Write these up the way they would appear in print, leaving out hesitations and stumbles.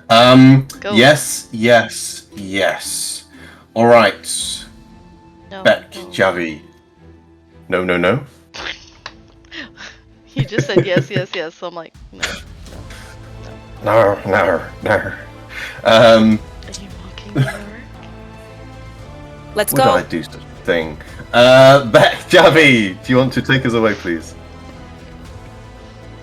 Go. Yes. All right. No. Beck, No. Javi. No. He just said yes, yes, yes. So I'm like, no. No. Um, Are you mocking me, Ulrich? Let's would go. I do such a thing? Beck, Javi, do you want to take us away, please?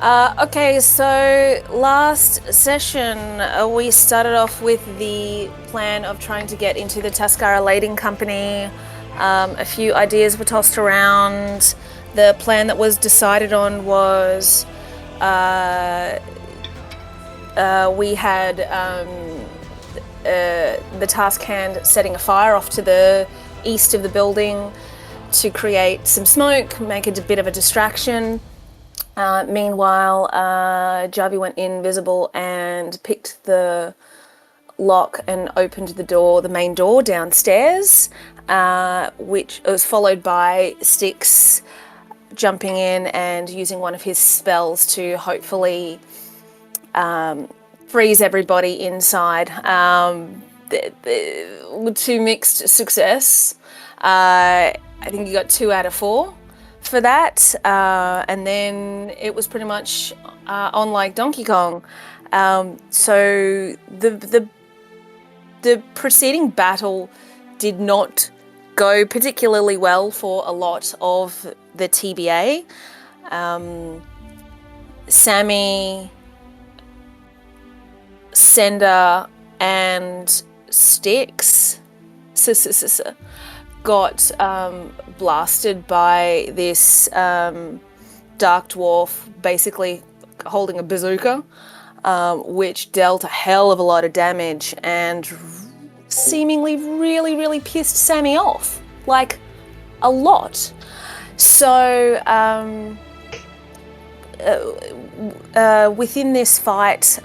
Okay, so last session we started off with the plan of trying to get into the Tascara Lading Company. A few ideas were tossed around. The plan that was decided on was we had the task hand setting a fire off to the east of the building to create some smoke, make it a bit of a distraction. Meanwhile, Javi went invisible and picked the lock and opened the main door downstairs, which was followed by Styx jumping in and using one of his spells to hopefully freeze everybody inside. To mixed success. I think you got 2 out of 4 for that, and then it was pretty much on like Donkey Kong. So the preceding battle did not go particularly well for a lot of the TBA. Sammy, Sender, and Styx got blasted by this dark dwarf, basically holding a bazooka, which dealt a hell of a lot of damage and seemingly really pissed Sammy off, like a lot. So within this fight,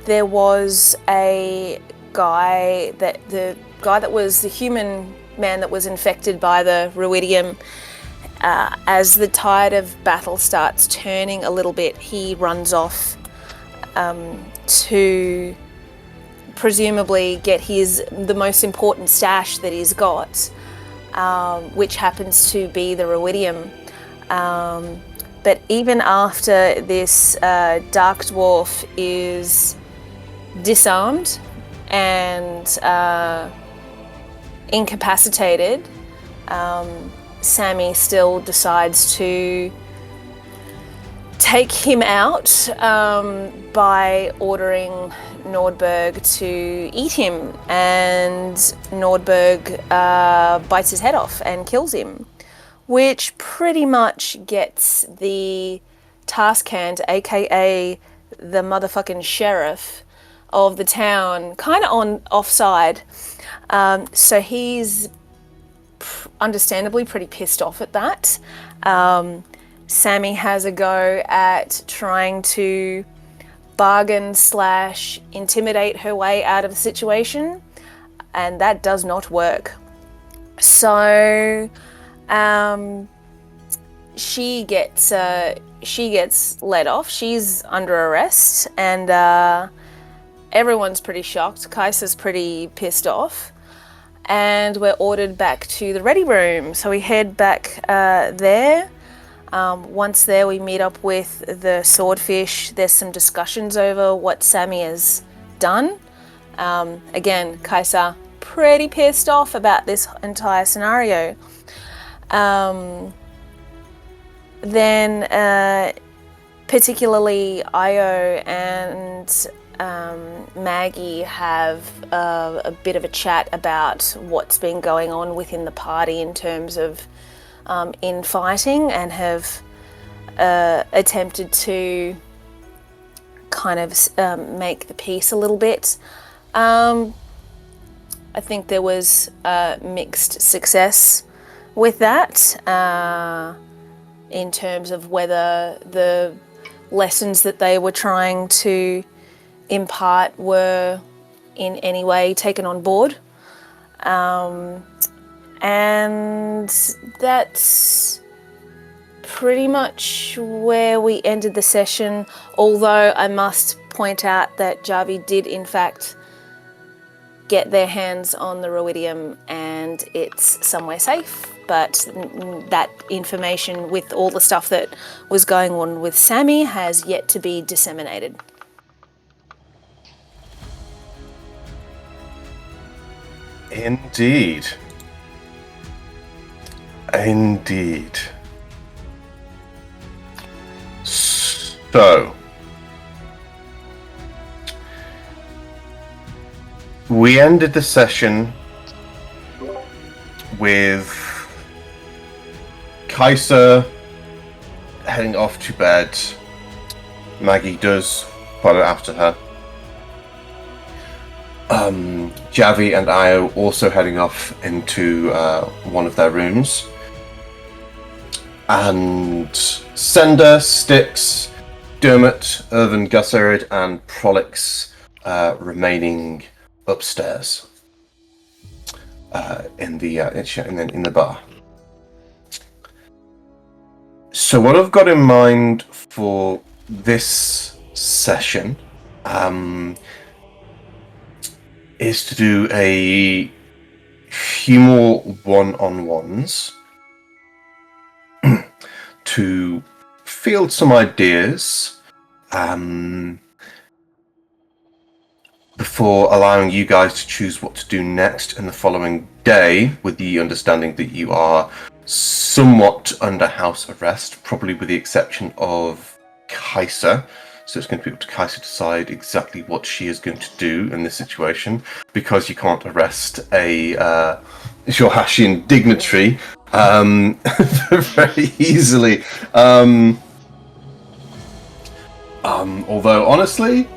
there was a guy that was the human man that was infected by the ruidium. As the tide of battle starts turning a little bit, he runs off to presumably get the most important stash that he's got, which happens to be the ruidium. But even after this dark dwarf is disarmed and incapacitated, Sammy still decides to take him out by ordering Nordberg to eat him, and Nordberg bites his head off and kills him, which pretty much gets the task hand, aka the motherfucking sheriff of the town, kind of on offside. So he's understandably pretty pissed off at that. Sammy has a go at trying to bargain / intimidate her way out of the situation, and that does not work. So she gets let off. She's under arrest, and everyone's pretty shocked. Kaisa's pretty pissed off, and we're ordered back to the ready room. So we head back there. Once there, we meet up with the swordfish. There's some discussions over what Sammy has done. Again, Kaisa pretty pissed off about this entire scenario. Then particularly Io and Maggie have a bit of a chat about what's been going on within the party in terms of infighting, and have attempted to kind of make the peace a little bit. I think there was mixed success with that in terms of whether the lessons that they were trying to impart were in any way taken on board. And that's pretty much where we ended the session, although I must point out that Javi did, in fact, get their hands on the ruidium and it's somewhere safe. But that information, with all the stuff that was going on with Sammy, has yet to be disseminated. Indeed. Indeed. So, we ended the session with Kaiser heading off to bed. Maggie does follow after her. Javi and Io also heading off into one of their rooms. And Sender, Styx, Dermot, Irvin, Gusserid, and Prolix remaining upstairs in the bar. So what I've got in mind for this session is to do a few more one-on-ones to field some ideas before allowing you guys to choose what to do next in the following day, with the understanding that you are somewhat under house arrest, probably with the exception of Kaiser. So it's going to be up to Kaiser to decide exactly what she is going to do in this situation, because you can't arrest a Jorhashian dignitary very easily. Although honestly,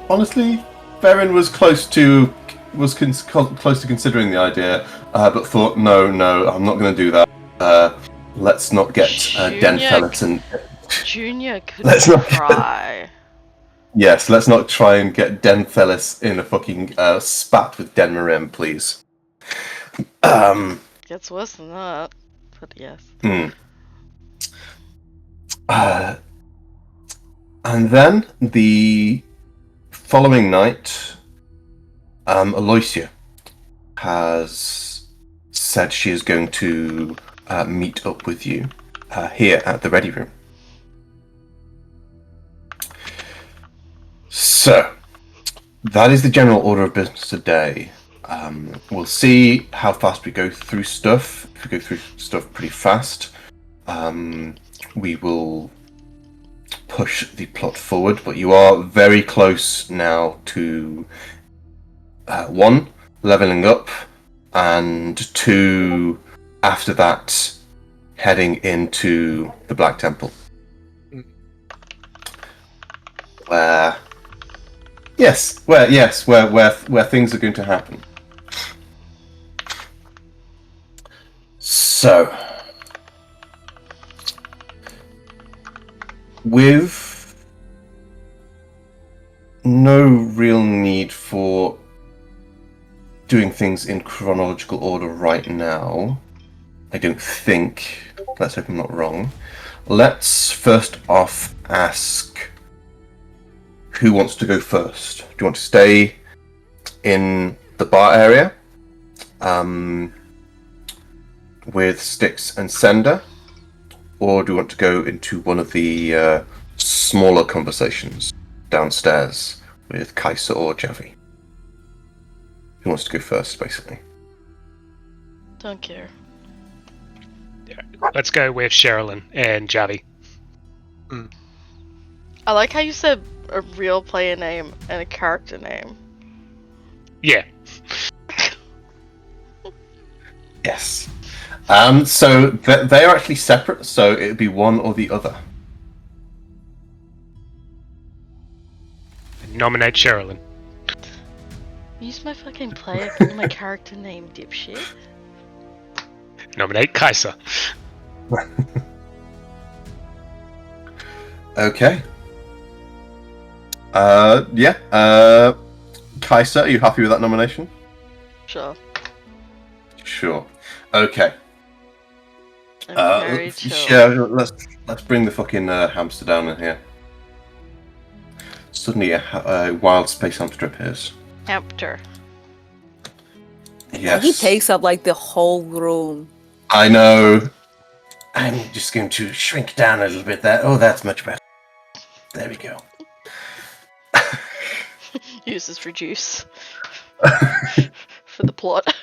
Farron was close to considering the idea, but thought, no, I'm not going to do that. Let's not get Den Fellis and Junior could let's not try. Yes, let's not try and get Den Fellis in a fucking spat with Den Marim, please. Gets worse than that, but yes. And then the following night, Aloysia has said she is going to meet up with you here at the Ready Room. So, that is the general order of business today. We'll see how fast we go through stuff. If we go through stuff pretty fast, we will push the plot forward. But you are very close now to 1, leveling up, and 2, after that, heading into the Black Temple. Where things are going to happen. So, with no real need for doing things in chronological order right now, I don't think. Let's hope I'm not wrong. Let's first off ask, who wants to go first? Do you want to stay in the bar area with Styx and Sender, or do you want to go into one of the smaller conversations downstairs with Kaiser or Javi? Who wants to go first, basically? Don't care. Yeah, let's go with Sherilyn and Javi. I like how you said a real player name and a character name. Yeah. Yes. So they are actually separate, so it would be one or the other. Nominate Sherilyn. Use my fucking player and my character name, dipshit. Nominate Kaiser. Okay. Kaiser, are you happy with that nomination? Sure. Sure. Okay. I'm very chill. Yeah, let's bring the fucking hamster down in here. Suddenly, a wild space hamster appears. Hamster. And he Yes, takes up like the whole room. I know. I'm just going to shrink down a little bit there. Oh, that's much better. There we go. Uses reduce for the plot.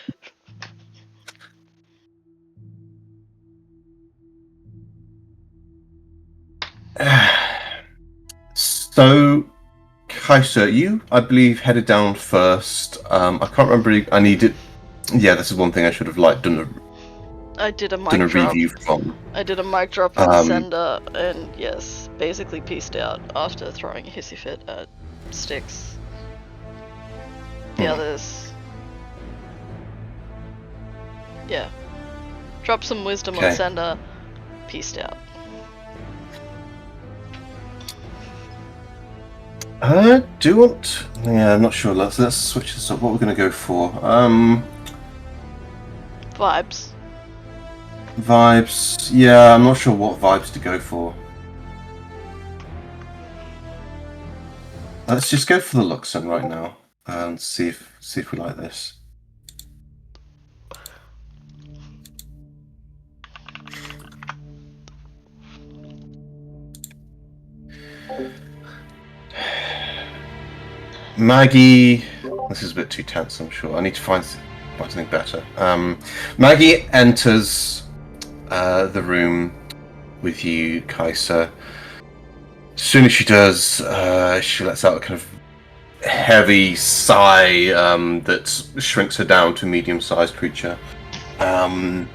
So, Kaiser, you, I believe, headed down first. I can't remember. I needed. Yeah, this is one thing I should have done I did a a mic drop. review from. I did a mic drop on Sender, and yes, basically pieced out after throwing a hissy fit at Styx. The others. Yeah. Drop some wisdom on Okay. Sender, pieced out. Do you want? Yeah, I'm not sure. Let's switch this up. What we're going to go for? Vibes. Vibes. Yeah, I'm not sure what vibes to go for. Let's just go for the Luxon right now and see if we like this. Maggie, this is a bit too tense, I'm sure. I need to find something better. Maggie enters the room with you, Kaiser. As soon as she does, she lets out a kind of heavy sigh that shrinks her down to a medium-sized creature. And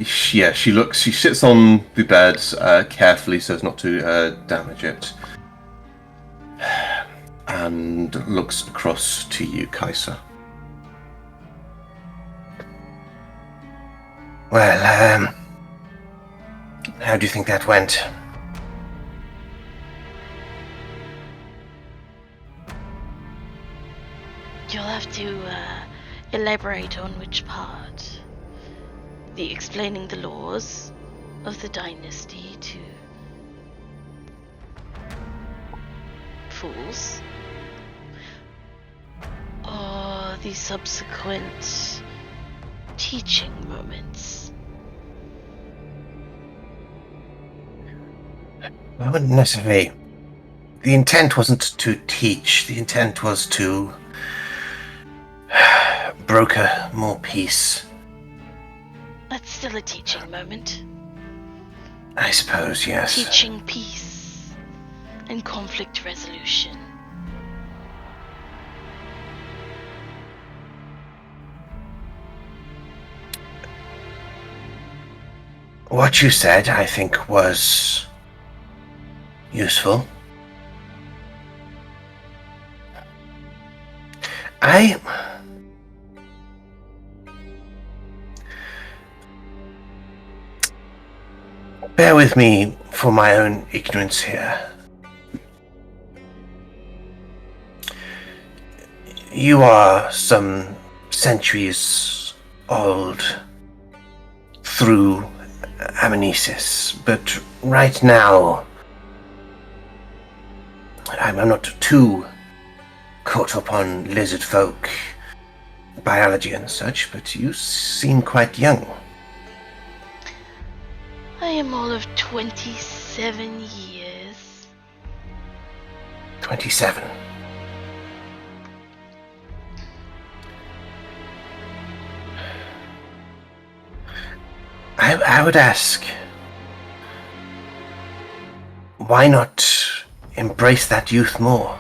she sits on the bed carefully so as not to damage it, and looks across to you, Kaiser. Well, how do you think that went? You'll have to elaborate on which part. The explaining the laws of the dynasty to fools, or the subsequent teaching moments. I wouldn't necessarily. The intent wasn't to teach. The intent was to broker more peace. That's still a teaching moment. I suppose, yes. Teaching peace and conflict resolution. What you said, I think, was useful. Bear with me for my own ignorance here. You are some centuries old through amnesis, but right now I'm not too caught up on lizard folk biology and such, but you seem quite young. I am all of 27 years. 27. I would ask, why not embrace that youth more?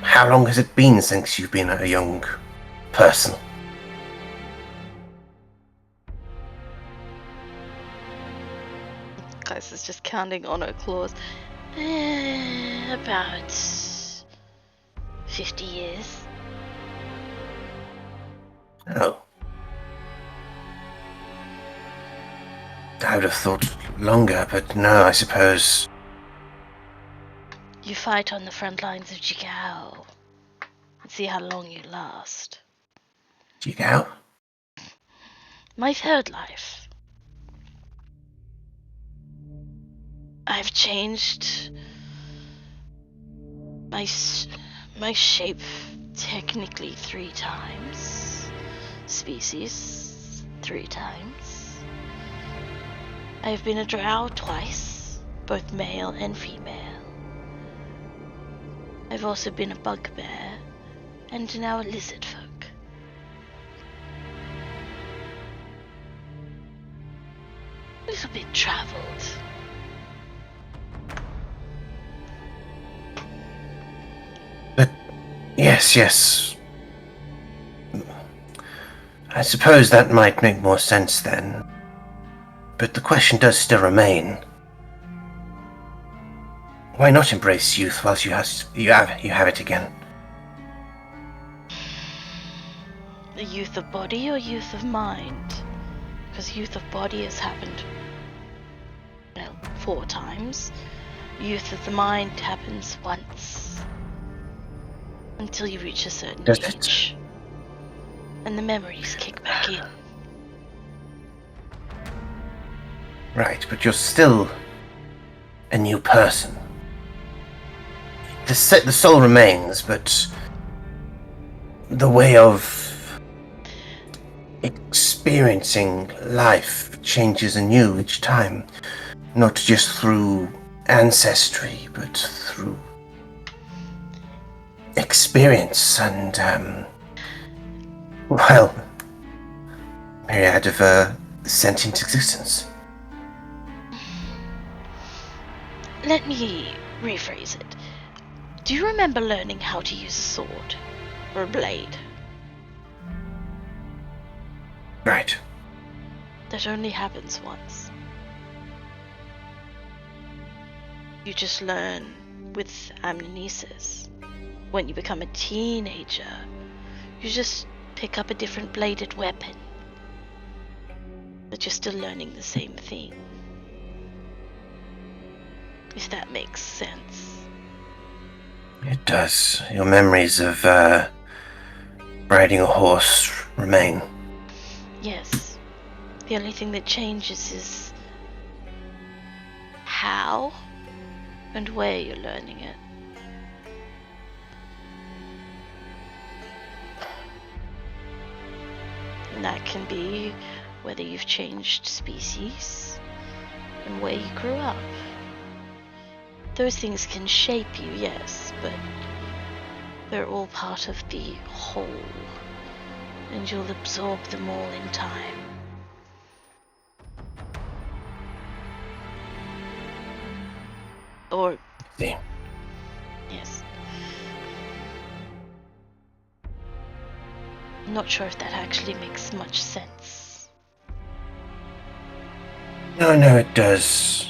How long has it been since you've been a young person? Kaiser's just counting on her claws. About 50 years. Oh. I would have thought longer, but no, I suppose. You fight on the front lines of Jigao and see how long you last. Jigao? My third life. I've changed my shape technically 3 times. Species 3 times. I've been a drow twice, both male and female. I've also been a bugbear, and now a lizard folk. A little bit travelled. But yes. I suppose that might make more sense then. But the question does still remain. Why not embrace youth whilst you have it again? The youth of body or youth of mind? Because youth of body has happened, 4 times. Youth of the mind happens once. Until you reach a certain age. And the memories kick back in. Right, but you're still a new person. The soul remains, but the way of experiencing life changes anew each time. Not just through ancestry, but through experience and, myriad of sentient existence. Let me rephrase it. Do you remember learning how to use a sword? Or a blade? Right. That only happens once. You just learn with amnesis. When you become a teenager, you just pick up a different bladed weapon. But you're still learning the same thing. If that makes sense. It does. Your memories of riding a horse remain. Yes. The only thing that changes is how and where you're learning it. And that can be whether you've changed species and where you grew up. Those things can shape you, yes, but they're all part of the whole, and you'll absorb them all in time. Or... See. Yes. I'm not sure if that actually makes much sense. No, it does.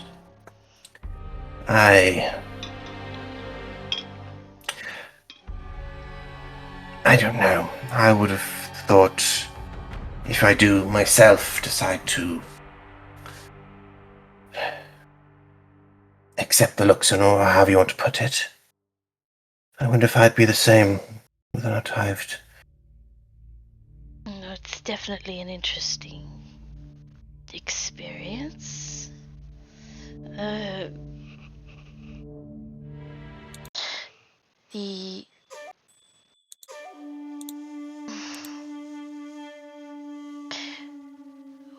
I don't know. I would have thought if I do myself decide to accept the looks or however you want to put it, I wonder if I'd be the same whether or not I've... No, it's definitely an interesting experience. The...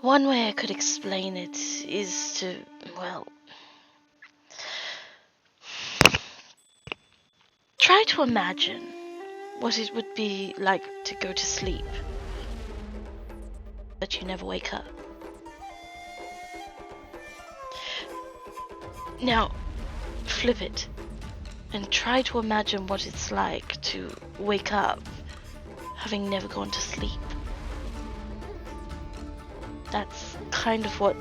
One way I could explain it is to, well... Try to imagine what it would be like to go to sleep, but you never wake up. Now, flip it, and try to imagine what it's like to wake up having never gone to sleep. That's kind of what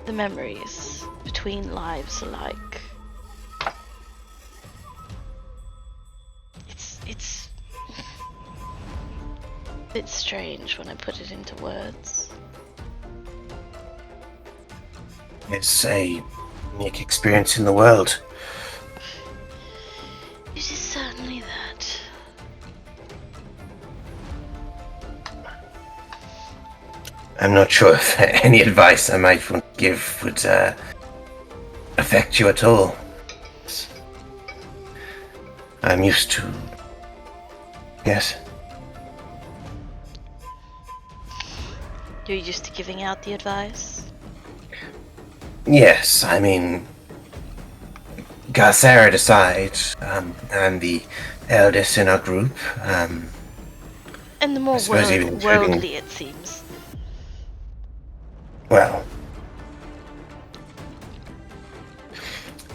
the memories between lives are like. It's a bit strange when I put it into words. It's a unique experience in the world. It is certainly that. I'm not sure if any advice I might give would affect you at all. I'm used to... Yes? You're used to giving out the advice? Yes, I mean... Garcerid aside, I'm the eldest in our group. And the more I suppose even including... worldly it seems. Well...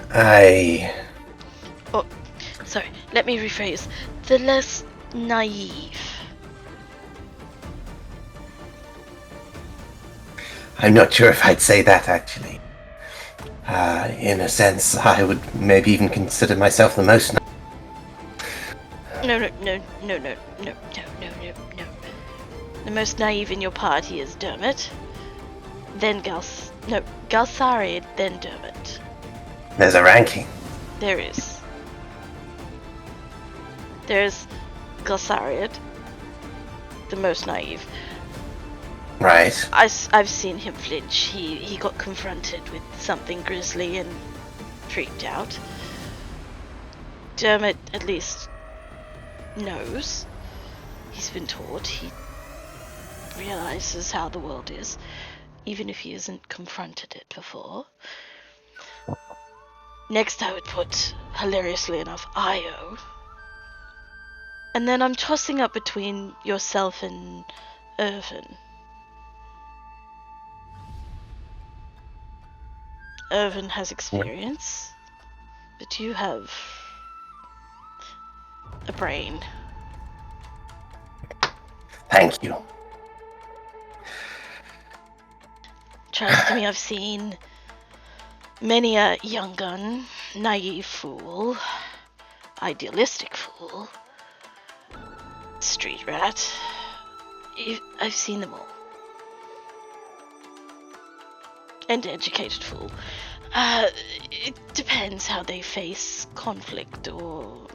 I... Oh, sorry, let me rephrase. The less naive. I'm not sure if I'd say that, actually. In a sense, I would maybe even consider myself the most... No. The most naive in your party is Dermot. Then Galsariad, then Dermot. There's a ranking. There is. There's Galsariad, the most naive. Right. I've seen him flinch. He got confronted with something grisly and freaked out. Dermot at least knows. He's been taught. He realizes how the world is, even if he hasn't confronted it before. Next I would put, hilariously enough, Io. And then I'm tossing up between yourself and Irvin. Irvin has experience, but you have a brain. Thank you. Trust me, I've seen many a young gun, naive fool, idealistic fool, street rat. I've seen them all. And educated fool. It depends how they face conflict or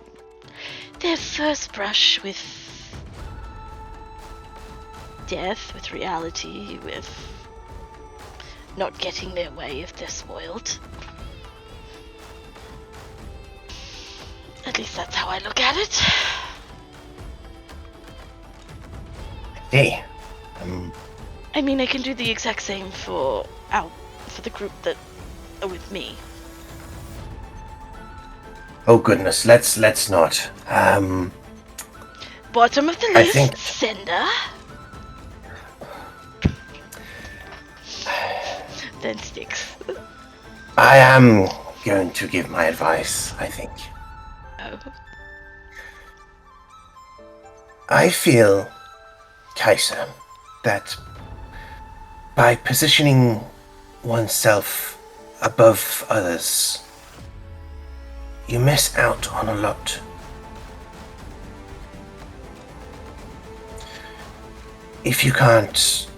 their first brush with death, with reality, with not getting their way if they're spoiled. At least that's how I look at it. Hey. I mean, I can do the exact same for the group that are with me. Oh goodness, let's not. Bottom of the I list, think- Sender. Then Sticks. I am going to give my advice, I think. Oh. I feel, Kaiser, that by positioning oneself above others, you miss out on a lot. If you can't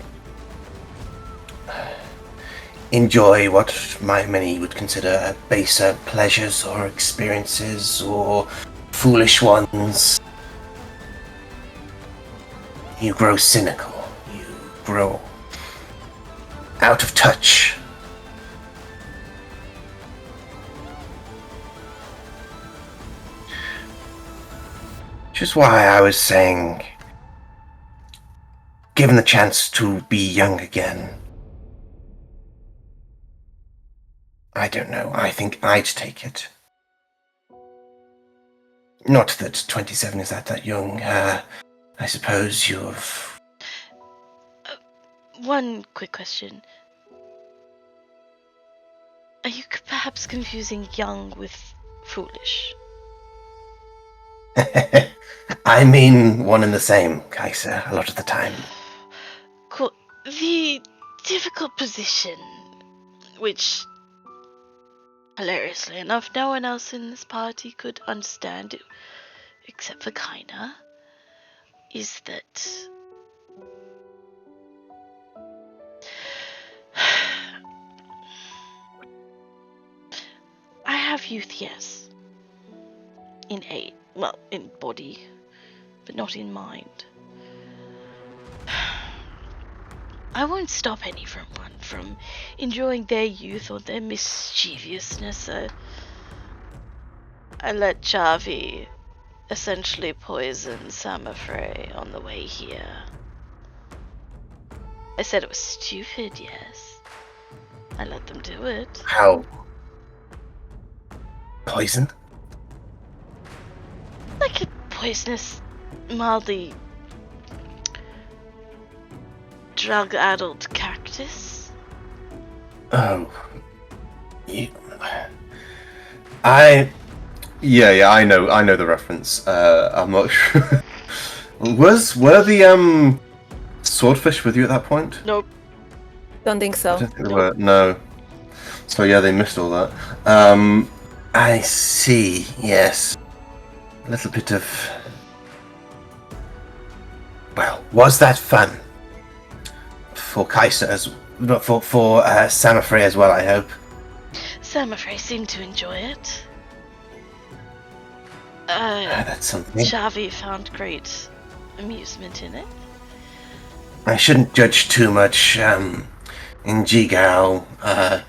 enjoy what many would consider baser pleasures or experiences or foolish ones, you grow cynical. You grow out of touch. Which is why I was saying, given the chance to be young again, I don't know, I think I'd take it. Not that 27 is that young. I suppose you've... One quick question. Are you perhaps confusing young with foolish? I mean one and the same, Kaiser, a lot of the time. Cool. The difficult position, which, hilariously enough, no one else in this party could understand, except for Kaina, is that I have youth, yes, in body, but not in mind. I won't stop anyone from enjoying their youth or their mischievousness. I let Javi essentially poison Samafrey on the way here. I said it was stupid, yes. I let them do it. How? Poison? Like a poisonous, mildly drug-addled cactus. Oh. Yeah, I know the reference. I'm not sure. Were the swordfish with you at that point? Nope. Don't think I so. don't think they were. No. So yeah, they missed all that. I see, yes. A little bit of... Well, was that fun? For Kaiser for Samafrey as well, I hope. Samafrey seemed to enjoy it. That's something. Javi found great amusement in it. I shouldn't judge too much. In Jigao,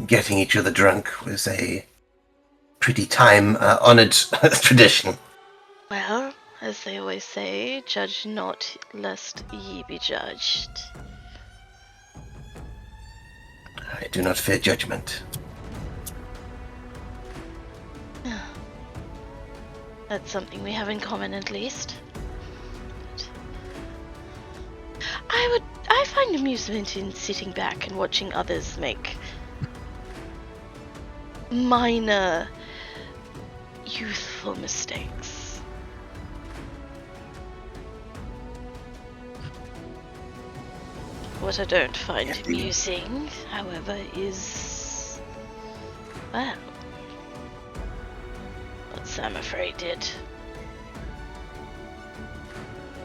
getting each other drunk was a pretty time-honored tradition. Well, as they always say, judge not lest ye be judged. I do not fear judgment. That's something we have in common, at least. I find amusement in sitting back and watching others make minor youthful mistakes. What I don't find amusing, however, is, well, what Samafrey did.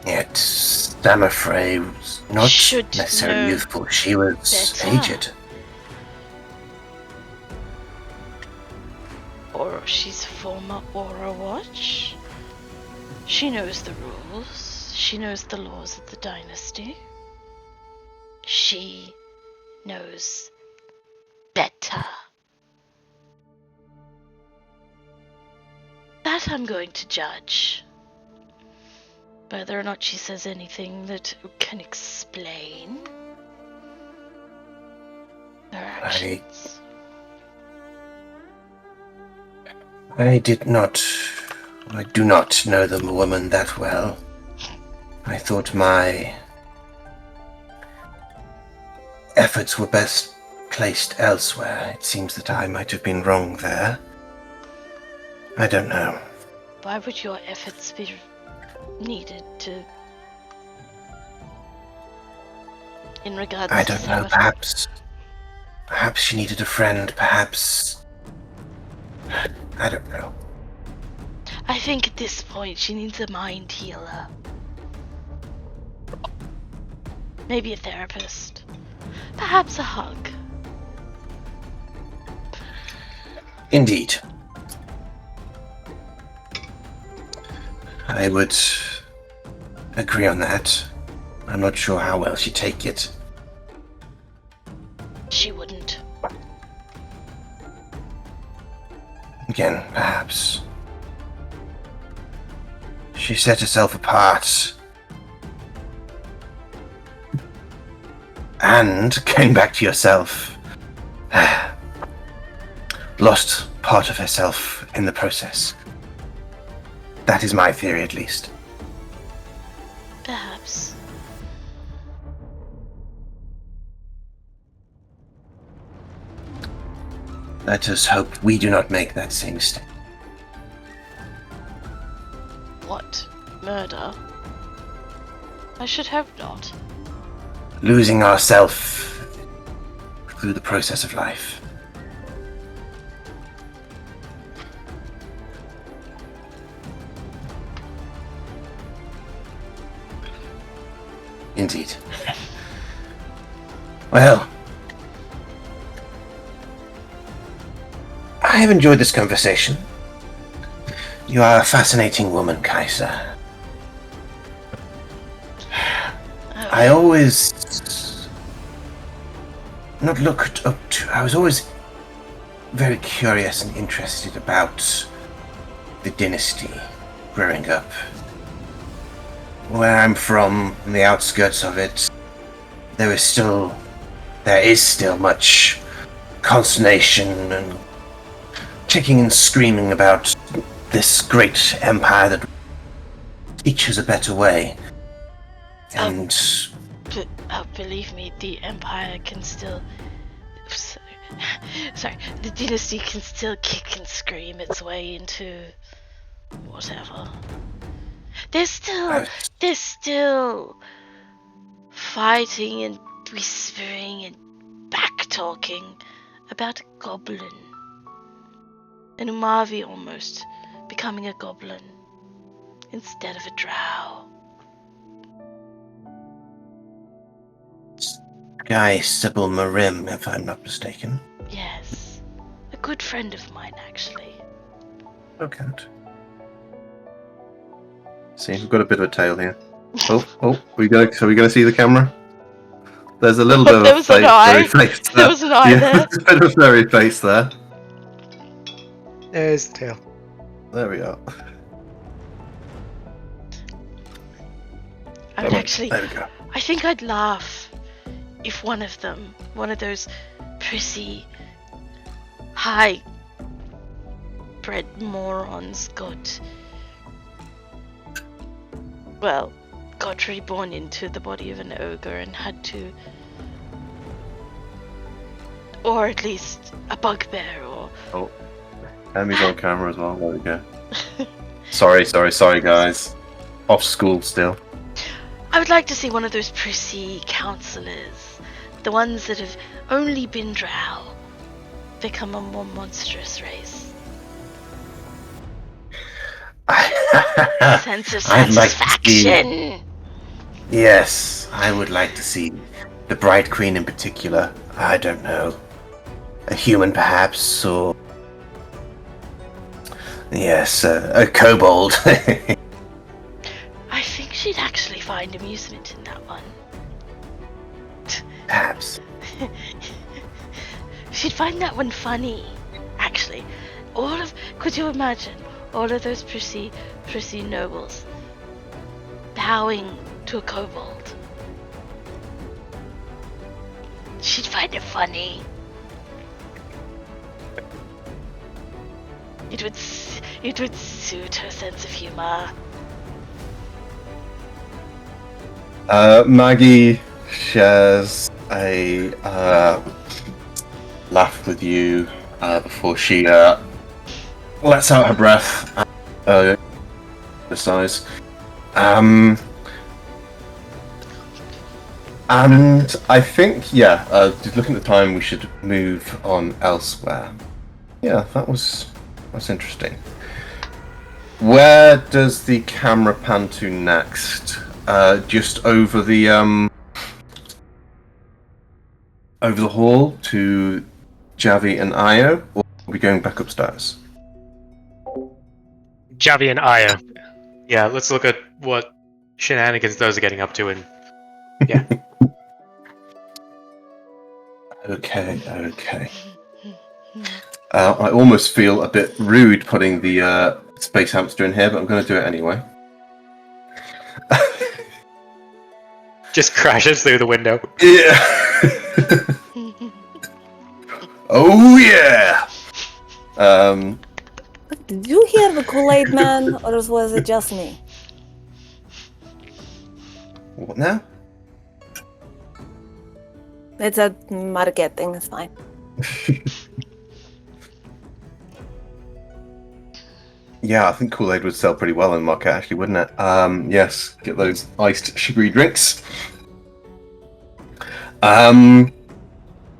Yet Samafrey was not Should necessarily know youthful. She was better. aged. Or she's former Aura Watch. She knows the rules. She knows the laws of the dynasty. She knows better. That I'm going to judge. Whether or not she says anything that can explain her actions. I do not know the woman that well. I thought my efforts were best placed elsewhere. It seems that I might have been wrong there. I don't know. Why would your efforts be needed to... in regards to... I don't know, perhaps she needed a friend, perhaps... I don't know. I think at this point she needs a mind healer. Maybe a therapist. Perhaps a hug. Indeed. I would agree on that. I'm not sure how well she'd take it. She wouldn't. Again, perhaps. She set herself apart. And, going back to yourself, lost part of herself in the process. That is my theory, at least. Perhaps. Let us hope we do not make that same mistake. What? Murder? I should hope not. Losing ourselves through the process of life. Indeed. Well, I have enjoyed this conversation. You are a fascinating woman, Kaiser. I always not looked up to. I was always very curious and interested about the dynasty growing up. Where I'm from, in the outskirts of it, there is still much consternation and kicking and screaming about this great empire that teaches a better way. And believe me, the empire can still... Sorry, the dynasty can still kick and scream its way into whatever. They're still fighting and whispering and back-talking about a goblin. An Umavi almost becoming a goblin instead of a drow. Guy Sybil Marim, if I'm not mistaken. Yes. A good friend of mine, actually. Okay. See, we've got a bit of a tail here. Oh, we gonna see the camera? There's a little bit of There was an eye. fairy face there. There was an eye there. There's a bit of fairy face there. There's the tail. There we are. I would actually... There we go. I think I'd laugh if one of those prissy, high-bred morons got reborn into the body of an ogre and had to, or at least a bugbear, or... Oh, Emmy's on camera as well. There we go. Sorry, guys. Off school still. I would like to see one of those prissy counselors, the ones that have only been drow, become a more monstrous race. Sense of satisfaction. Yes, I would like to see the Bright Queen in particular. I don't know. A human, perhaps, or... Yes, a kobold. I think she'd actually find amusement in that one. Perhaps. She'd find that one funny, actually. Could you imagine all of those prissy nobles bowing to a kobold? She'd find it funny. It would suit her sense of humor. Maggie shares a laugh with you before she lets out her breath. Sighs. And I think, just looking at the time, we should move on elsewhere. Yeah, that's interesting. Where does the camera pan to next? Just over the hall to Javi and Io, or are we going back upstairs? Javi and Aya. Yeah, let's look at what shenanigans those are getting up to, and yeah. Okay. I almost feel a bit rude putting the space hamster in here, but I'm going to do it anyway. Just crashes through the window. Yeah. Oh yeah. Did you hear the Kool-Aid Man, or was it just me? What now? It's a market thing, it's fine. Yeah, I think Kool-Aid would sell pretty well in the market, actually, wouldn't it? Yes, get those iced sugary drinks. All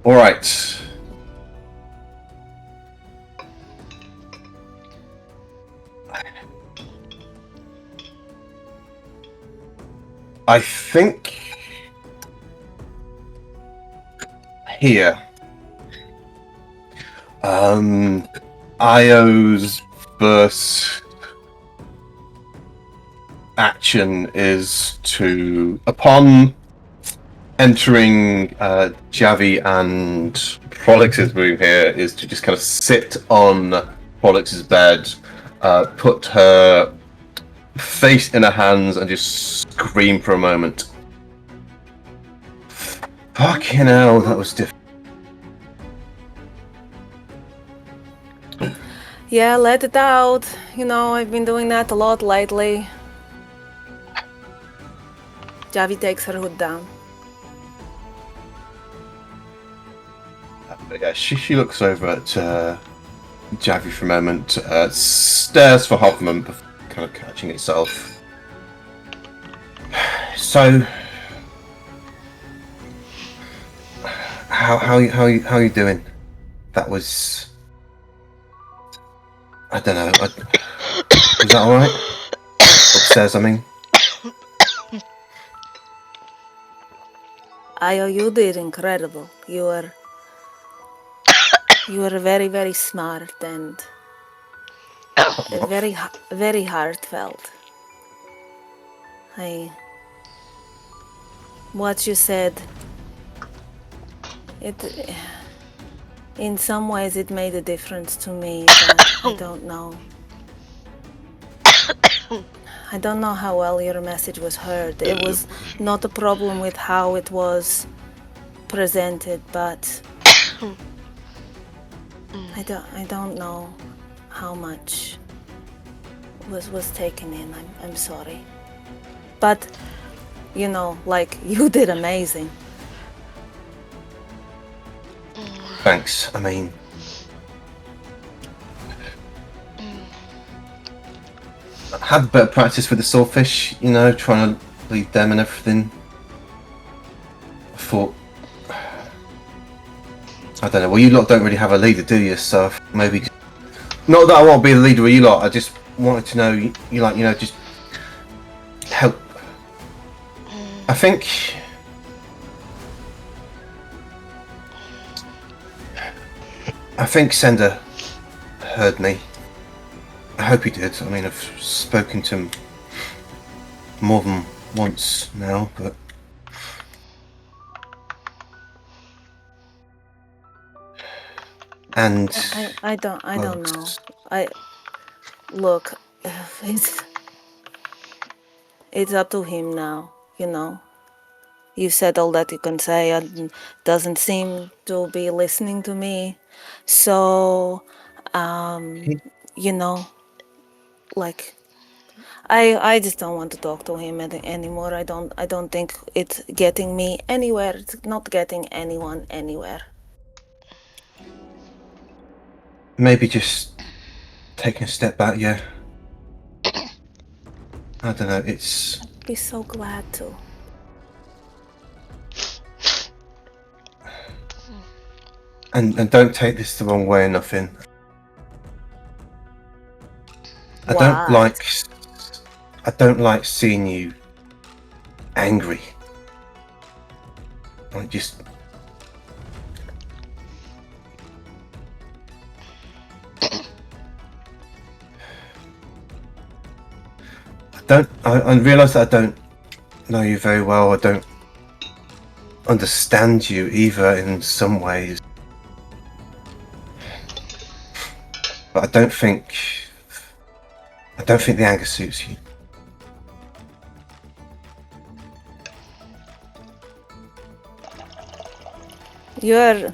right. I think here, Io's first action is to, upon entering Javi and Prolix's room here is to just kind of sit on Prolix's bed, put her face in her hands, and just scream for a moment. Fucking hell, that was difficult. Yeah, let it out. You know, I've been doing that a lot lately. Javi takes her hood down. But yeah, she looks over at Javi for a moment, stares for half a moment before kind of catching itself. So, how you doing? That was, I don't know. Was that all right? Upstairs, I mean. Ayo, you did incredible. You were very, very smart and very heartfelt. What you said, in some ways it made a difference to me, but I don't know. I don't know how well your message was heard. It was not a problem with how it was presented, but I don't know how much was taken in. I'm sorry. But you know, like, you did amazing. Thanks. I mean, I had a bit of practice with the swordfish, you know, trying to lead them and everything. I thought, I don't know. Well, you lot don't really have a leader, do you? So maybe, not that I want to be the leader of you lot. I just wanted to know, you like, you know, just help. I think Sender heard me. I hope he did. I mean, I've spoken to him more than once now, but and I don't know. Look, it's up to him now, you know. You said all that you can say, and doesn't seem to be listening to me. So, you know, like, I just don't want to talk to him anymore. I don't think it's getting me anywhere. It's not getting anyone anywhere. maybe just taking a step back. Yeah, I don't know. It's I'd be so glad to. and don't take this the wrong way or nothing. I What? don't like seeing you angry. I just I realise that I don't know you very well. I don't understand you either in some ways. But I don't think the anger suits you. You're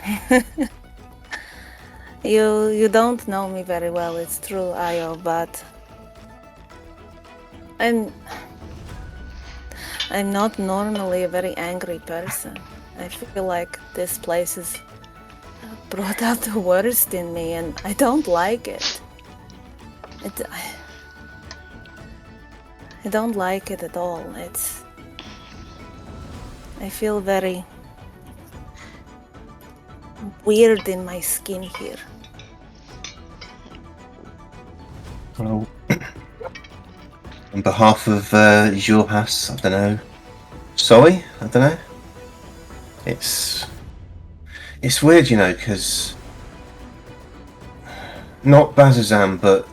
you don't know me very well, it's true, Ayo, but I'm not normally a very angry person. I feel like this place has brought out the worst in me, and I don't like it. I don't like it at all. I feel very weird in my skin here. Well, on behalf of Julhas, I don't know. Sorry, I don't know. It's weird, you know, because not Bazazan, but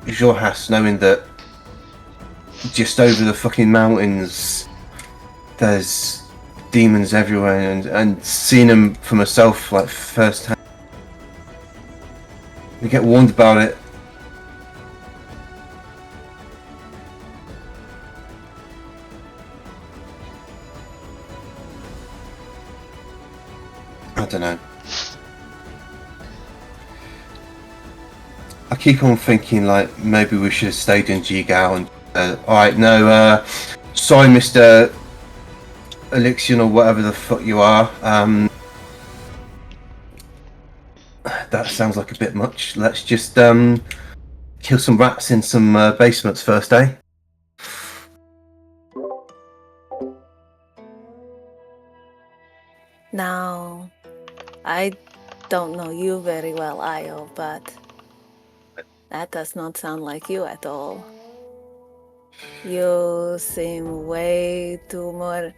Julhas, knowing that just over the fucking mountains there's demons everywhere and seeing them for myself like firsthand. You get warned about it. I don't know. I keep on thinking like maybe we should have stayed in Jigao and alright, no, sorry Mr. Elixion or whatever the fuck you are. That sounds like a bit much. Let's just kill some rats in some basements first, eh? Now, I don't know you very well, Io, but that does not sound like you at all. You seem way too more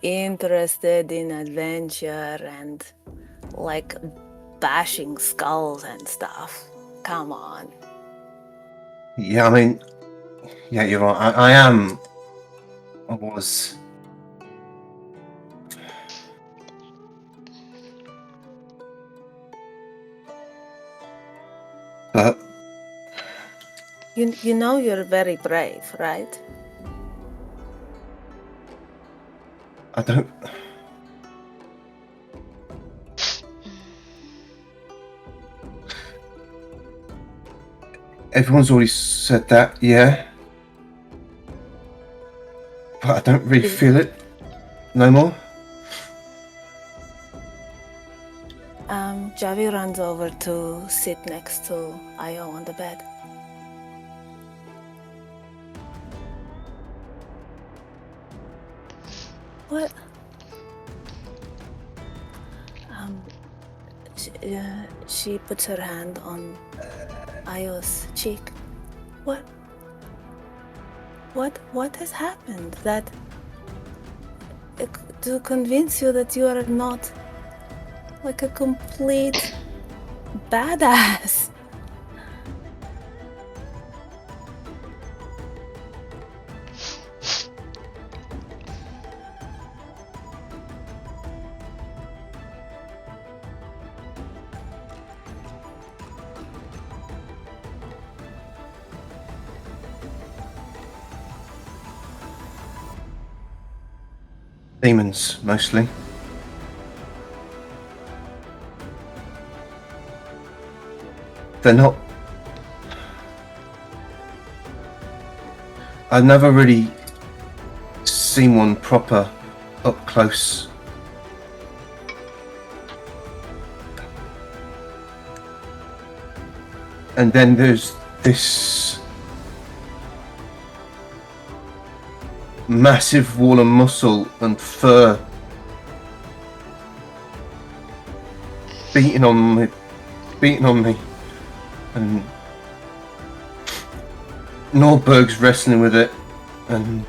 interested in adventure and like bashing skulls and stuff. Come on. Yeah, I mean, yeah, you're right. I am. I was. But You know you're very brave, right? I don't. Everyone's already said that, yeah. But I don't really feel it no more. Javi runs over to sit next to Io on the bed. What? She puts her hand on Io's cheek. What has happened that to convince you that you are not like a complete badass? Demons, mostly. They're not. I've never really seen one proper up close. And then there's this massive wall of muscle and fur beating on me, and Nordberg's wrestling with it, and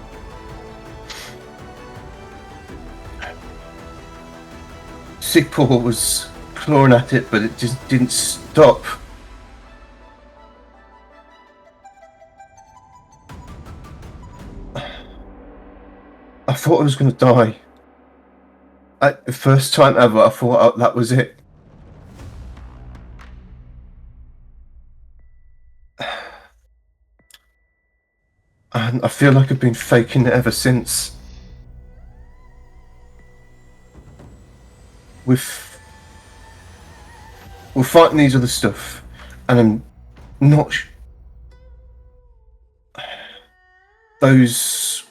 Sigpaw was clawing at it, but it just didn't stop. I thought I was going to die. The first time ever, I thought that was it. And I feel like I've been faking it ever since. We're fighting these other stuff, and I'm not those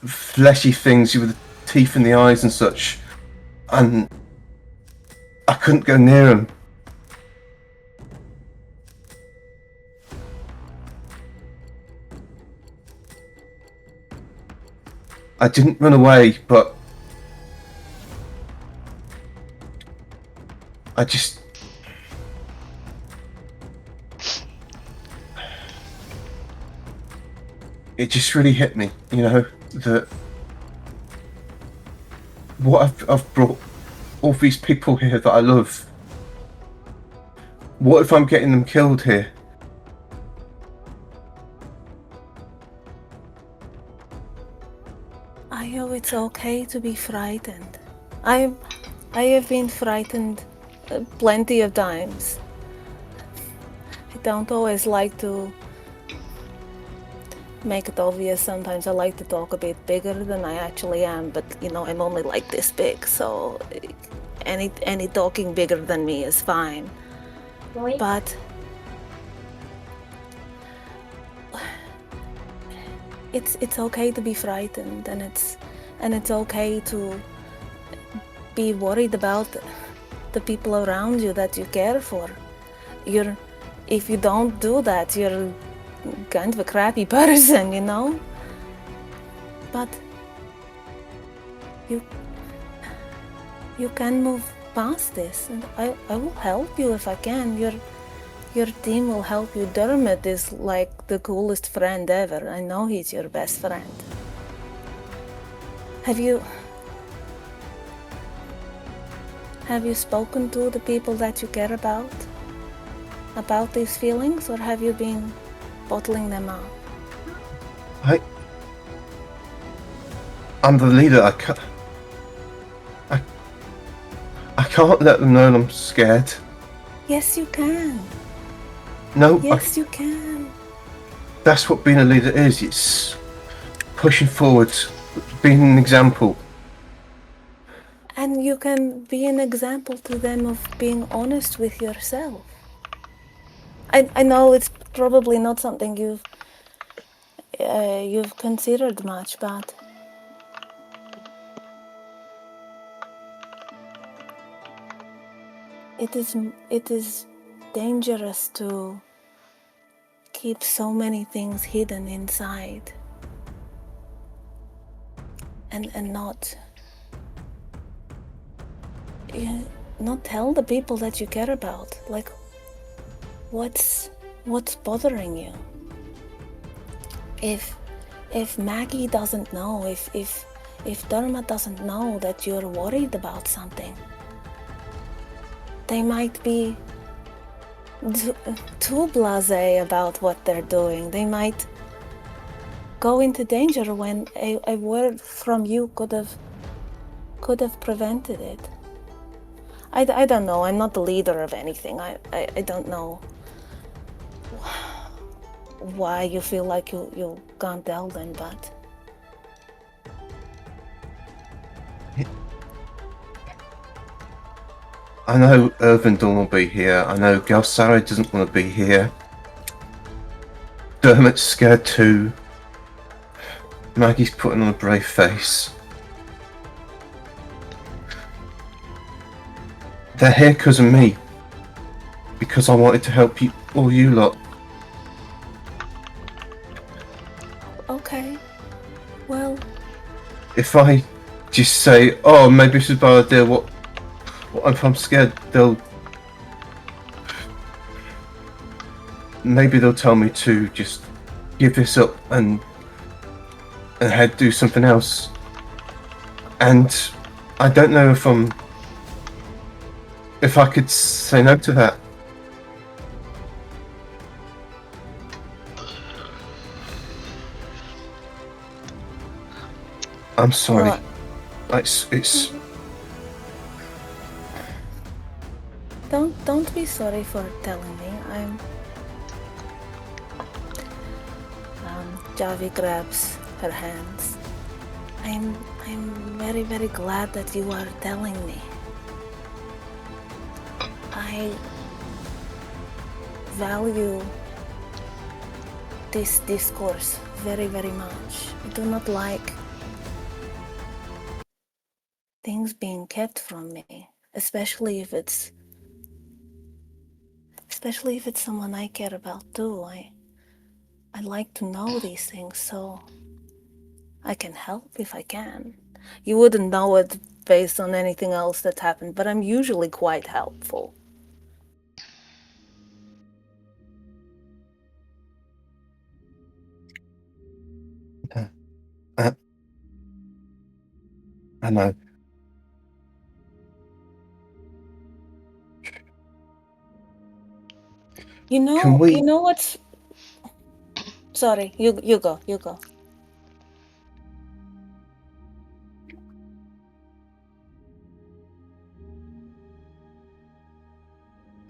fleshy things with the teeth in the eyes and such, and I couldn't go near them. I didn't run away, but I just... It just really hit me, you know, that what I've brought all these people here that I love. What if I'm getting them killed here? Io, It's okay to be frightened. I have been frightened plenty of times. I don't always like to make it obvious. Sometimes I like to talk a bit bigger than I actually am, but I'm only like this big, so any talking bigger than me is fine. But it's okay to be frightened, and it's okay to be worried about the people around you that you care for. If you don't do that, you're kind of a crappy person. But you can move past this, and I will help you if I can. Your team will help you. Dermot is like the coolest friend ever. I know he's your best friend. Have you spoken to the people that you care about these feelings, or have you been bottling them up? I'm the leader. I can't let them know I'm scared. Yes, you can. No, Yes, you can. that's what being a leader is. It's pushing forward, being an example. And you can be an example to them of being honest with yourself. I know it's probably not something you've considered much, but it is dangerous to keep so many things hidden inside and not tell the people that you care about, like what's bothering you. If Maggie doesn't know, if Dharma doesn't know that you're worried about something, they might be too blasé about what they're doing. They might go into danger when a word from you could have prevented it. I don't know. I'm not the leader of anything. I don't know why you feel like you can't tell them, but I know Irvindon will be here. I know Galsari doesn't want to be here. Dermot's scared too. Maggie's putting on a brave face. They're here because of me. Because I wanted to help you, all you lot. okay. Well, If I just say, oh, maybe this is a bad idea, what if I'm scared? Maybe they'll tell me to just give this up and head do something else. And I don't know if I could say no to that. I'm sorry. What? It's Don't be sorry for telling me. Javi grabs her hands. I'm very, very glad that you are telling me. I value this discourse very, very much. I do not like things being kept from me, especially if it's someone I care about too. I like to know these things so I can help if I can. You wouldn't know it based on anything else that's happened, but I'm usually quite helpful. I know. You know what's... Sorry, you go.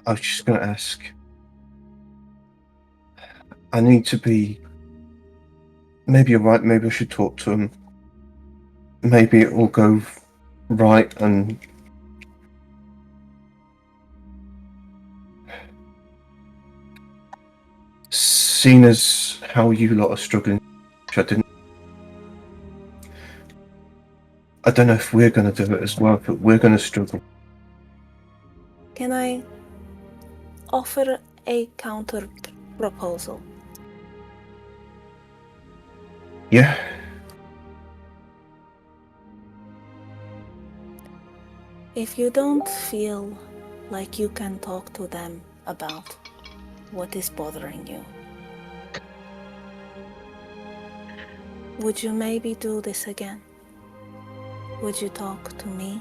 I was just going to ask. I need to be. Maybe you're right. Maybe I should talk to him. Maybe it will go right, and seeing as how you lot are struggling, I don't know if we're going to do it as well, but we're going to struggle. Can I offer a counter proposal? Yeah. If you don't feel like you can talk to them about what is bothering you, would you maybe do this again? Would you talk to me?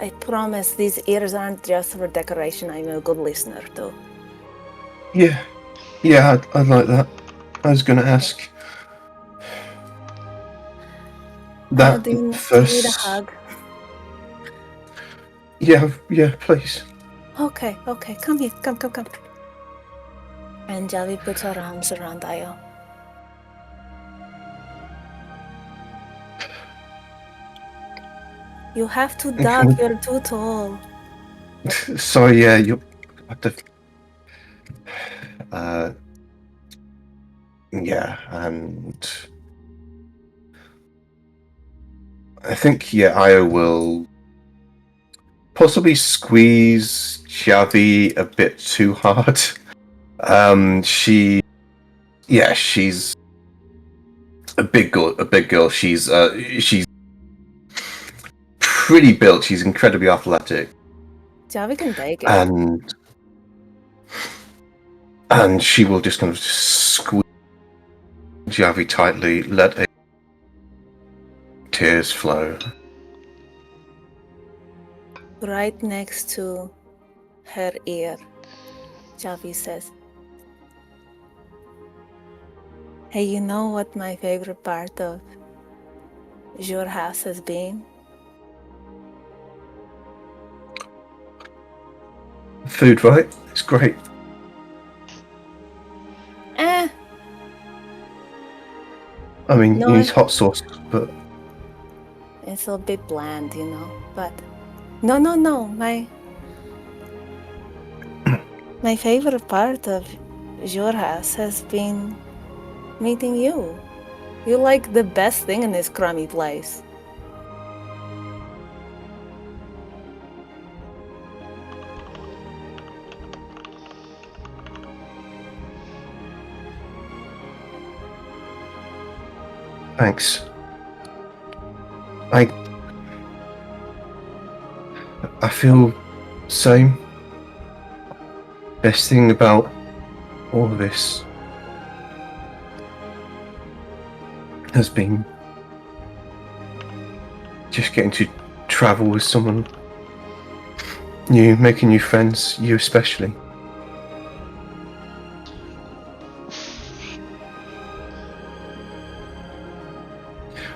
I promise these ears aren't just for decoration. I'm a good listener too. Yeah. Yeah, I'd like that. I was going to ask. That Do you first. need a hug? Yeah, please. Okay, come here, come. And Javi puts her arms around Ayo. You have to duck, you're too tall. Sorry, yeah, you're. Yeah, and I think Io will possibly squeeze Xavi a bit too hard. She's a big girl. She's pretty built. She's incredibly athletic. Javi can take it. And she will just kind of squeeze Xavi tightly, let tears flow. Right next to her ear, Javi says, "Hey, you know what my favorite part of your house has been?" Food, right? It's great. I mean, No, you need hot sauce, but it's a bit bland, you know. But no. My favorite part of your house has been meeting you. You're like the best thing in this crummy place. thanks. I feel the same. Best thing about all of this has been just getting to travel with someone new, making new friends, you especially.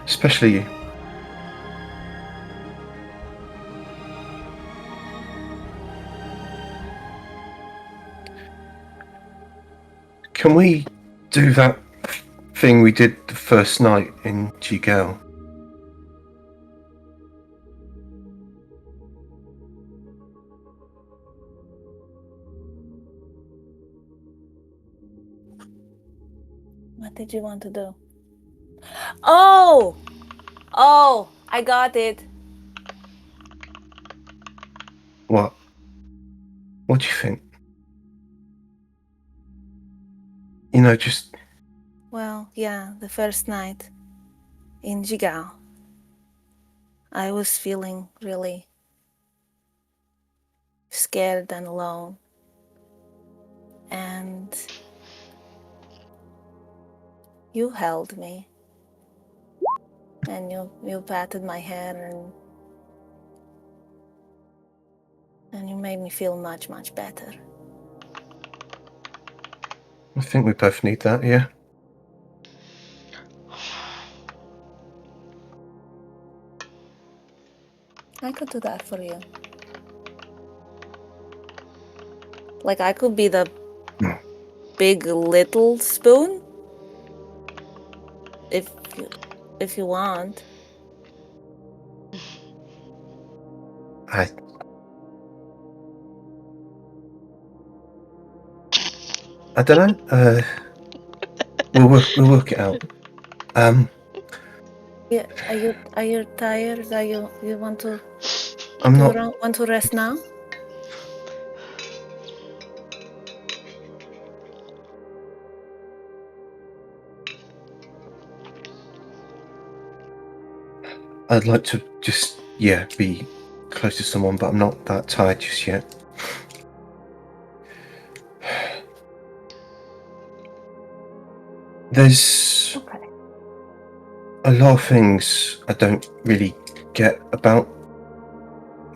Especially you. Can we do that thing we did the first night in Jigao? What did you want to do? Oh, I got it. What? What do you think? You know, just... Well, yeah, the first night in Jigao, I was feeling really scared and alone. And you held me. And you patted my hair and you made me feel much, much better. I think we both need that, yeah? I could do that for you. Like I could be the No. big little spoon if you want. I don't know. We'll work it out. Yeah, are you tired? Are you want to I'm not. want to rest now? I'd like to just be close to someone, but I'm not that tired just yet. There's Okay. a lot of things I don't really get about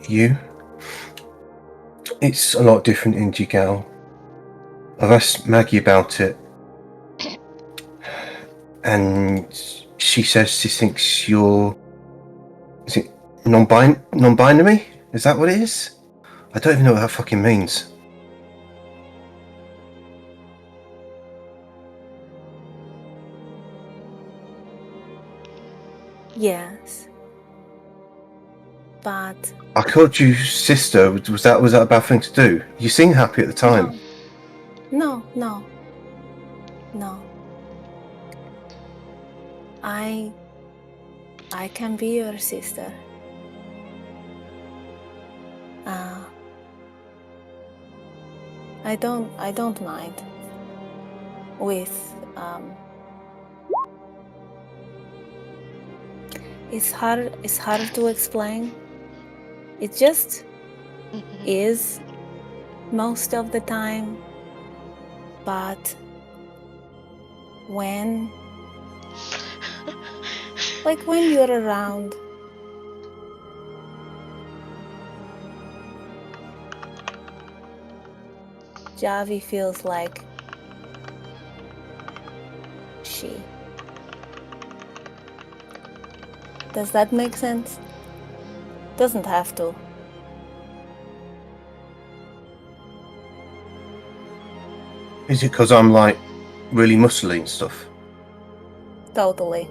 you. It's a lot different in Jigal. I've asked Maggie about it, and she says she thinks you're... Is it non-binary? Is that what it is? I don't even know what that fucking means. Yes. But I called you sister. Was that a bad thing to do? You seemed happy at the time. No. I can be your sister. I don't mind with it's hard to explain. It just is most of the time, but when you're around, Javi feels like she. Does that make sense? Doesn't have to. Is it because I'm like really muscly and stuff? Totally.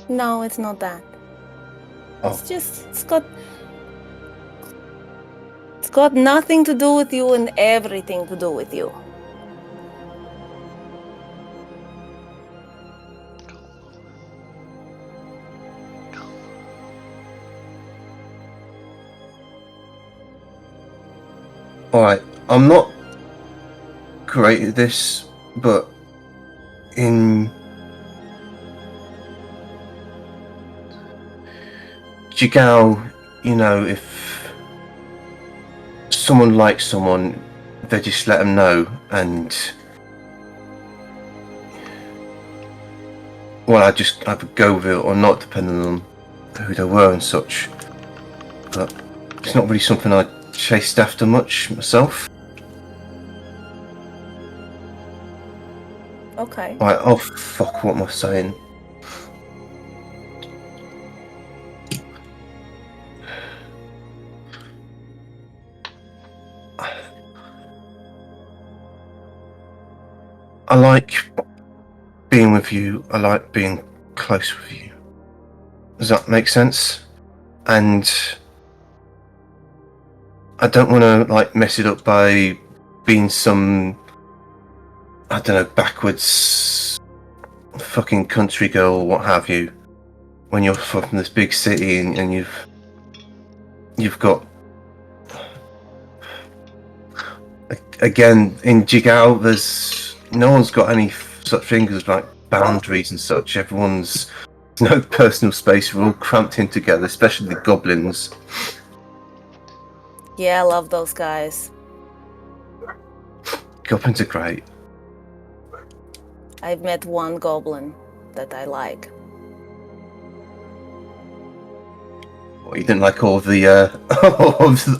No, it's not that. Oh. It's just it's got nothing to do with you and everything to do with you. Alright, I'm not great at this, but in Jigal, you know, if someone likes someone, they just let them know, and well, I just either go with it or not, depending on who they were and such. But it's not really something I chased after much myself. Okay. Right, oh fuck, what am I saying? I like being with you, I like being close with you. Does that make sense? And I don't want to like mess it up by being some, I don't know, backwards fucking country girl or what have you. When you're from this big city and you've got, again, in Jigal, there's no one's got any such things as like boundaries and such. Everyone's no personal space. We're all cramped in together, especially the goblins. Yeah, I love those guys. Goblins are great. I've met one goblin that I like. Well, you didn't like all the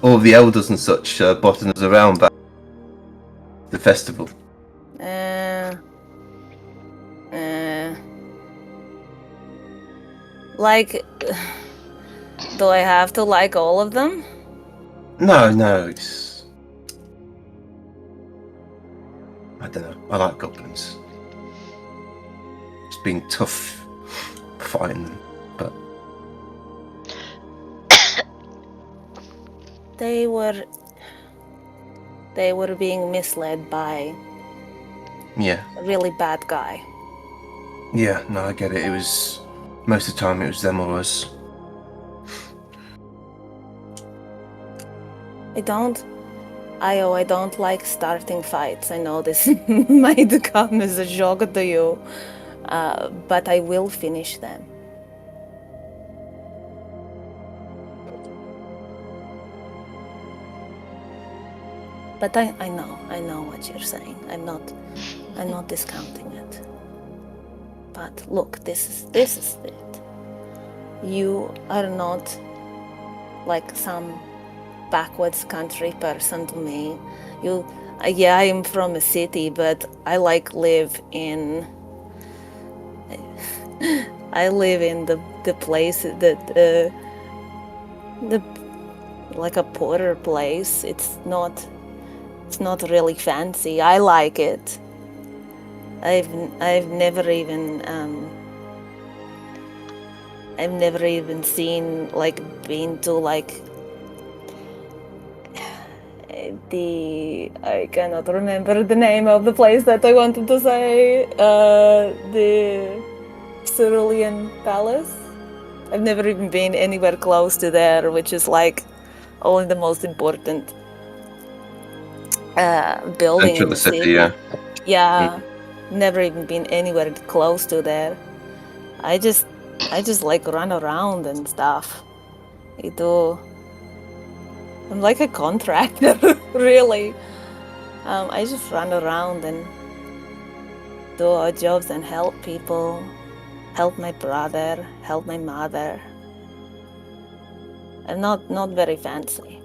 all the elders and such bossing us around back at the festival. Like Do I have to like all of them? No, it's... I don't know. I like goblins. It's been tough fighting them, but... They were being misled by Yeah. a really bad guy. Yeah, no, I get it. It was... Most of the time it was them or us. I don't like starting fights. I know this might come as a shock to you, but I will finish them. But I know what you're saying. I'm not discounting it. But look, this is it. You are not like some backwards country person to me. I am from a city, but I live in the place that the like a porter place. It's not really fancy. I like it. I've never even seen been to I cannot remember the name of the place that I wanted to say. The Cerulean Palace. I've never even been anywhere close to there, which is only the most important building in the city. Yeah. Yeah, never even been anywhere close to there. I just run around and stuff. I do. I'm like a contractor, really. I just run around and do odd jobs and help people, help my brother, help my mother. I'm not very fancy.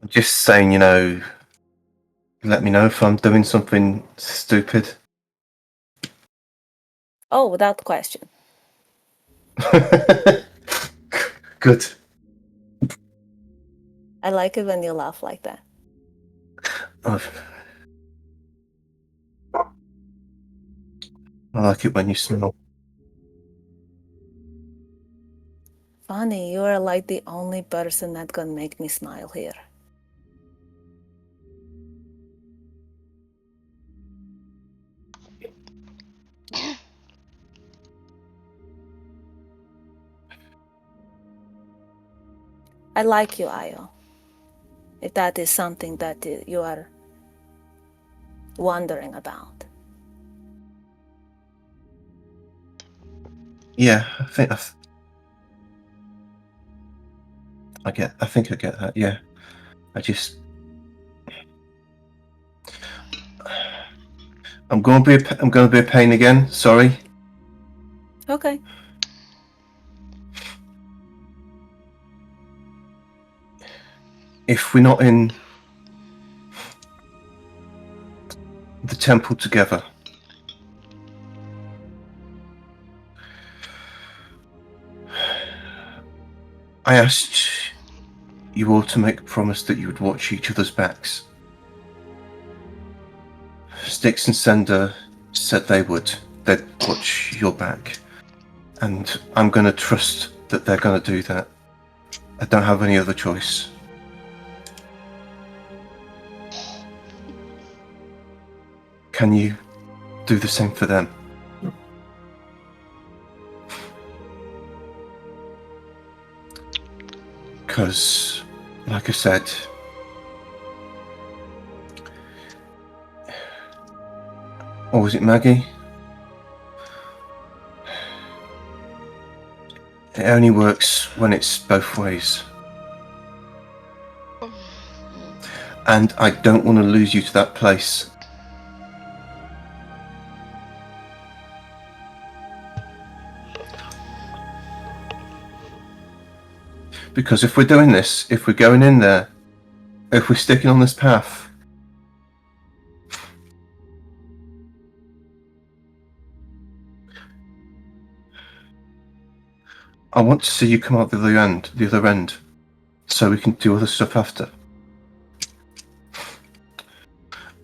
I'm just saying, let me know if I'm doing something stupid. Oh, without question. Good. I like it when you laugh like that. I like it when you smell. Funny, you are like the only person that can make me smile here. I like you, Ayo. If that is something that you are wondering about. Yeah, I think I get that. Yeah, I'm going to be a pain again. Sorry. Okay. If we're not in the temple together, I asked you all to make a promise that you would watch each other's backs. Styx and Sender said they'd watch your back, and I'm going to trust that they're going to do that. I don't have any other choice. Can you do the same for them? Because, like I said, or was it Maggie? It only works when it's both ways. And I don't want to lose you to that place. Because if we're doing this, if we're going in there, if we're sticking on this path, I want to see you come out the other end, so we can do other stuff after.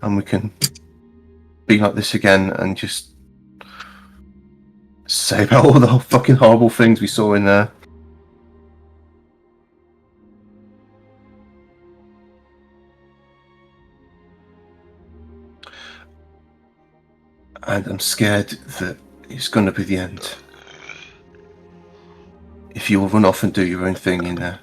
And we can be like this again and just say about all the fucking horrible things we saw in there. And I'm scared that it's going to be the end. If you will run off and do your own thing in there.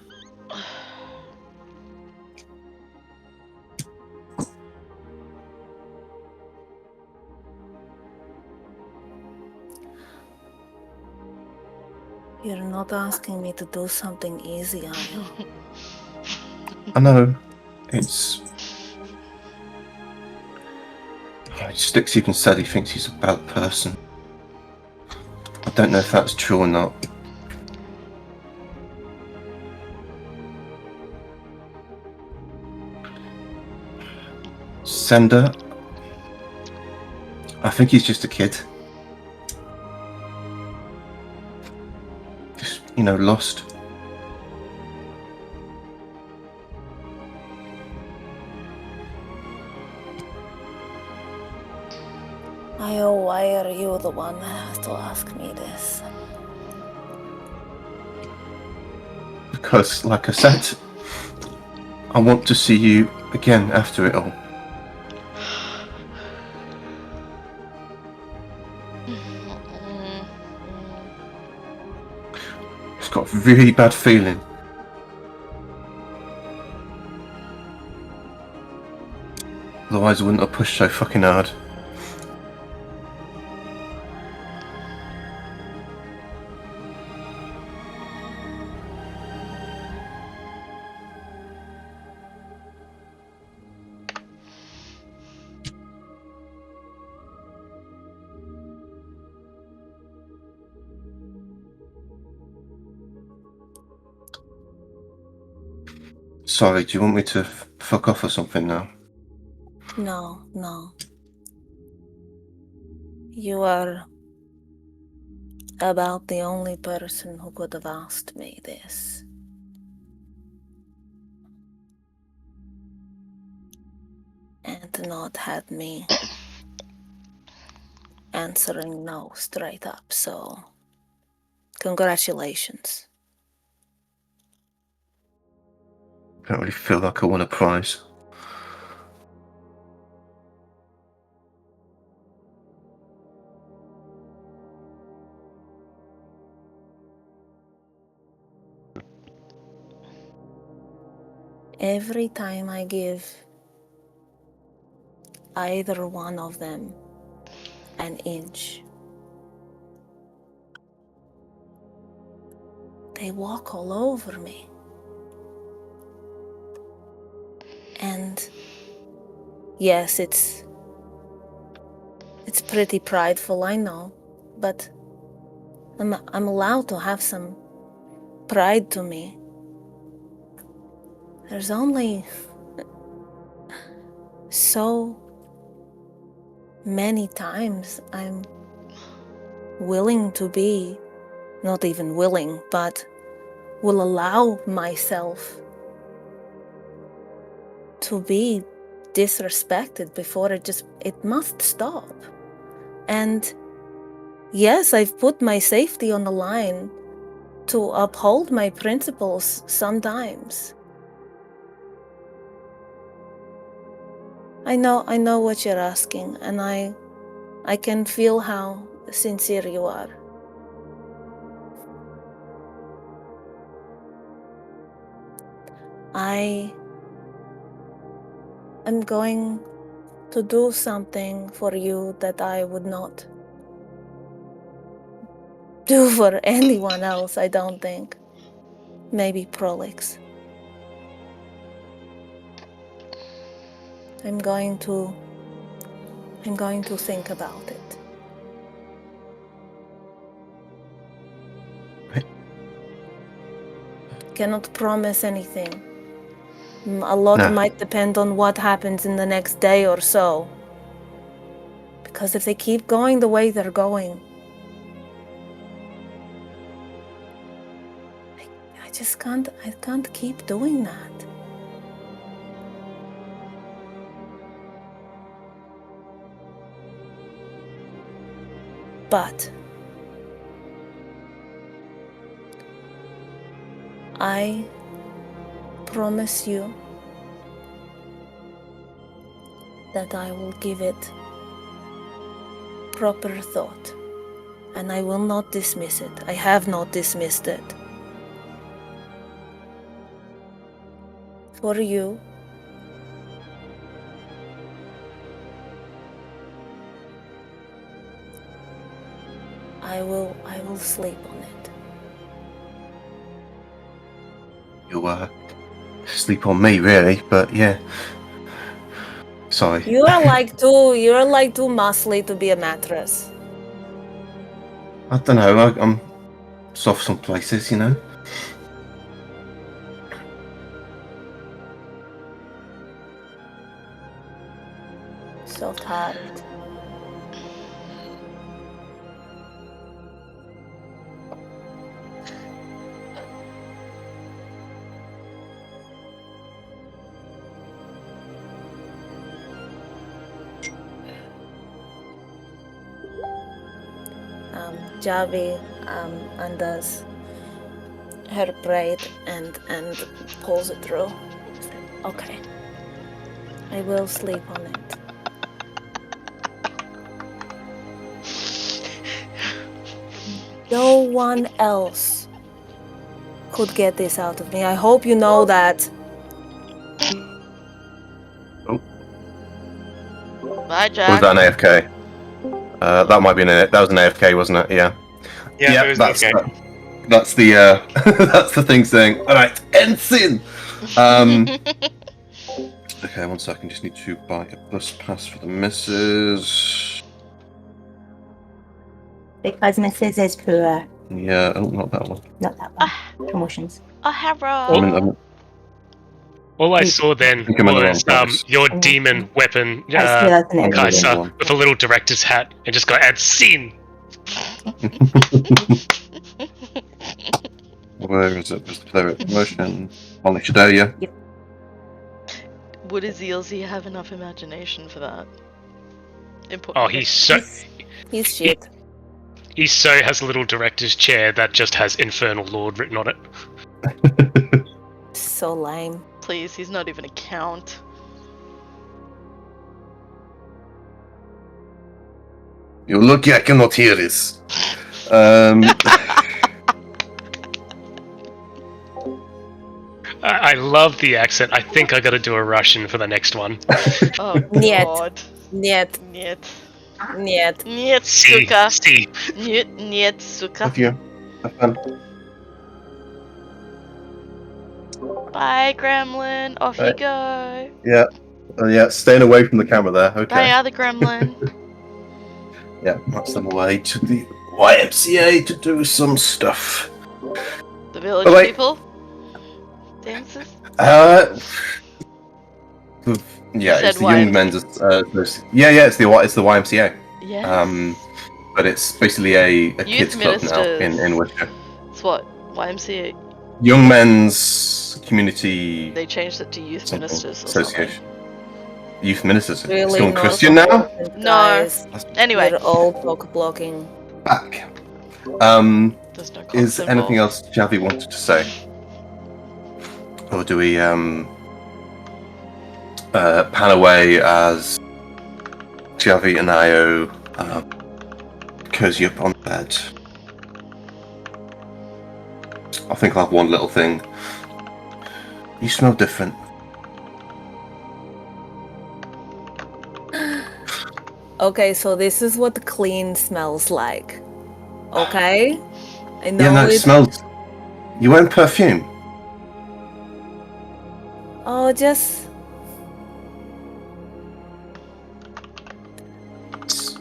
You're not asking me to do something easy, are you? I know. It's... Sticks even said he thinks he's a bad person. I don't know if that's true or not. Sender, I think he's just a kid. Just, lost. Why are you the one that has to ask me this? Because, like I said, I want to see you again after it all. It's got a really bad feeling. Otherwise I wouldn't have pushed so fucking hard. Sorry, do you want me to fuck off or something now? No. You are about the only person who could have asked me this. And not had me answering no straight up, so congratulations. I don't really feel like I won a prize. Every time I give either one of them an inch, they walk all over me. And yes, it's pretty prideful, I know, but I'm allowed to have some pride to me. There's only so many times I'm willing to be, not even willing, but will allow myself to be disrespected before it must stop. And yes, I've put my safety on the line to uphold my principles sometimes. I know what you're asking, and I can feel how sincere you are. I am going to do something for you that I would not do for anyone else, I don't think. Maybe Prolix. I'm going to think about it. Cannot promise anything. A lot might depend on what happens in the next day or so. Because if they keep going the way they're going, I can't keep doing that. But I promise you that I will give it proper thought, and I will not dismiss it. I have not dismissed it. For you, I will sleep on it. You sleep on me, really, but yeah. Sorry. You're like too muscly to be a mattress. I don't know. I'm soft some places, you know. Soft heart. Javi undoes her braid and pulls it through. Okay. I will sleep on it. No one else could get this out of me. I hope you know that. Bye, Or was Jack. that an AFK? That might be that was an AFK, wasn't it? Yeah. Yeah, it was that's okay. that's the that's the thing saying. All right, ensign. Okay, 1 second. Just need to buy a bus pass for the missus. Because Mrs. is poor. Yeah. Oh, not that one. Not that one. Promotions. O'Hara. All I saw then think I'm in the was wrong place. your demon weapon, I see that's an I'm in the wrong Kaisa, one. with a little director's hat, and just got add scene. Where is it? Just player promotion. On Shadow, Would Azilzi have enough imagination for that? Oh, he's so He's shit. he so has a little director's chair that just has Infernal Lord written on it. So lame. Please, he's not even a count. You're lucky I cannot hear this. I love the accent. I think I gotta do a Russian for the next one. Oh Niet. god. Niet. Niet. Niet. Niet, See, suka. see. Niet, suka. Have you? Have fun. Bye, Gremlin. Off you Right. go. Yeah. Yeah, staying away from the camera there. Okay. Bye, other Gremlin. Yeah, that's them away to the YMCA to do some stuff. The village Oh, wait. people? Dances? Yeah, said it's the Young Men's. it's the YMCA. Yes. But it's basically a Youth kids club now ministers. in Worcester. It's what? YMCA. Young Men's Community They changed it to Youth something, Ministers or Association. Youth Ministers. Really Still not Christian now? important, No. guys. Anyway, You're all cock-blocking. Back. there's no cops Is anything involved. else Javi wanted to say? Or do we pan away as Javi and Io cozy up on bed? I think I'll have one little thing. You smell different. Okay, so this is what clean smells like. Okay? I know Yeah, no, it smells. You wearing perfume? Oh, just...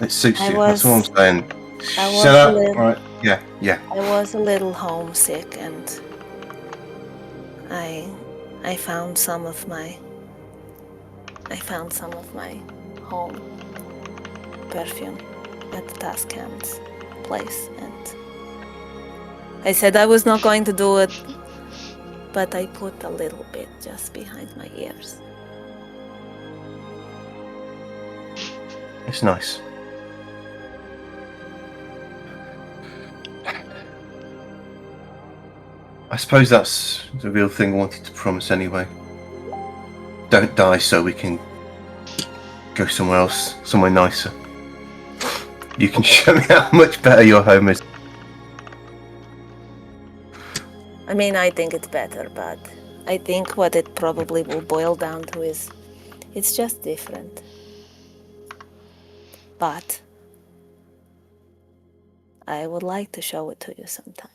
It suits I you. was- That's all I'm saying. I was Shut a up. little- Alright. Yeah. I was a little homesick and I found some of my home perfume at the Tascam's place, and I said I was not going to do it but I put a little bit just behind my ears. It's nice. I suppose that's the real thing I wanted to promise anyway. Don't die so we can go somewhere else, somewhere nicer. You can show me how much better your home is. I mean, I think it's better, but I think what it probably will boil down to is it's just different. But I would like to show it to you sometime.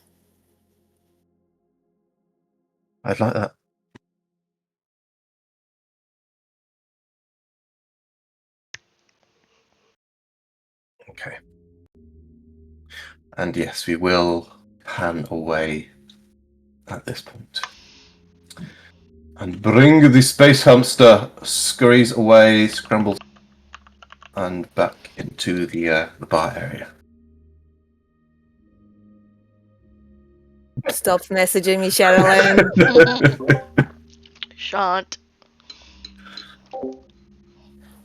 I'd like that. Okay. And yes, we will pan away at this point. And bring the space hamster scurries away, scrambles, and back into the bar area. Stop messaging me, Sherilyn. Shan't.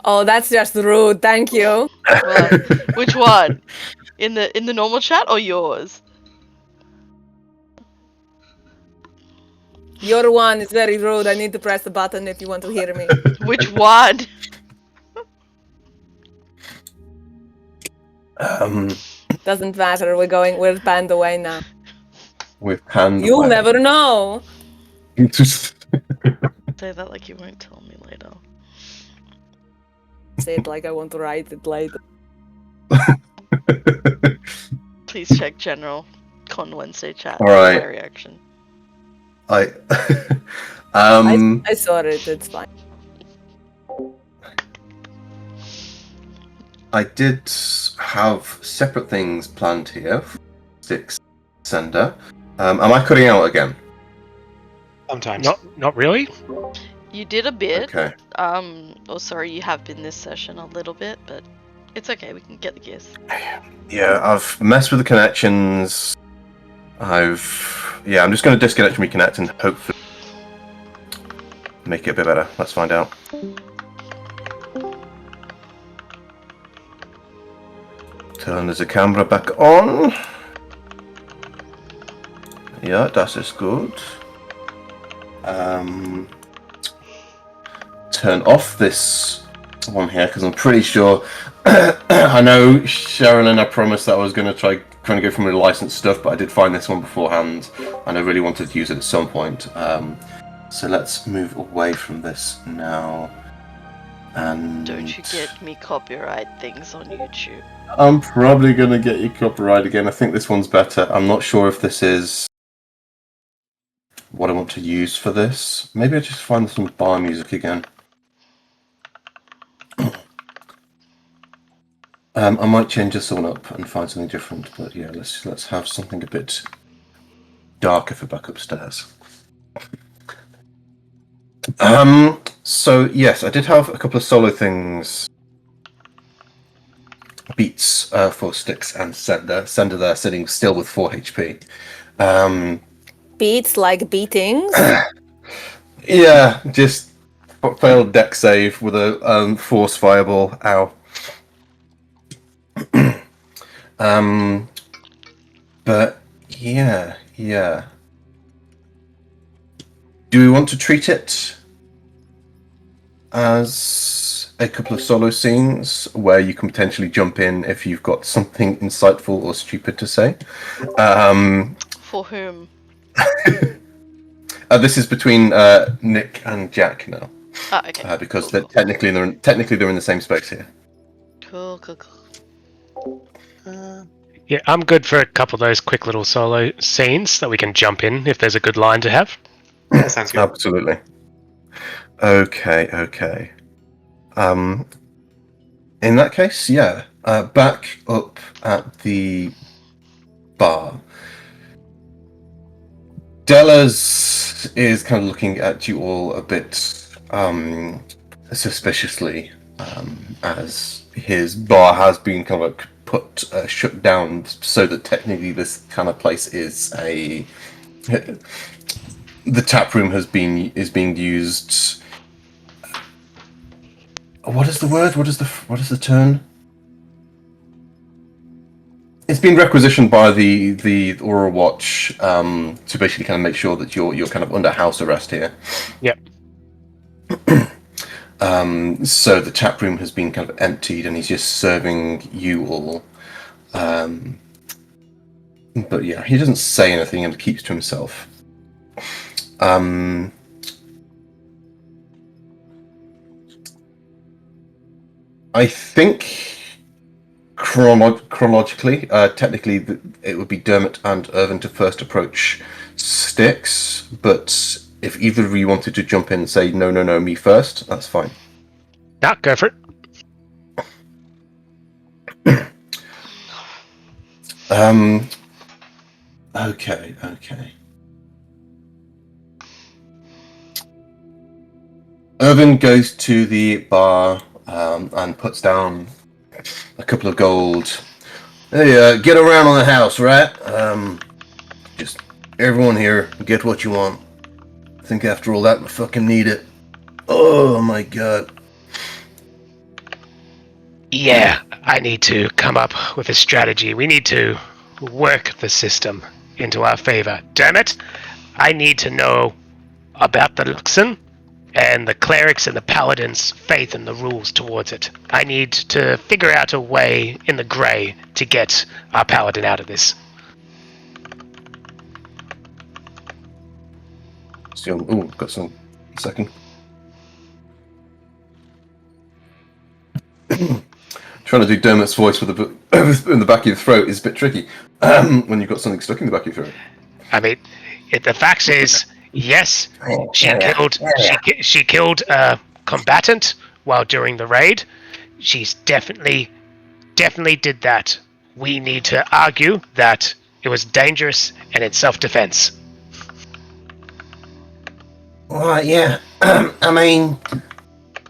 Oh, that's just rude. Thank you. What? Which one? In the normal chat or yours? Your one is very rude. I need to press the button if you want to hear me. Which one? Doesn't matter. We're panned away now. We've panned You'll away. never know. Say that like you won't tell me later. Say it like I want to write it later. Please check general Con Wednesday chat. All right. My reaction. I I saw it. It's fine. I did have separate things planned here. Six sender. Am I cutting out again? Sometimes. Not really. You did a bit. Okay. Oh, sorry, you have been this session a little bit, but it's okay. We can get the gist. Yeah, I've messed with the connections. I'm just going to disconnect and reconnect and hopefully make it a bit better. Let's find out. Turn the camera back on. Yeah, that is good. Turn off this one here because I'm pretty sure. I know Sherilyn, I promised that I was going to try to go from the licensed stuff, but I did find this one beforehand, and I really wanted to use it at some point. So let's move away from this now. And Don't you get me copyright things on YouTube. I'm probably going to get you copyright again. I think this one's better. I'm not sure if this is what I want to use for this. Maybe I just find some bar music again. I might change this one up and find something different, but yeah, let's have something a bit darker for back upstairs. So yes, I did have a couple of solo things. Beats for Sticks and Sender. Sender there sitting still with 4 HP. Beats like beatings. Yeah, just failed deck save with a force fireball. Ow. But yeah. Do we want to treat it as a couple of solo scenes where you can potentially jump in if you've got something insightful or stupid to say? For whom? This is between Nick and Jack now. Oh, okay. Because Cool, they're technically they're in the same space here. Cool. Yeah, I'm good for a couple of those quick little solo scenes that we can jump in if there's a good line to have. That sounds good. Absolutely. Okay. In that case, yeah. Back up at the bar. Della's is kind of looking at you all a bit suspiciously, as his bar has been kind of like shut down, so that technically this kind of place is the tap room is being used. What is the word? What is the term? It's been requisitioned by the Aura Watch to basically kind of make sure that you're kind of under house arrest here. Yep. So the tap room has been kind of emptied, and he's just serving you all. But yeah, he doesn't say anything and keeps to himself. I think chronologically, technically, it would be Dermot and Irvin to first approach Styx, but if either of you wanted to jump in and say, no, me first, that's fine. Nah, go for it. Okay. Irvin goes to the bar and puts down a couple of gold. Hey, get around on the house, right? Just everyone here, get what you want. I think after all that, we fucking need it. Oh my god. Yeah, I need to come up with a strategy. We need to work the system into our favor. Damn it! I need to know about the Luxon and the clerics and the paladins' faith in the rules towards it. I need to figure out a way in the grey to get our paladin out of this. Got some. A second. Trying to do Dermot's voice with in the back of your throat is a bit tricky when you've got something stuck in the back of your throat. I mean, the fact is, yes, she killed a combatant while during the raid. She's definitely did that. We need to argue that it was dangerous and in self-defense. Right, yeah. I mean,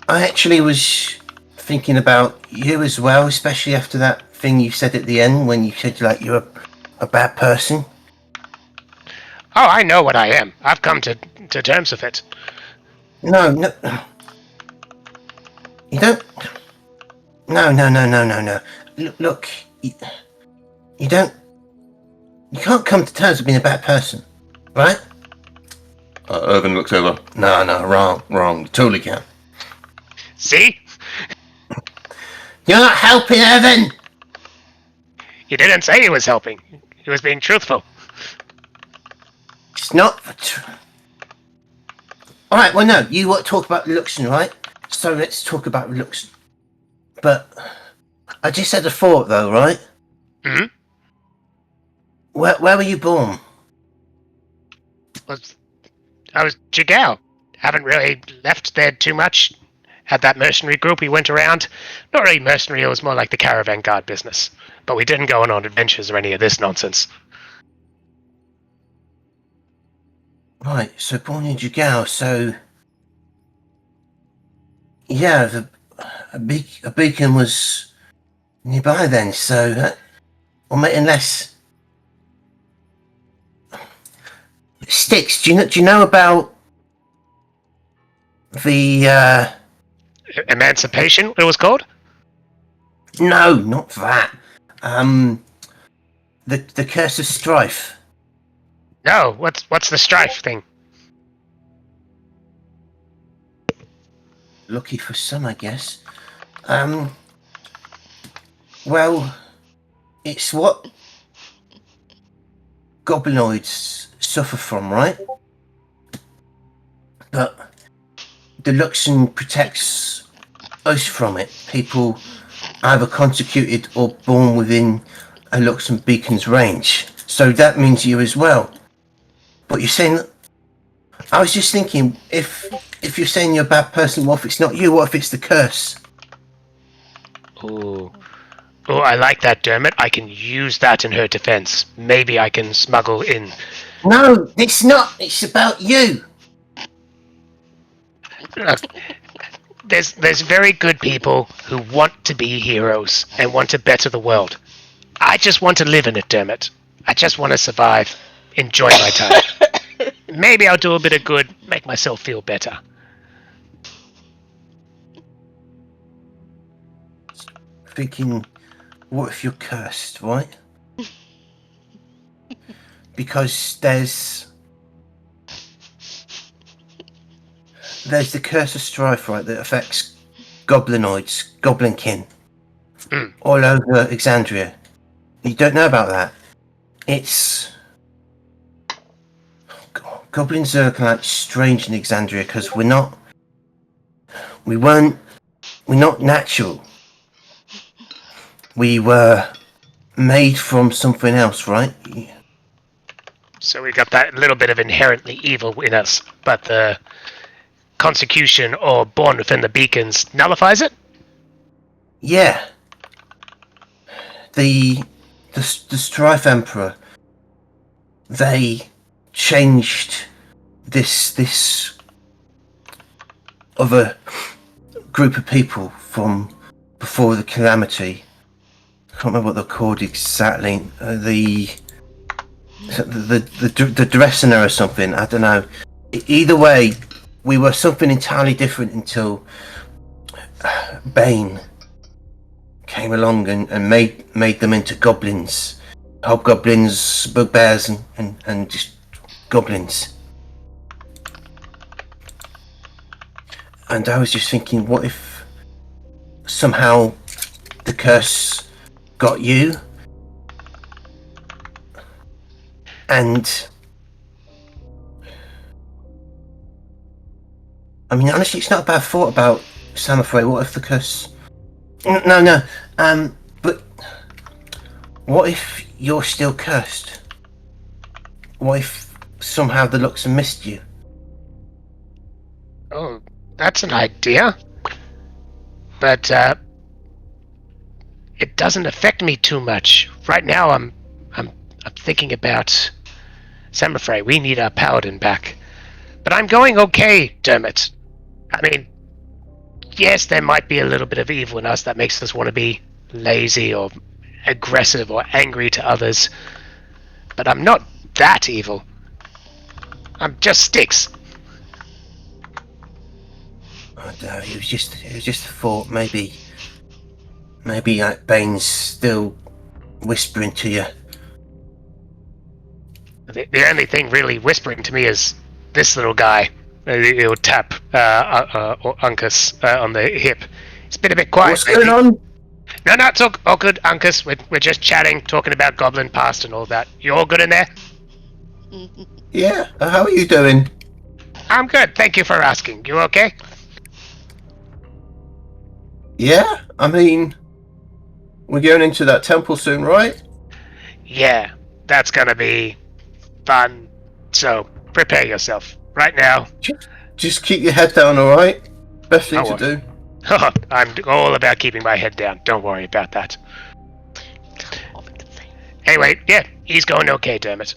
I actually was thinking about you as well, especially after that thing you said at the end when you said like you're a bad person. Oh, I know what I am. I've come to terms with it. No. You don't. No. Look, you don't. You can't come to terms with being a bad person, right? Irvin looks over. No, wrong. You totally can. See? You're not helping, Irvin! He didn't say he was helping. He was being truthful. It's not the truth. Alright, well, no, you want to talk about Luxon, right? So let's talk about Luxon. But I just had a thought, though, right? Hmm? Where were you born? I was Jigao. Haven't really left there too much. Had that mercenary group we went around. Not really mercenary, it was more like the caravan guard business. But we didn't go on adventures or any of this nonsense. Right, so born in Jigao, so... Yeah, a beacon was nearby then, so that... Or unless... Styx, do you know about... The, Emancipation, it was called? No, not that. The Curse of Strife. No, what's the strife thing? Lucky for some, I guess. Well, it's what goblinoids suffer from, right? But the Luxon protects us from it. People either consecuted or born within a Luxon beacon's range. So that means you as well. But you're saying that... I was just thinking, if you're saying you're a bad person, what if it's not you? What if it's the curse? Ooh. Oh, I like that, Dermot. I can use that in her defense. Maybe I can smuggle in... No, it's not. It's about you. Look, there's very good people who want to be heroes and want to better the world. I just want to live in it, Dermot. I just want to survive. Enjoy my time. maybe I'll do a bit of good, make myself feel better. Thinking, what if you're cursed, right? Because there's the curse of strife, right, that affects goblinoids, goblinkin, all over Exandria. You don't know about that. It's goblins are kind of like strange in Exandria because we're not natural. We were made from something else, right? So we got that little bit of inherently evil in us, but the consecution or born within the beacons nullifies it? Yeah. The Strife Emperor, they changed this other group of people from before the calamity. I can't remember what they're called exactly. The Dressner or something. I don't know. Either way, we were something entirely different until Bane came along and made them into goblins, hobgoblins, bugbears, and just goblins. And I was just thinking, what if somehow the curse got you? And I mean, honestly, it's not a bad thought about Samurai. What if the curse? No. But what if you're still cursed? What if somehow the Luxon missed you? Oh, that's an idea. But it doesn't affect me too much. Right now, I'm thinking about Samurai. We need our paladin back. But I'm going okay, Dermot. I mean, yes, there might be a little bit of evil in us that makes us want to be lazy or aggressive or angry to others. But I'm not that evil. I'm just Sticks. I don't know, it was just a thought. Maybe like Bane's still whispering to you. The only thing really whispering to me is this little guy. He'll tap Uncas on the hip. He's been a bit quiet. What's going on? No, it's all good, Uncas. We're just chatting, talking about Goblin Past and all that. You all good in there? Yeah. How are you doing? I'm good. Thank you for asking. You okay? Yeah, I mean, we're going into that temple soon, right? Yeah, that's gonna be fun. So prepare yourself. Right now. Just keep your head down, all right? Best thing to do. I'm all about keeping my head down. Don't worry about that. Anyway, yeah, he's going okay, Dermot.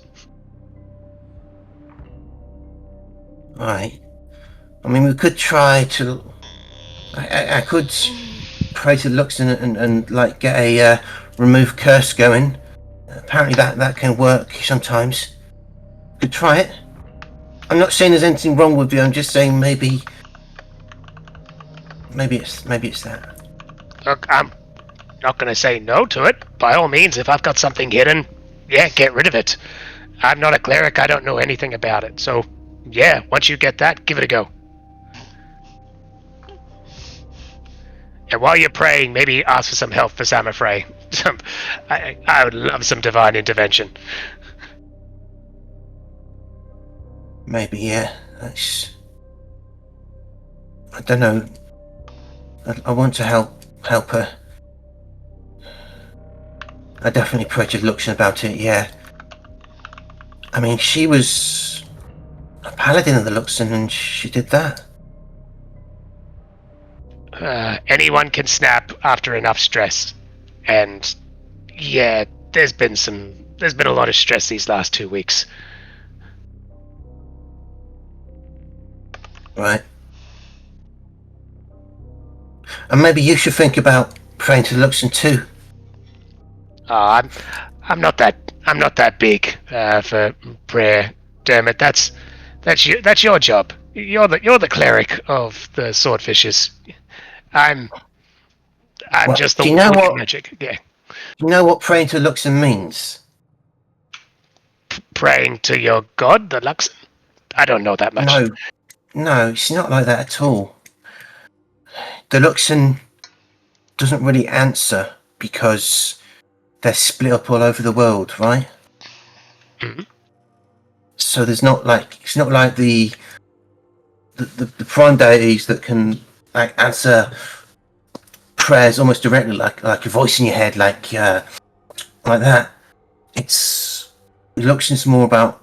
Right. I mean, we could try to. I could pray to Luxon and like get a remove curse going. Apparently that can work sometimes. Could try it. I'm not saying there's anything wrong with you. I'm just saying maybe it's that. Look, I'm not going to say no to it. By all means, if I've got something hidden, yeah, get rid of it. I'm not a cleric. I don't know anything about it. So, yeah, once you get that, give it a go. And while you're praying, maybe ask for some help for Samurai. I would love some divine intervention. Maybe, yeah. I don't know. I want to help her. I definitely prayed to Luxon about it, yeah. I mean, she was a paladin of the Luxon and she did that. Anyone can snap after enough stress. And yeah, there's been a lot of stress these last 2 weeks. Right. And maybe you should think about praying to Luxon too. I'm not that big for prayer, Dermot. That's That's your job. You're the cleric of the swordfishes. I'm Well, just the do you know wicked what? magic. Yeah, Do you know what praying to Luxon means? praying to your god, the Luxon. I don't know that much. No, no, it's not like that at all. The Luxon doesn't really answer because they're split up all over the world, right? Mhm. So it's not like the prime deities that can like answer prayers almost directly, like a voice in your head, like that. It's Luxon's more about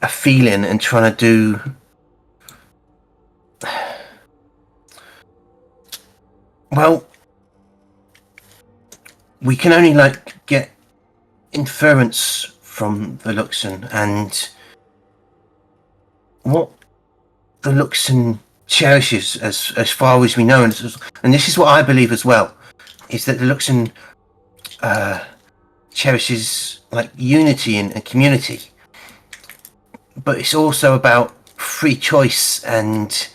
a feeling and trying to do. Well, we can only like get inference from the Luxon, and what the Luxon cherishes, as far as we know, and this is what I believe as well, is that the Luxon cherishes like unity and community, but it's also about free choice and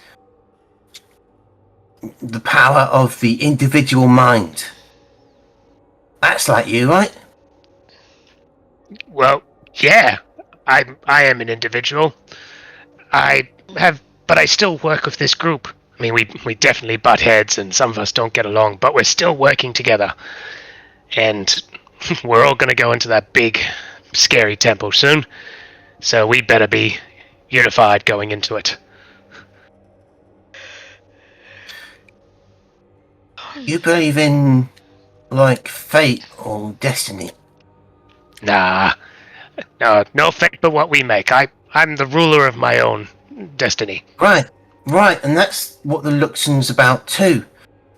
the power of the individual mind. That's like you, right? Well, yeah, I am an individual. But I still work with this group. I mean, we definitely butt heads, and some of us don't get along, but we're still working together. And we're all gonna go into that big, scary temple soon. So we better be unified going into it. You believe in like fate or destiny? Nah, no fate but what we make. I'm the ruler of my own destiny. Right, right, and that's what the Luxon's about too.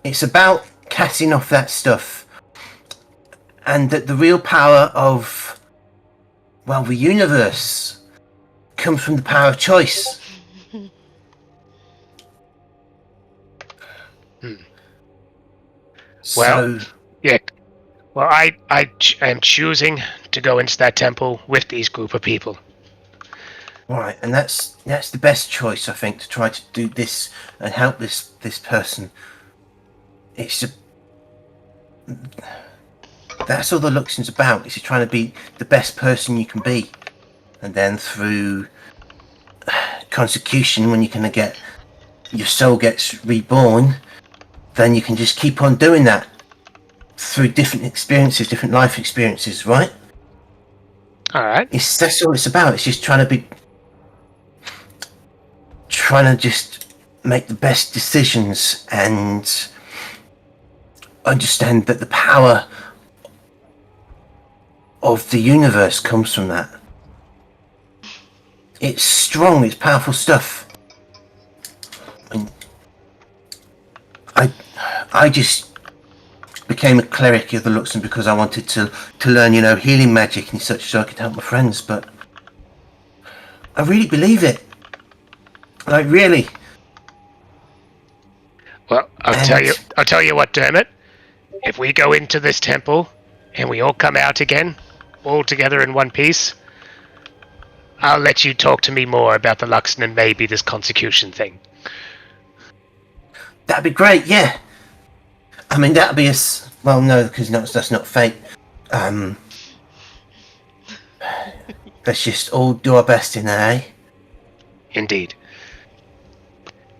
It's about casting off that stuff, and that the real power of, well, the universe comes from the power of choice. Well, So, yeah. Well, I am choosing to go into that temple with these group of people. right, and that's the best choice, I think, to try to do this and help this person. It's that's all the Luxon's about. It's just trying to be the best person you can be, and then through consecution, when you can get your soul gets reborn, then you can just keep on doing that through different experiences, different life experiences, right? All right. That's all it's about. It's just trying to just make the best decisions and understand that the power of the universe comes from that. It's strong, it's powerful stuff. I just became a cleric of the Luxon because I wanted to learn, healing magic and such, so I could help my friends. But I really believe it, like really. Well, I'll tell you what, Dermot. If we go into this temple and we all come out again, all together in one piece, I'll let you talk to me more about the Luxon and maybe this consecution thing. That'd be great, yeah. I mean, that'd be well, no, because that's not fate. Let's just all do our best in there, eh? Indeed.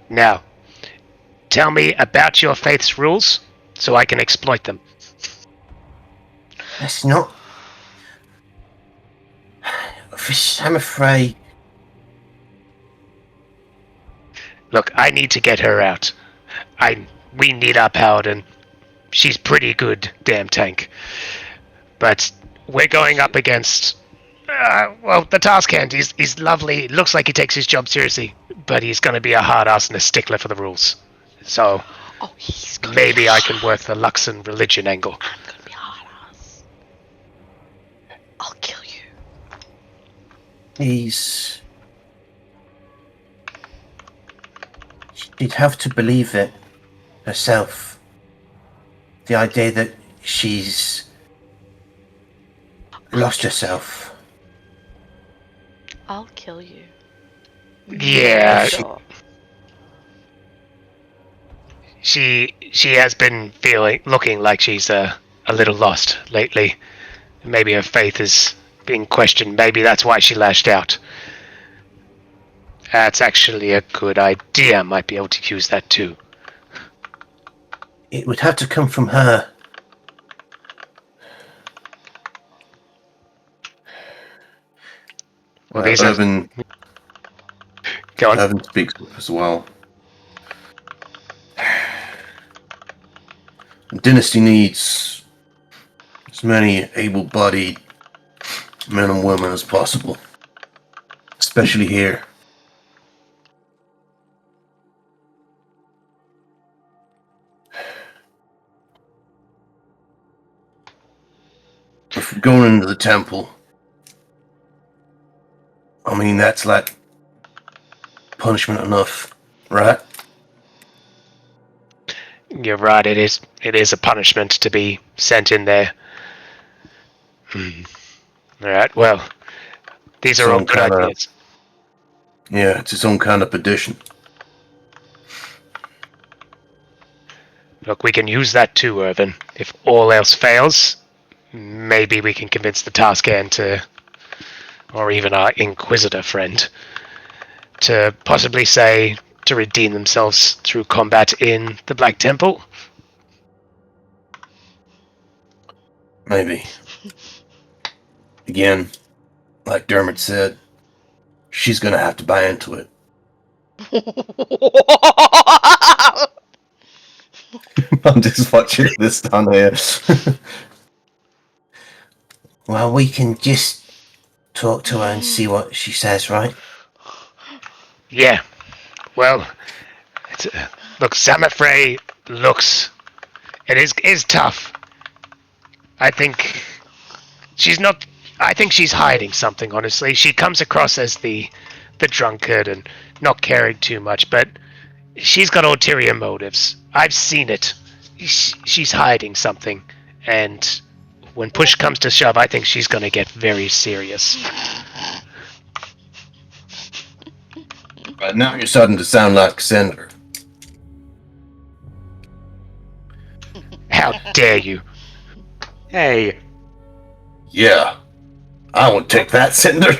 Now, tell me about your faith's rules so I can exploit them. That's not. I'm afraid. Look, I need to get her out. We need our paladin. She's pretty good, damn tank. But we're going up against. Well, the task hand. He's lovely. Looks like he takes his job seriously, but he's going to be a hard ass and a stickler for the rules. So maybe I can work the Luxon religion angle. I'm gonna be hard ass. I'll kill you. She'd have to believe it herself. The idea that she's lost herself. I'll kill you. Yeah, Sure. she has been looking like she's a little lost lately. Maybe her faith is being questioned. Maybe that's why she lashed out. That's actually a good idea. I might be able to use that too. It would have to come from her. Well, these are... Irvin Go on. Irvin speaks up as well. The dynasty needs as many able-bodied men and women as possible, especially here. If we're going into the temple, I mean, that's like punishment enough, right? You're right. It is a punishment to be sent in there. All right. Well, these are all Some good kind of, ideas. yeah, it's its own kind of petition. Look, we can use that too, Irvin. If all else fails, maybe we can convince the Taskand to, or even our Inquisitor friend, to possibly say to redeem themselves through combat in the Black Temple. Maybe. Again, like Dermot said, she's gonna have to buy into it. I'm just watching this down here. Well, we can just talk to her and see what she says, right? Yeah. Well, look, Samafrey looks... It is tough. I think she's not... I think she's hiding something, honestly. She comes across as the drunkard and not caring too much, but she's got ulterior motives. I've seen it. She's hiding something, and when push comes to shove, I think she's going to get very serious. Right now you're starting to sound like Senator. How dare you? Hey, Yeah. I won't take that, Cinder.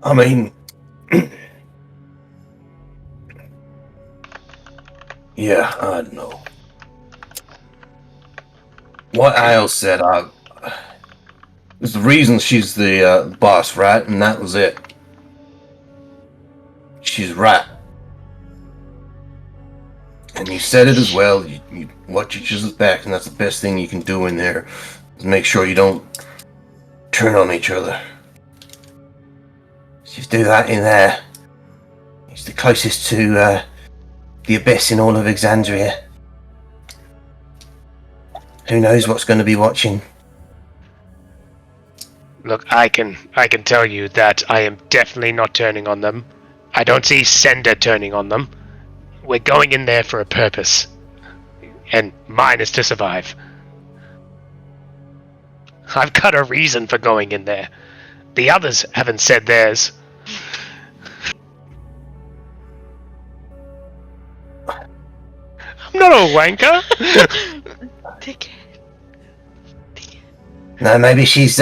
I mean... yeah, I don't know. What Isle said, there's the reason she's the boss, right? And that was it. She's right. And you said it as well. You watch each other's back, and that's the best thing you can do in there. Is make sure you don't turn on each other. Just do that in there. It's the closest to the abyss in all of Exandria. Who knows what's going to be watching? Look, I can tell you that I am definitely not turning on them. I don't see Sender turning on them. We're going in there for a purpose, and mine is to survive. I've got a reason for going in there. The others haven't said theirs. I'm not a wanker. Dickhead. No, maybe she's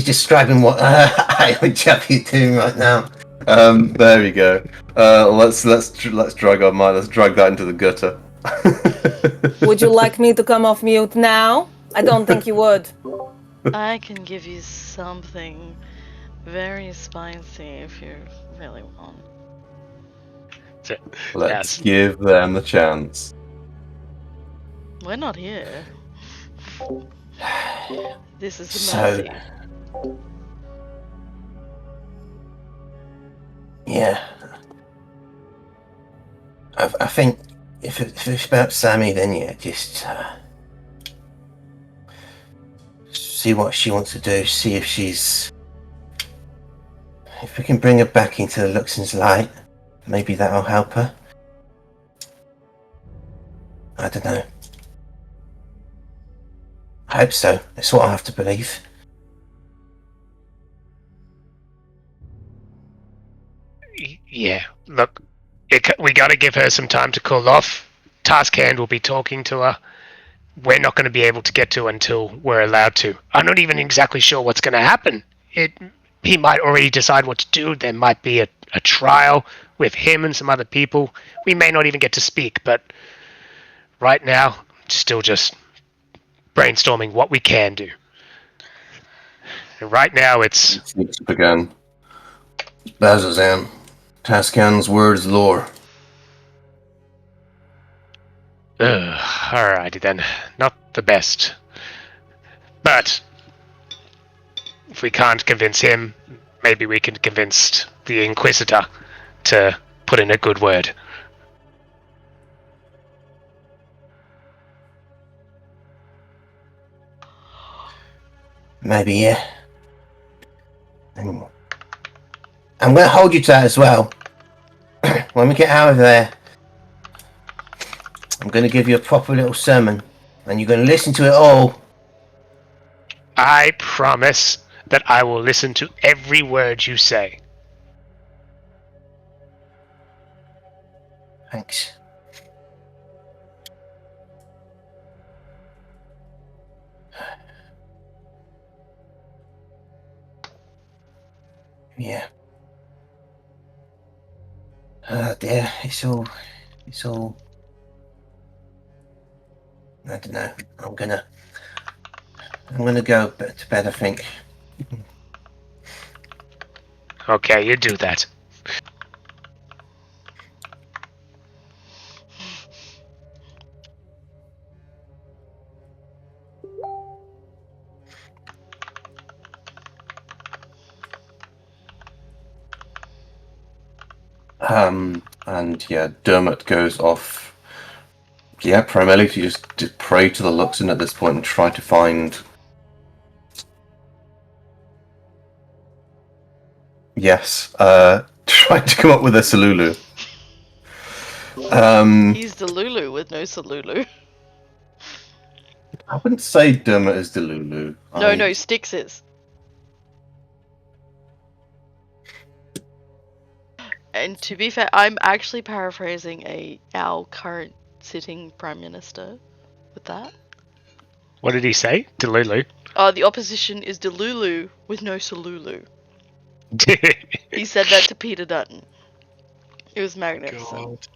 describing what I would be doing right now. There we go. Let's drag our mind. Let's drag that into the gutter. Would you like me to come off mute now? I don't think you would. I can give you something very spicy if you really want. Let's give them the chance. We're not here. This is the So, mercy. yeah. I think if it's about Sammy, then yeah, just see what she wants to do. See if we can bring her back into the Luxon's light. Maybe that'll help her. I don't know. I hope so. That's what I have to believe. Yeah, look, we gotta give her some time to cool off. Task Hand will be talking to her. We're not going to be able to get to her until we're allowed to. I'm not even exactly sure what's going to happen. He might already decide what to do. There might be a trial with him and some other people. We may not even get to speak, but right now, still just brainstorming what we can do. And right now, it's... Sneaks up again. Bazazan. Tascan's word is law. Alrighty then. Not the best. But if we can't convince him, maybe we can convince the Inquisitor to put in a good word. Maybe, yeah. I'm going to hold you to that as well. When we get out of there, I'm going to give you a proper little sermon, and you're going to listen to it all. I promise that I will listen to every word you say. Thanks. Yeah. Oh dear, it's all... I don't know. I'm gonna go to bed, I think. Okay, you do that. And yeah, Dermot goes off. Yeah, primarily to just pray to the Luxon at this point and try to find. Yes, try to come up with a Salulu. He's Delulu with no Salulu. I wouldn't say Dermot is Delulu. No, Styx is. And to be fair, I'm actually paraphrasing our current sitting Prime Minister with that. What did he say? Delulu? The opposition is Delulu with no Salulu. He said that to Peter Dutton. It was magnificent.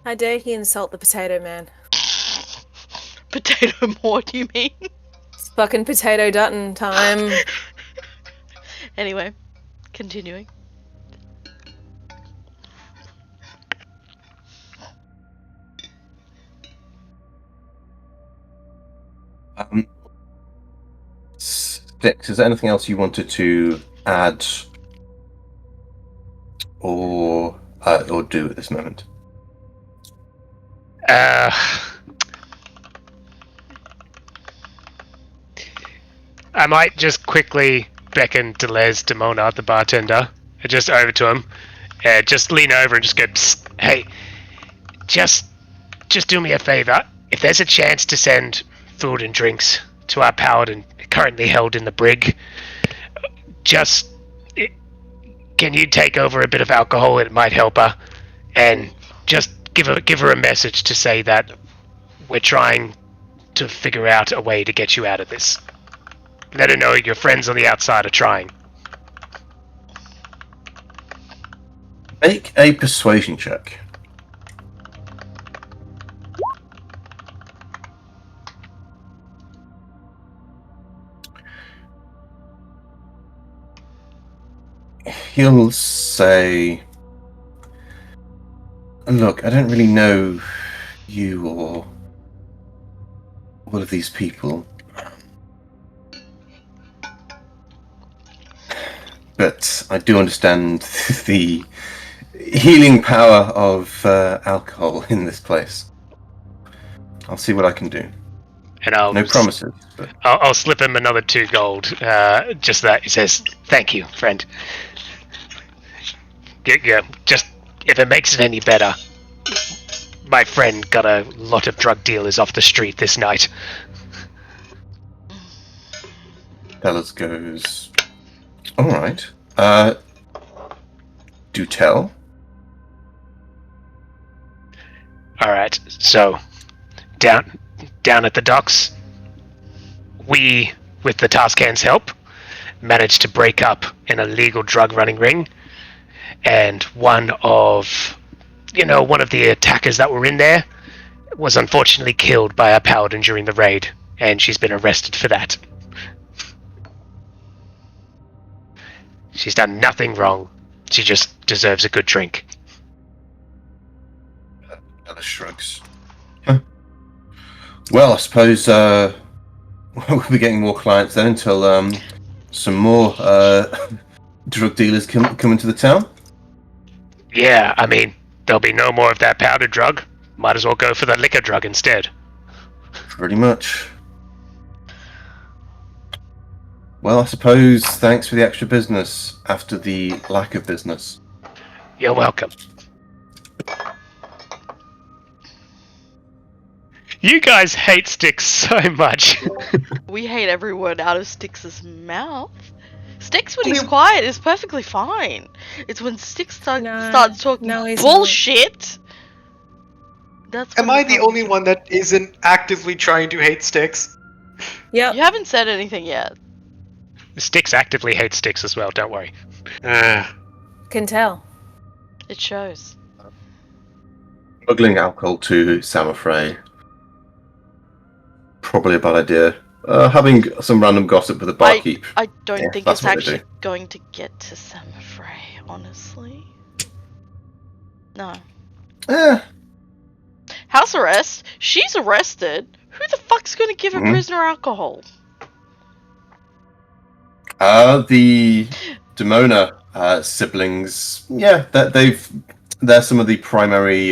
How dare he insult the potato man? Potato more, do you mean? It's fucking potato Dutton time. Anyway, continuing. Styx, is there anything else you wanted to add or do at this moment? I might just quickly beckon Deleuze Demona, the bartender, just over to him. Just lean over and just go, "Psst, hey, just do me a favor. If there's a chance to send food and drinks to our paladin currently held in the brig, can you take over a bit of alcohol? It might help her, and just give her a message to say that we're trying to figure out a way to get you out of this. Let her know your friends on the outside are trying." Make a persuasion check. He'll say, "Look, I don't really know you or all of these people, but I do understand the healing power of alcohol in this place. I'll see what I can do. And I'll No promises, but I'll slip him another 2 gold. Just that he says, "Thank you, friend." Yeah, just if it makes it any better, my friend got a lot of drug dealers off the street this night. Bellas goes, all right. Do tell. All right. So down at the docks, we, with the Tascan's help, managed to break up an illegal drug running ring, and one of the attackers that were in there was unfortunately killed by a paladin during the raid, and she's been arrested for that. She's done nothing wrong. She just deserves a good drink. Alice shrugs. Huh. Well, I suppose we'll be getting more clients then until some more drug dealers come into the town. Yeah, I mean, there'll be no more of that powder drug. Might as well go for the liquor drug instead. Pretty much. Well, I suppose thanks for the extra business after the lack of business. You're welcome. You guys hate Styx so much. We hate every word out of Styx's mouth. Styx, when he's quiet, is perfectly fine. It's when Styx starts talking he's bullshit. That's Am I the only one that isn't actively trying to hate Styx? Yep. You haven't said anything yet. Styx actively hates Styx as well, don't worry. Can tell. It shows. Smuggling alcohol to Samarfrey. Probably a bad idea. Having some random gossip with the barkeep. I don't think that's it's what they actually do. going to get to Samarfrey, honestly. No. House arrest? She's arrested? Who the fuck's gonna give a prisoner alcohol? The Demona siblings. Yeah, they're some of the primary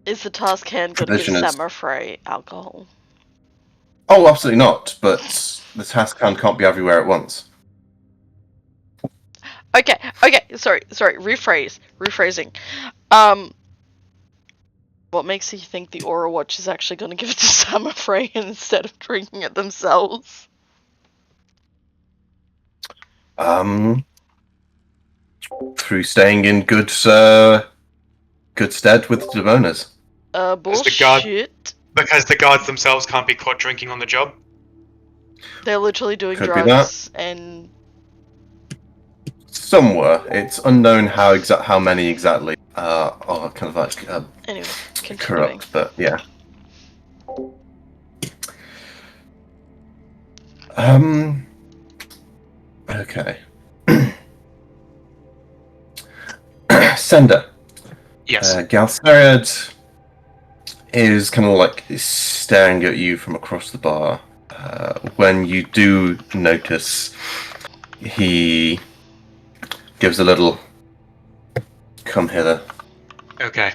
Is the task hand gonna give Samarfrey alcohol? Oh, absolutely not. But the task hand can't be everywhere at once. Okay, sorry, rephrasing. What makes you think the Aura Watch is actually gonna give it to Samarfrey instead of drinking it themselves? Through staying in good stead with the Demonas. Bullshit. Because the guards themselves can't be caught drinking on the job? They're literally doing Could be drugs and... Somewhere. It's unknown how many exactly are kind of like anyway, corrupt, but yeah. Okay. Sender. Yes. Galthariad is kind of like staring at you from across the bar. When you do notice, he gives a little come hither. Okay.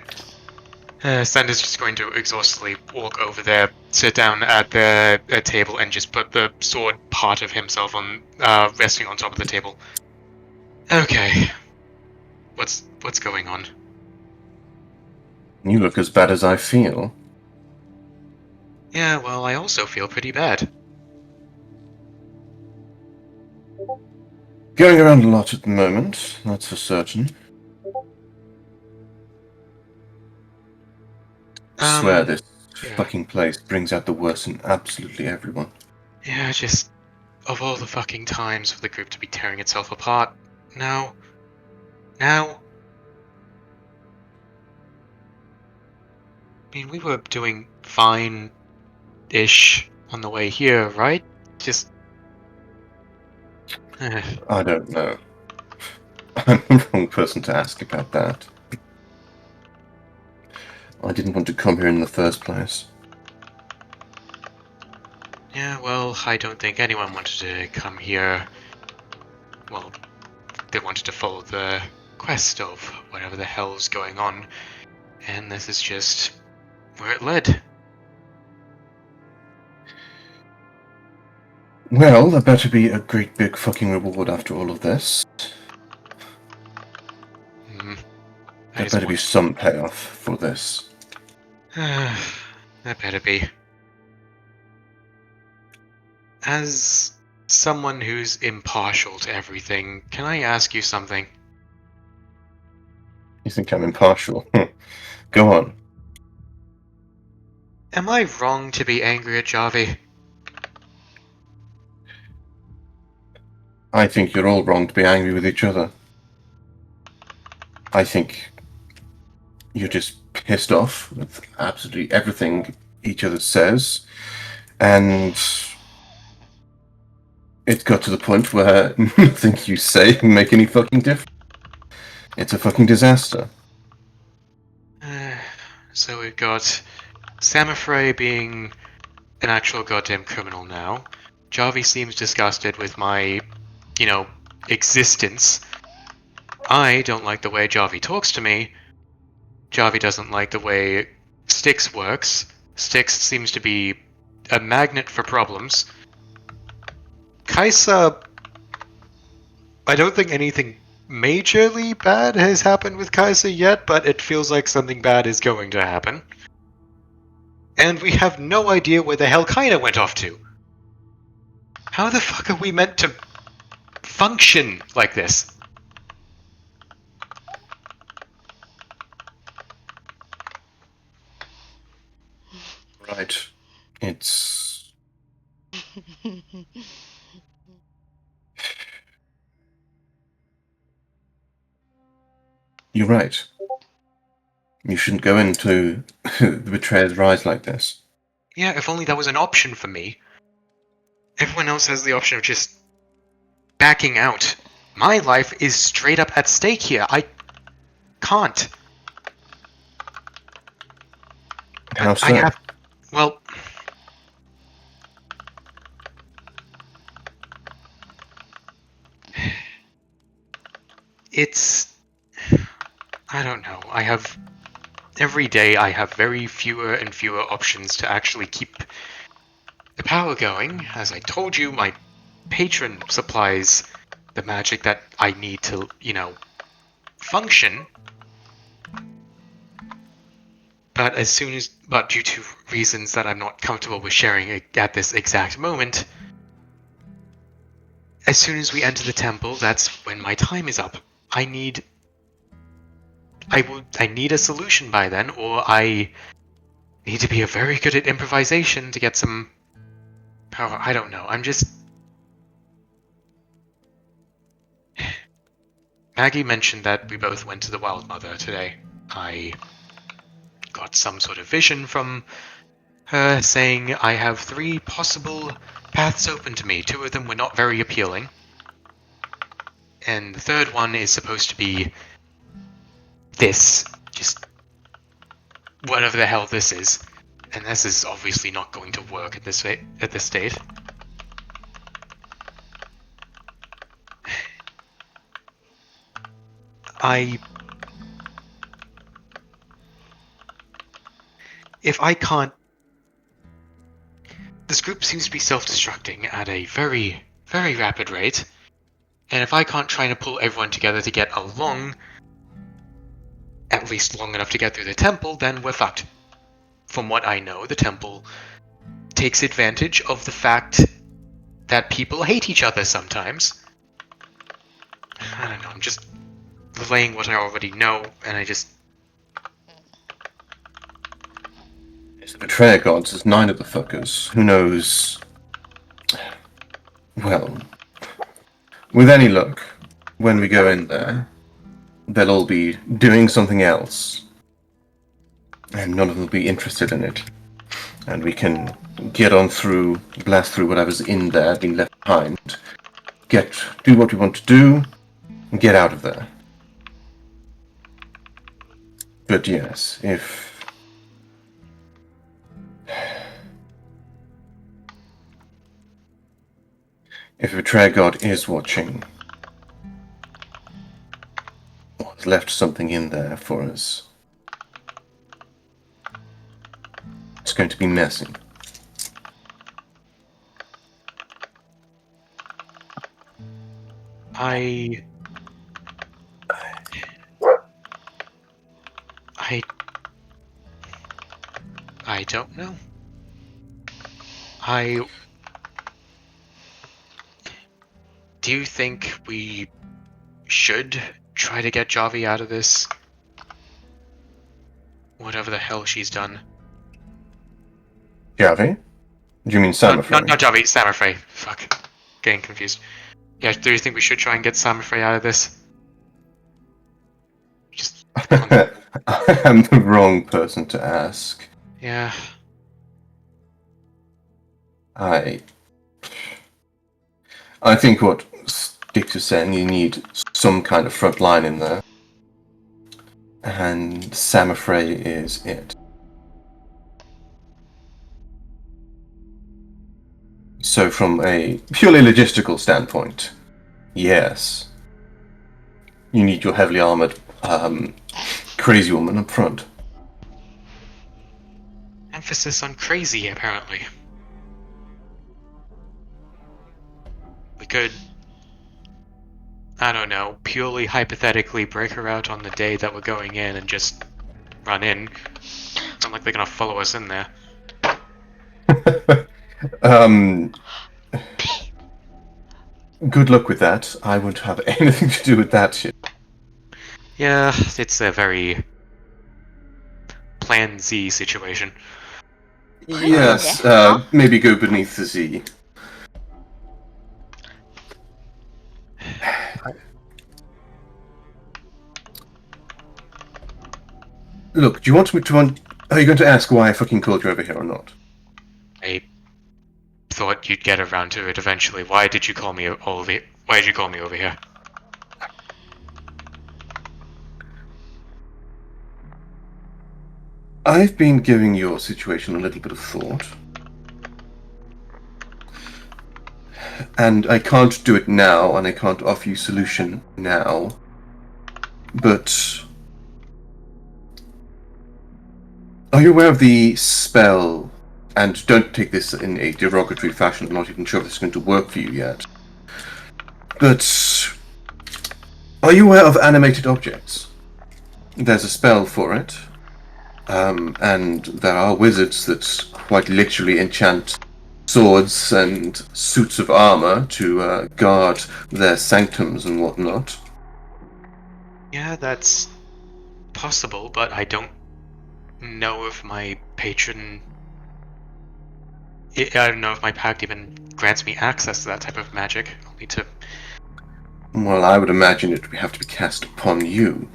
Sander's just going to exhaustedly walk over there, sit down at the table, and just put the sword part of himself on, resting on top of the table. Okay. What's going on? You look as bad as I feel. Yeah, well, I also feel pretty bad. Going around a lot at the moment, that's for certain. I swear this fucking place brings out the worst in absolutely everyone. Yeah, just of all the fucking times for the group to be tearing itself apart. Now. I mean, we were doing fine-ish on the way here, right? Just... I don't know. I'm the wrong person to ask about that. I didn't want to come here in the first place. Yeah, well, I don't think anyone wanted to come here. Well, they wanted to follow the quest of whatever the hell's going on. And this is just where it led. Well, there better be a great big fucking reward after all of this. There better be some payoff for this. That better be. As someone who's impartial to everything, can I ask you something? You think I'm impartial? Go on. Am I wrong to be angry at Javi? I think you're all wrong to be angry with each other. I think you're just pissed off with absolutely everything each other says, and it's got to the point where nothing you say can make any fucking difference. It's a fucking disaster. So we've got Samafray being an actual goddamn criminal now. Javi seems disgusted with my, existence. I don't like the way Javi talks to me. Javi doesn't like the way Styx works. Styx seems to be a magnet for problems. Kaisa, I don't think anything majorly bad has happened with Kaisa yet, but it feels like something bad is going to happen. And we have no idea where the hell Kaina went off to. How the fuck are we meant to function like this? Right. It's... You're right. You shouldn't go into the Betrayer's Rise like this. Yeah, if only that was an option for me. Everyone else has the option of just backing out. My life is straight up at stake here. I can't. How so? I have. Well. It's. I don't know. Every day I have very fewer and fewer options to actually keep the power going. As I told you, my patron supplies the magic that I need to, function. But due to reasons that I'm not comfortable with sharing at this exact moment, as soon as we enter the temple, that's when my time is up. I need a solution by then, or I need to be very good at improvisation to get some power. I don't know. Maggie mentioned that we both went to the Wild Mother today. I got some sort of vision from her saying I have 3 possible paths open to me. 2 of them were not very appealing. And the third one is supposed to be this. Just whatever the hell this is. And this is obviously not going to work at this state. If I can't... This group seems to be self-destructing at a very, very rapid rate. And if I can't try to pull everyone together to get along, at least long enough to get through the temple, then we're fucked. From what I know, the temple takes advantage of the fact that people hate each other sometimes. I don't know, I'm just relaying what I already know, and I just... It's the Betrayer Gods, there's 9 of the fuckers. Who knows? Well, with any luck, when we go in there, they'll all be doing something else. And none of them will be interested in it. And we can get on through, blast through whatever's in there, being left behind. Do what we want to do, and get out of there. But yes, if a Betrayer God is watching, or has left something in there for us, it's going to be messy. I don't know. Do you think we should try to get Javi out of this? whatever the hell she's done. Javi? Do you mean Not Samurai? Javi, Samurai. Fuck. Getting confused. Yeah, do you think we should try and get Samurai out of this? Just... I am the wrong person to ask. yeah. I think what Sticks is saying, you need some kind of front line in there. And Samurai is it. So from a purely logistical standpoint, yes. You need your heavily armored crazy woman up front. Emphasis on crazy, apparently. We could, I don't know, purely hypothetically break her out on the day that we're going in and just run in. It's not like they're gonna follow us in there. Good luck with that. I wouldn't have anything to do with that shit. Yeah, it's a very Plan Z situation. Yes, hell? maybe go beneath the Z. Look, do you want me to... Are you going to ask why I fucking called you over here or not? I thought you'd get around to it eventually. Why did you call me over? Why did you call me over here? I've been giving your situation a little bit of thought. And I can't do it now, and I can't offer you a solution now. But... Are you aware of the spell? And don't take this in a derogatory fashion, I'm not even sure if this is going to work for you yet. But... Are you aware of animated objects? There's a spell for it. And there are wizards that quite literally enchant swords and suits of armor to guard their sanctums and whatnot. Yeah, that's possible, but I don't know if my patron... I don't know if my pact even grants me access to that type of magic. I'll need to... Well, I would imagine it would have to be cast upon you.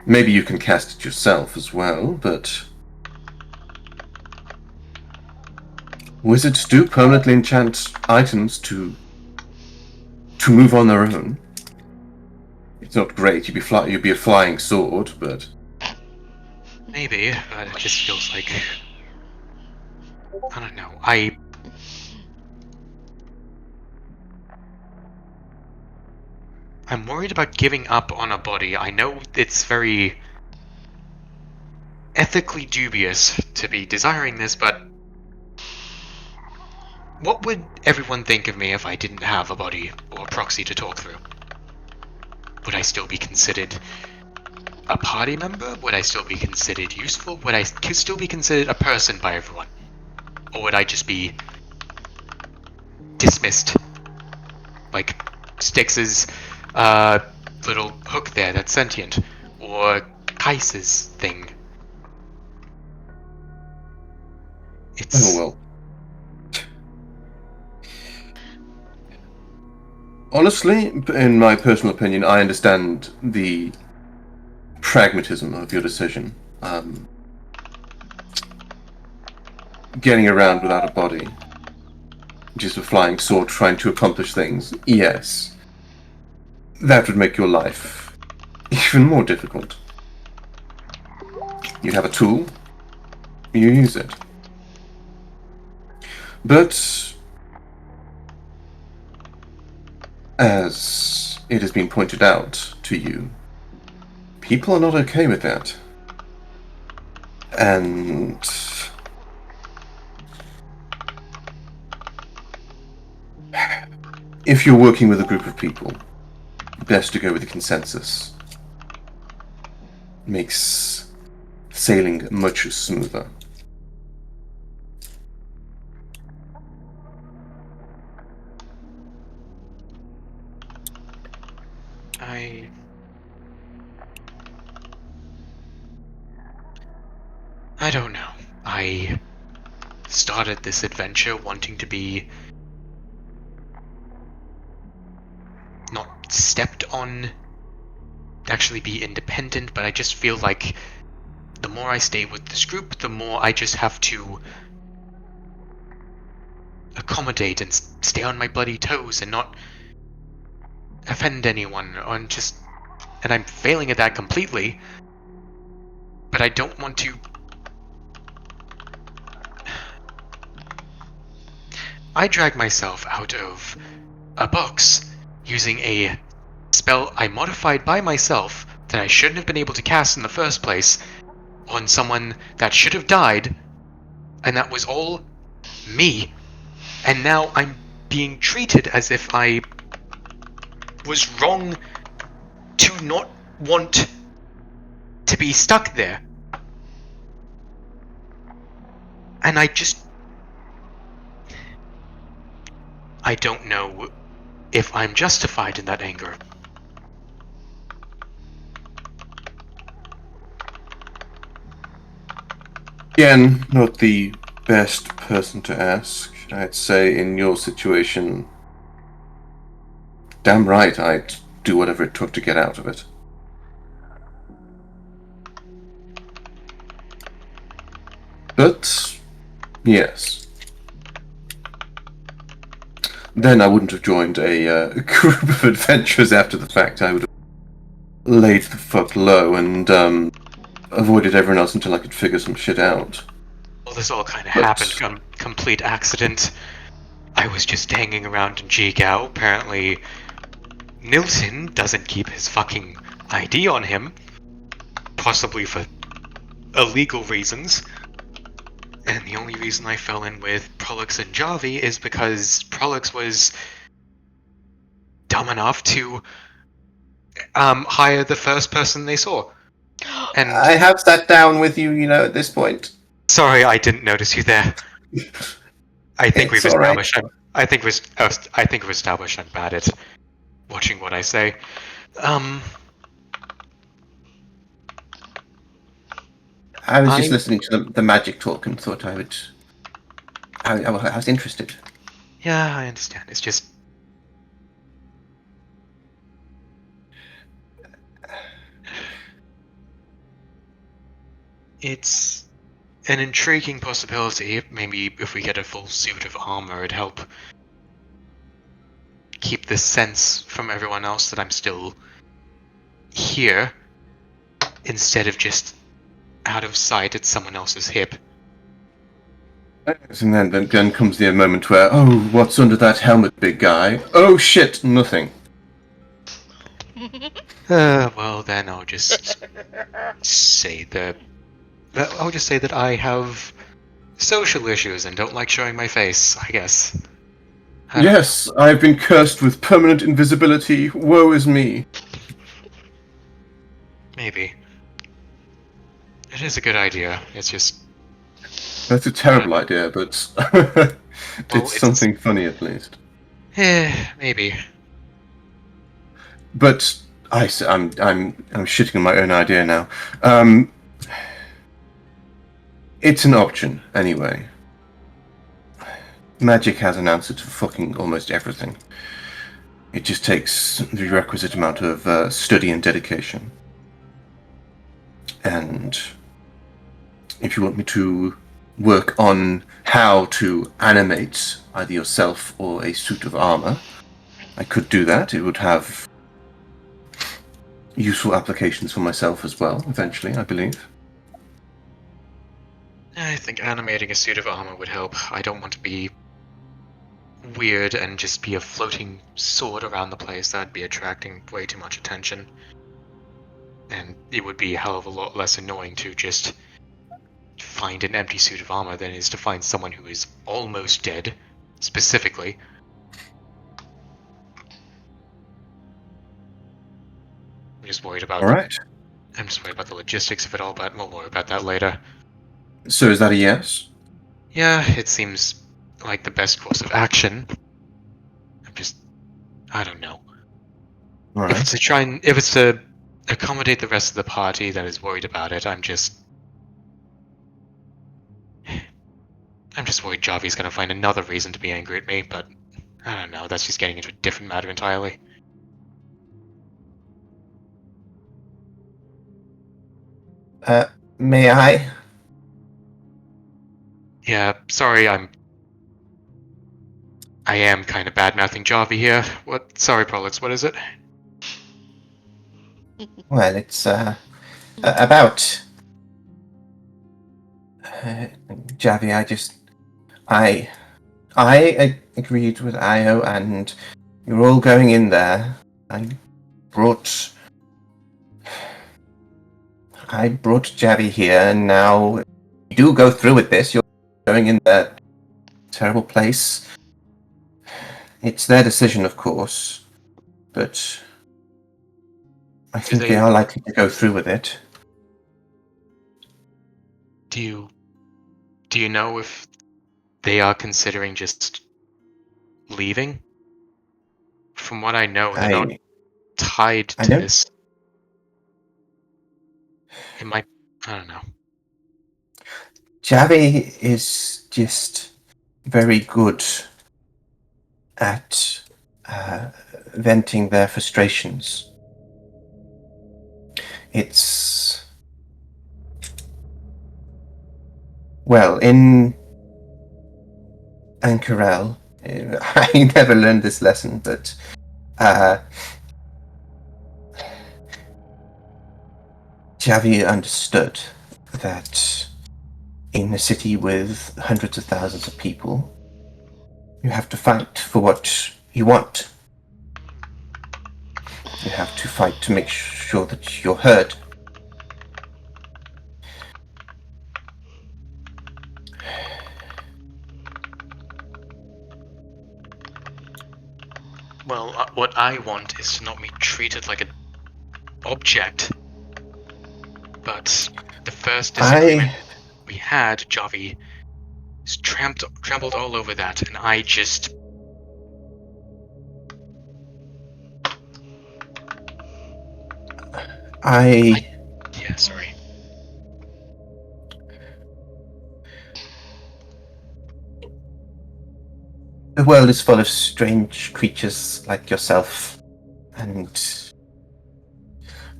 Maybe you can cast it yourself as well, but... Wizards do permanently enchant items to move on their own. It's not great, you'd be a flying sword, but... Maybe, but it just feels like... I don't know, I'm worried about giving up on a body. I know it's very ethically dubious to be desiring this, but what would everyone think of me if I didn't have a body or a proxy to talk through? Would I still be considered a party member? Would I still be considered useful? Would I still be considered a person by everyone? Or would I just be dismissed? Like Styx's little hook there that's sentient, or Kais's thing. It's... Oh well. Honestly, in my personal opinion, I understand the pragmatism of your decision. Getting around without a body, just a flying sword trying to accomplish things, yes. That would make your life even more difficult. You have a tool, you use it. But, as it has been pointed out to you, people are not okay with that. And if you're working with a group of people, best to go with the consensus. Makes sailing much smoother. I don't know. I started this adventure wanting to be not stepped on, actually be independent, but I just feel like the more I stay with this group, the more I just have to accommodate and stay on my bloody toes and not offend anyone and I'm failing at that completely, but I don't want to. I drag myself out of a box using a spell I modified by myself that I shouldn't have been able to cast in the first place on someone that should have died, and that was all me, and now I'm being treated as if I was wrong to not want to be stuck there. And I don't know if I'm justified in that anger. Again, not the best person to ask. I'd say in your situation, damn right, I'd do whatever it took to get out of it. But, yes. Then I wouldn't have joined a group of adventurers after the fact. I would have laid the fuck low and avoided everyone else until I could figure some shit out. Well, this all kind of But- happened, complete accident. I was just hanging around in Jigao. Apparently, Nilton doesn't keep his fucking ID on him, possibly for illegal reasons. And the only reason I fell in with Prolix and Javi is because Prolix was dumb enough to hire the first person they saw. And I have sat down with you, at this point. sorry, I didn't notice you there. I think It's we've all right. established. I think we've established I'm bad at watching what I say. I was just I- listening to the magic talk and thought I was interested. Yeah, I understand. It's just it's an intriguing possibility. Maybe if we get a full suit of armor, it'd help keep the sense from everyone else that I'm still here, instead of just out of sight at someone else's hip. And then comes the moment where, oh, what's under that helmet, big guy? Oh shit, nothing. Well, then I'll just say that I have social issues and don't like showing my face, I guess. I don't Yes, I've been cursed with permanent invisibility. Woe is me. Maybe. It is a good idea. It's just That's a terrible idea, but it's something funny at least. maybe. But I'm shitting on my own idea now. It's an option anyway. Magic has an answer to fucking almost everything. It just takes the requisite amount of study and dedication. And if you want me to work on how to animate either yourself or a suit of armor, I could do that. It would have useful applications for myself as well, eventually, I believe. I think animating a suit of armor would help. I don't want to be weird and just be a floating sword around the place. That'd be attracting way too much attention. And it would be a hell of a lot less annoying to just find an empty suit of armor than it is to find someone who is almost dead, specifically. I'm just worried about Alright. I'm just worried about the logistics of it all, but we'll worry about that later. So is that a yes? Yeah, it seems like the best course of action. I don't know. Alright. If it's to accommodate the rest of the party that is worried about it, I'm just I'm just worried Javi's gonna find another reason to be angry at me, but I don't know, that's just getting into a different matter entirely. May I? Yeah, sorry, I am kind of bad-mouthing Javi here. What? Sorry, Prolix, what is it? Well, it's about Javi. I agreed with Io, and you're all going in there. Brought I brought Javi here, and now you do go through with this. You're going in that terrible place. It's their decision, of course, but I think they are likely to go through with it. Do you know if they are considering just leaving? From what I know, they're not tied I to know. this. It might. I don't know. Javi is just very good at venting their frustrations. It's well in Ankarel. I never learned this lesson, but Javi understood that in a city with hundreds of thousands of people, you have to fight for what you want. You have to fight to make sure that you're heard. Well, what I want is to not be treated like an object. But the first disagreement we had, Javi trampled all over that, and I just. Yeah, sorry. The world is full of strange creatures like yourself, and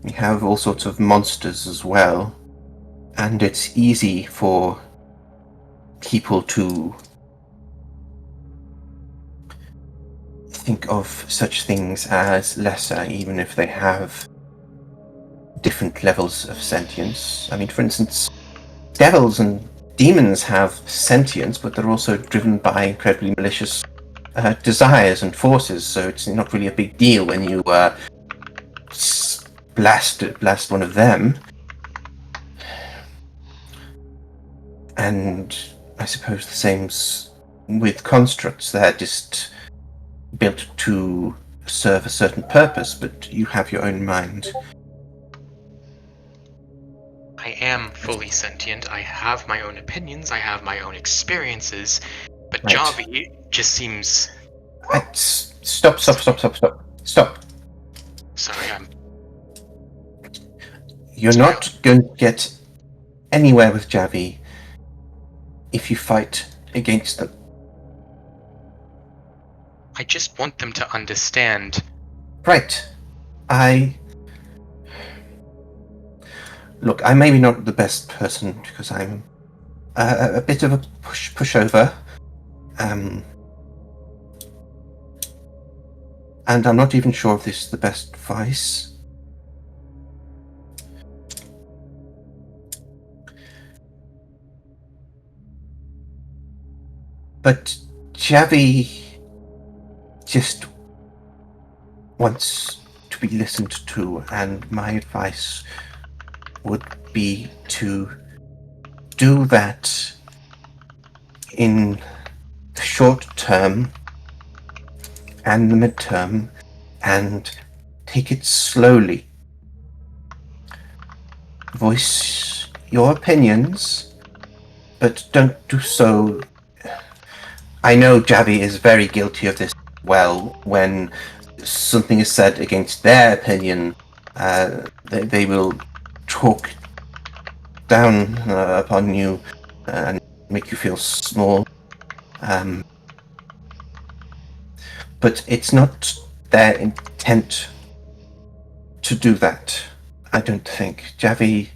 we have all sorts of monsters as well. And it's easy for people to think of such things as lesser, even if they have different levels of sentience. I mean, for instance, devils and demons have sentience, but they're also driven by incredibly malicious desires and forces, so it's not really a big deal when you blast one of them. And I suppose the same's with constructs. They're just built to serve a certain purpose, but you have your own mind. I am fully sentient. I have my own opinions. I have my own experiences. But Right. Javi just seems. Stop. Sorry, I'm. You're not going to get anywhere with Javi if you fight against them. I just want them to understand. Right. Look, I may be not the best person because I'm a bit of a pushover. And I'm not even sure if this is the best advice. But Javi just wants to be listened to, and my advice would be to do that in the short term and the midterm, and take it slowly. Voice your opinions, but don't do so. I know Javi is very guilty of this. Well, when something is said against their opinion, they will talk down upon you and make you feel small. But it's not their intent to do that. I don't think. Javi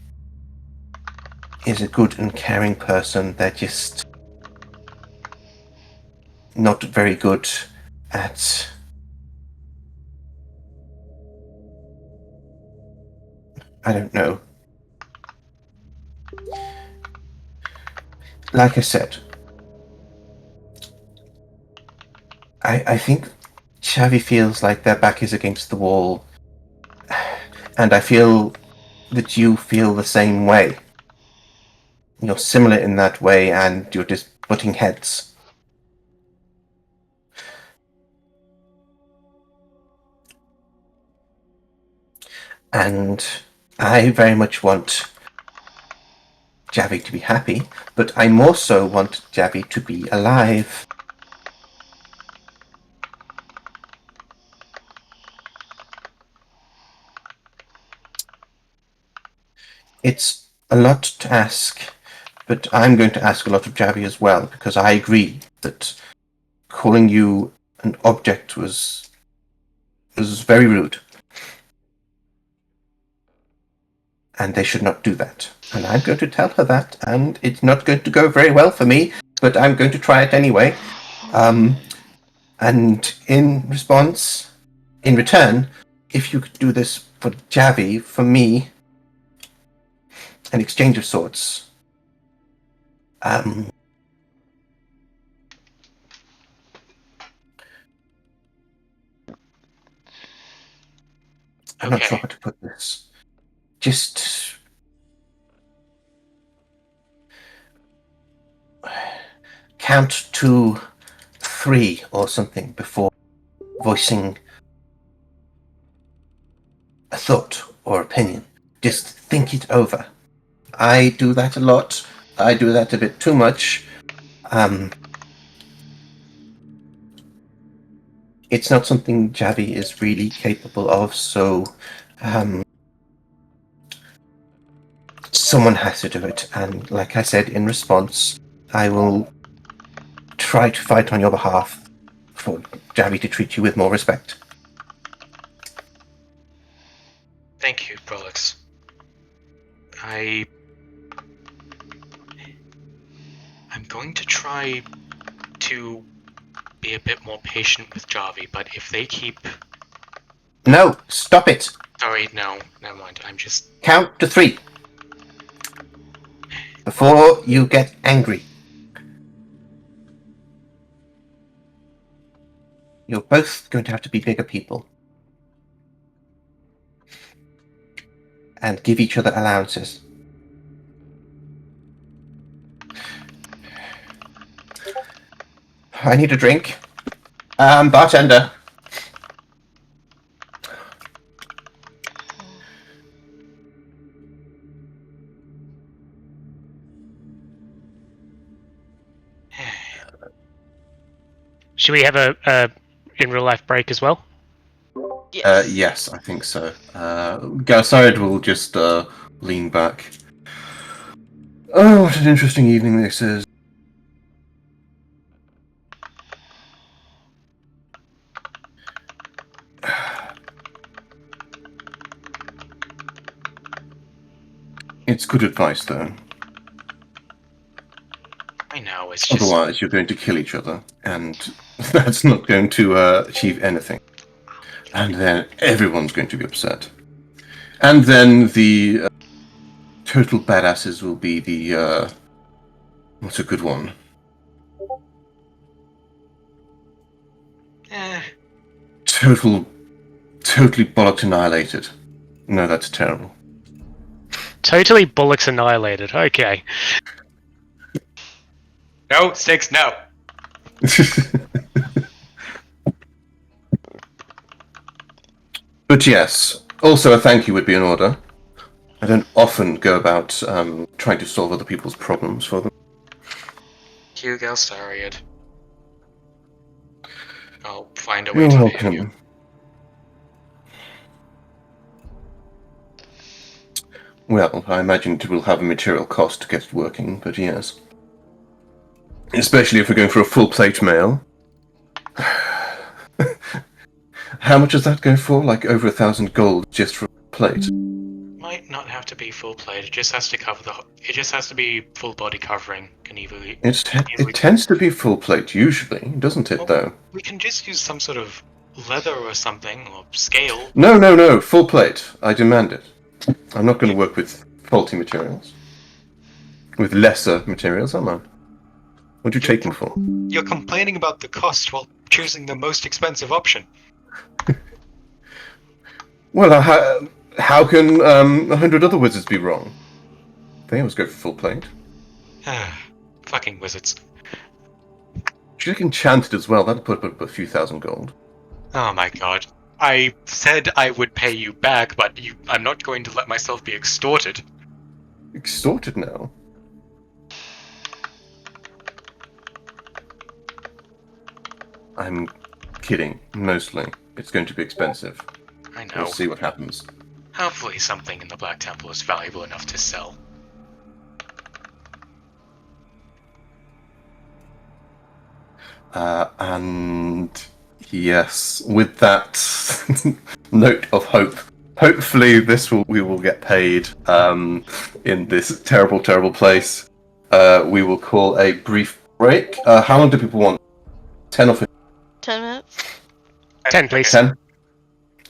is a good and caring person. They're just not very good at I don't know. Like I said, I think Xavi feels like their back is against the wall, and I feel that you feel the same way. You're similar in that way, and you're just butting heads. And I very much want Javi to be happy, but I more so want Javi to be alive. It's a lot to ask, but I'm going to ask a lot of Javi as well, because I agree that calling you an object was very rude. And they should not do that. And I'm going to tell her that, and it's not going to go very well for me, but I'm going to try it anyway. And in return, if you could do this for Javi, for me, an exchange of sorts. I'm not sure how to put this. Just count to 3 or something before voicing a thought or opinion. Just think it over. I do that a lot. I do that a bit too much. It's not something Javi is really capable of, so someone has to do it. And like I said, in response, I will try to fight on your behalf for Javi to treat you with more respect. Thank you, Prolix. I'm going to try to be a bit more patient with Javi, but if they keep... No, stop it! Sorry, no, never mind. I'm just... Count to 3. Before you get angry. You're both going to have to be bigger people. And give each other allowances. I need a drink. Bartender. Should we have a in real life break as well? Yes. Yes, I think so. Garside will just lean back. Oh, what an interesting evening this is. It's good advice, though. I know, it's just... Otherwise, you're going to kill each other, and that's not going to achieve anything. And then everyone's going to be upset. And then the total badasses will be the... what's a good one? Totally bollocks annihilated. No, that's terrible. Totally bullocks annihilated. Okay. No, Six, no! But yes, also a thank you would be in order. I don't often go about trying to solve other people's problems for them. You, Galstariad. I'll find a way You're to welcome. forgive you. Well, I imagine it will have a material cost to get it working, but yes. Especially if we're going for a full plate meal. How much does that go for? Like over 1,000 gold just for a plate? Might not have to be full plate. It just has to cover the. It just has to be full body covering. Can easily. It tends to be full plate usually, doesn't it? Though. We can just use some sort of leather or something or scale. No, full plate. I demand it. I'm not going to work with faulty materials. With lesser materials, am I? What do you take them for? You're complaining about the cost while choosing the most expensive option. Well, how can 100 other wizards be wrong? They always go for full plate. Fucking wizards. She's enchanted as well. That'll put up a few thousand gold. Oh my god. I said I would pay you back, but I'm not going to let myself be extorted. Extorted now? I'm kidding, mostly. It's going to be expensive. I know. We'll see what happens. Hopefully something in the Black Temple is valuable enough to sell. And yes, with that note of hope, hopefully we will get paid in this terrible, terrible place. We will call a brief break. How long do people want? 10 or 15? 10 minutes? 10, please. 10?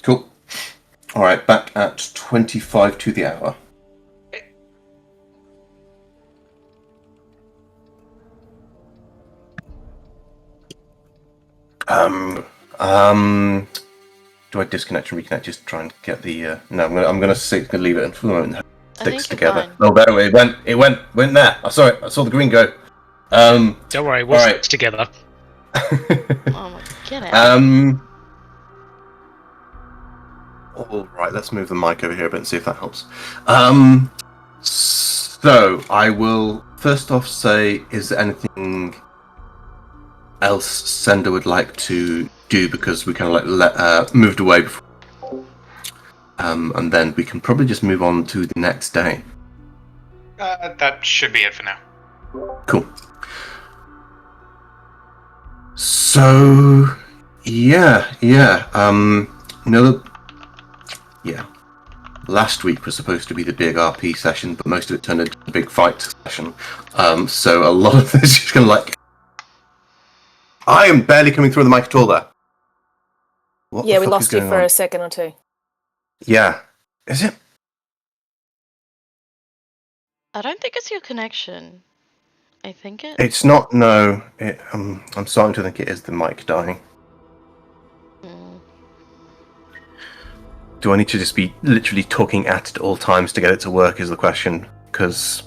Cool. Alright, back at 25 to the hour. Do I disconnect and reconnect? Just try and get the. No, I'm gonna leave it for the moment. It sticks together. Fine. Oh, there it went there. I saw it. I saw the green go. Don't worry, we'll alright. stick together. Oh my, get out. All right, let's move the mic over here a bit and see if that helps. So I will first off say, is there anything else Sender would like to do, because we kind of moved away before, and then we can probably just move on to the next day. That should be it for now. Cool. So yeah. Last week was supposed to be the big RP session, but most of it turned into a big fight session. So a lot of this is kind of like, I am barely coming through the mic at all there. What Yeah, the we fuck lost is you going for on? a second or two. Yeah. Is it? I don't think it's your connection. I think it. It's not, no. I'm starting to think it is the mic dying. Mm. Do I need to just be literally talking at it at all times to get it to work is the question. Because,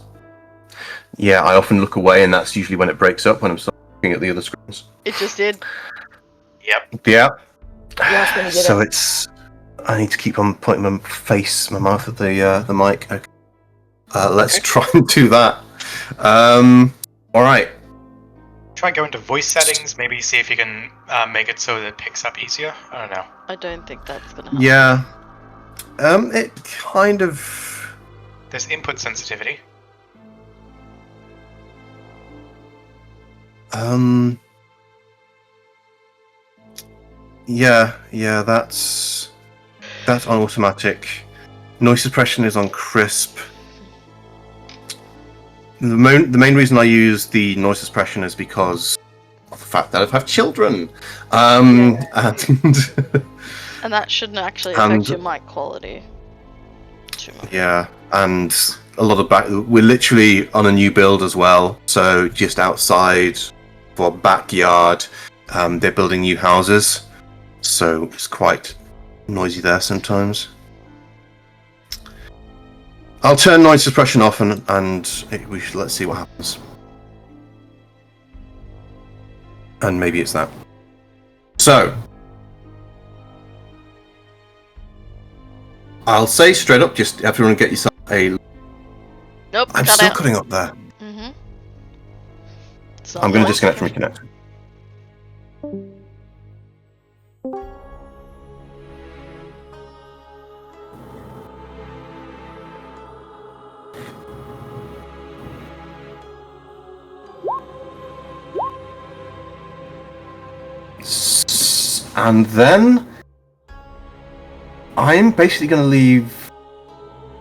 yeah, I often look away and that's usually when it breaks up, when I'm looking at the other screens. It just did. Yep. Yeah. Last when you did So it. I need to keep on pointing my mouth at the mic. Okay. Let's try and do that. Alright. Try and go into voice settings, maybe see if you can make it so that it picks up easier. I don't know. I don't think that's gonna help. Yeah. It kind of... There's input sensitivity. Yeah, that's on automatic. Noise suppression is on crisp. The main reason I use the noise suppression is because of the fact that I have children. And And that shouldn't actually affect your mic quality too much. yeah, and a lot of we're literally on a new build as well, so just outside for backyard, they're building new houses, so it's quite noisy there sometimes. I'll turn noise suppression off and let's see what happens. And maybe it's that. So I'll say straight up, just everyone get yourself a... Nope, I'm cut still out. cutting up there. Mm-hmm. I'm going to disconnect and reconnect. And then I'm basically going to leave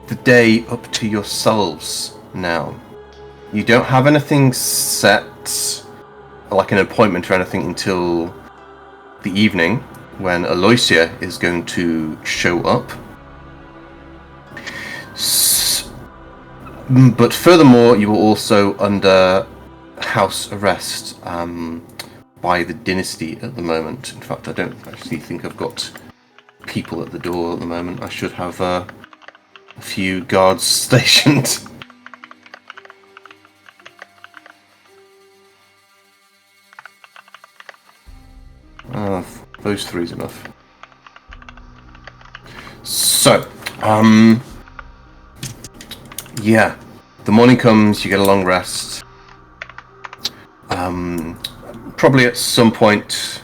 the day up to yourselves now. You don't have anything set, like an appointment or anything, until the evening when Aloysia is going to show up. But furthermore, you are also under house arrest by the dynasty at the moment. In fact, I don't actually think I've got people at the door at the moment. I should have a few guards stationed. Those three's enough. So, yeah, the morning comes, you get a long rest. Probably at some point,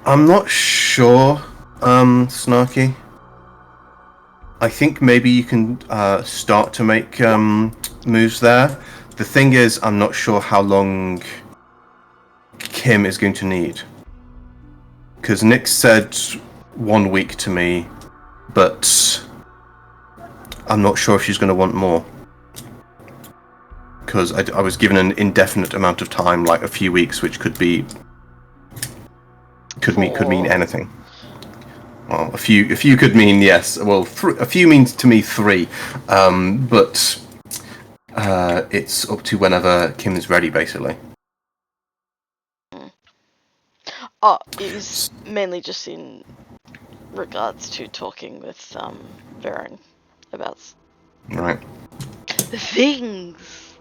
I'm not sure, Snarky. I think maybe you can start to make moves there. The thing is, I'm not sure how long Kim is going to need. Because Nick said 1 week to me, but I'm not sure if she's going to want more. Because I was given an indefinite amount of time, like a few weeks, which could mean anything. Well, a few could mean yes. Well, a few means to me 3, but it's up to whenever Kim is ready, basically. Oh, it was mainly just in regards to talking with Varen about Right. the things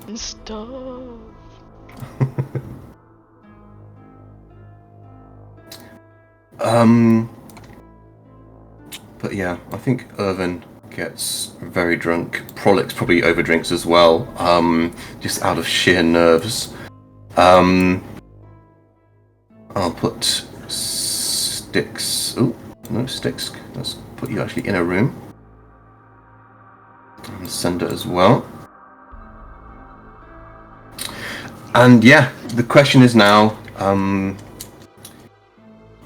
and stuff. But yeah, I think Irvin gets very drunk. Prolix probably overdrinks as well, just out of sheer nerves. I'll put Sticks. Oh, no, Sticks. Let's put you actually in a room. And Cinder as well. And yeah, the question is now.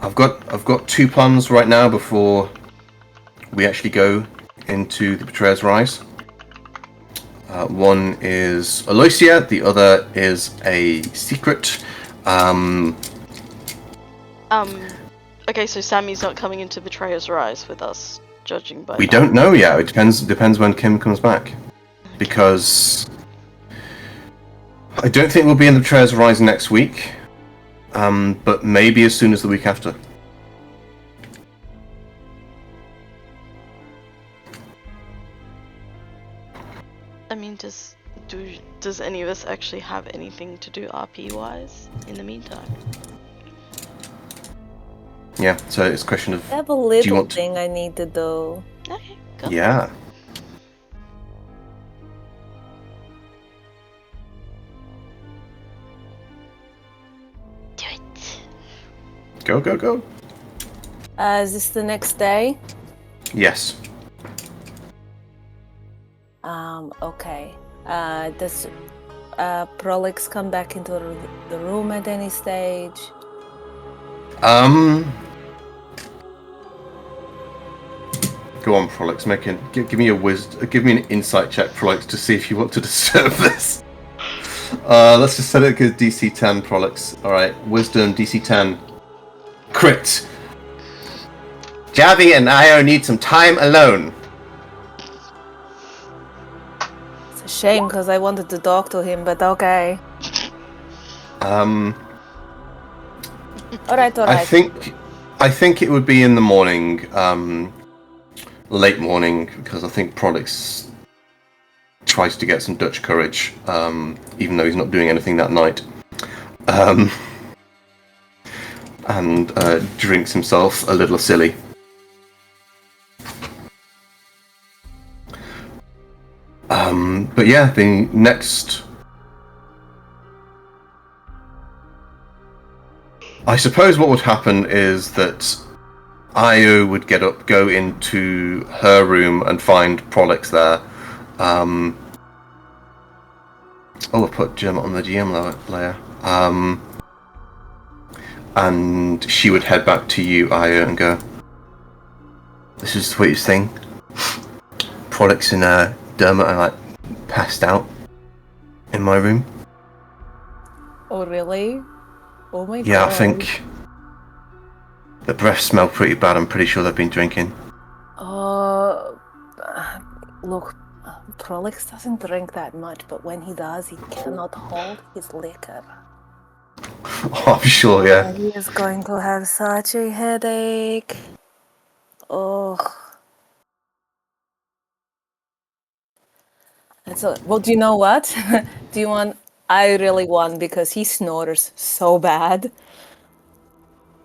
I've got 2 plans right now before we actually go into the Betrayer's Rise. One is Aloysia, the other is a secret. Okay, so Sammy's not coming into Betrayer's Rise with us, judging by We that. don't know yet. It depends when Kim comes back. Because I don't think we'll be in the Betrayer's Rise next week. But maybe as soon as the week after. I mean, does any of us actually have anything to do RP wise in the meantime? Yeah, so it's a question of I have a do you little want to... thing I need to do. Okay, go. Yeah. Do it. Go, go, go. Is this the next day? Yes. Okay. Does Prolix come back into the room at any stage? Go on, Prolix. Give me an insight check, Prolix, to see if you want to disturb this. Let's just set it as DC 10, Prolix. All right, Wisdom DC 10. Crit. Javi and Io need some time alone. It's a shame because I wanted to talk to him, but okay. All right. I think it would be in the morning, late morning, because I think Prolix tries to get some Dutch courage, even though he's not doing anything that night, and drinks himself a little silly. But yeah, the next... I suppose what would happen is that Io would get up, go into her room and find Prolix there. Oh, I put Gem on the GM layer. And she would head back to you, Aya, and go, "This is the sweetest thing. Prolix and Dermot are like passed out in my room." Oh, really? Oh my god. Yeah, I think the breath smell pretty bad. I'm pretty sure they've been drinking. Look, Prolix doesn't drink that much, but when he does, he cannot hold his liquor. Oh, I'm sure, yeah. He is going to have such a headache. Oh. Well, do you know what? Do you want... I really want, because he snores so bad.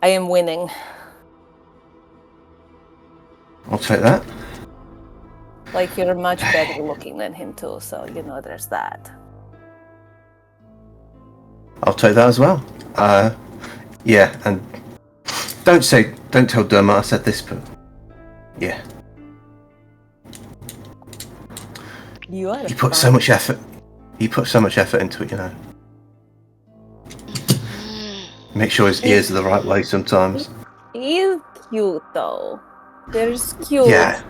I am winning. I'll take that. Like, you're much better looking than him too, so, there's that. I'll take that as well. Yeah, and don't tell Dermot I said this, but yeah. You are He put so much effort. He put so much effort into it, Make sure his ears are the right way sometimes. He's cute, though. There's cute. Yeah.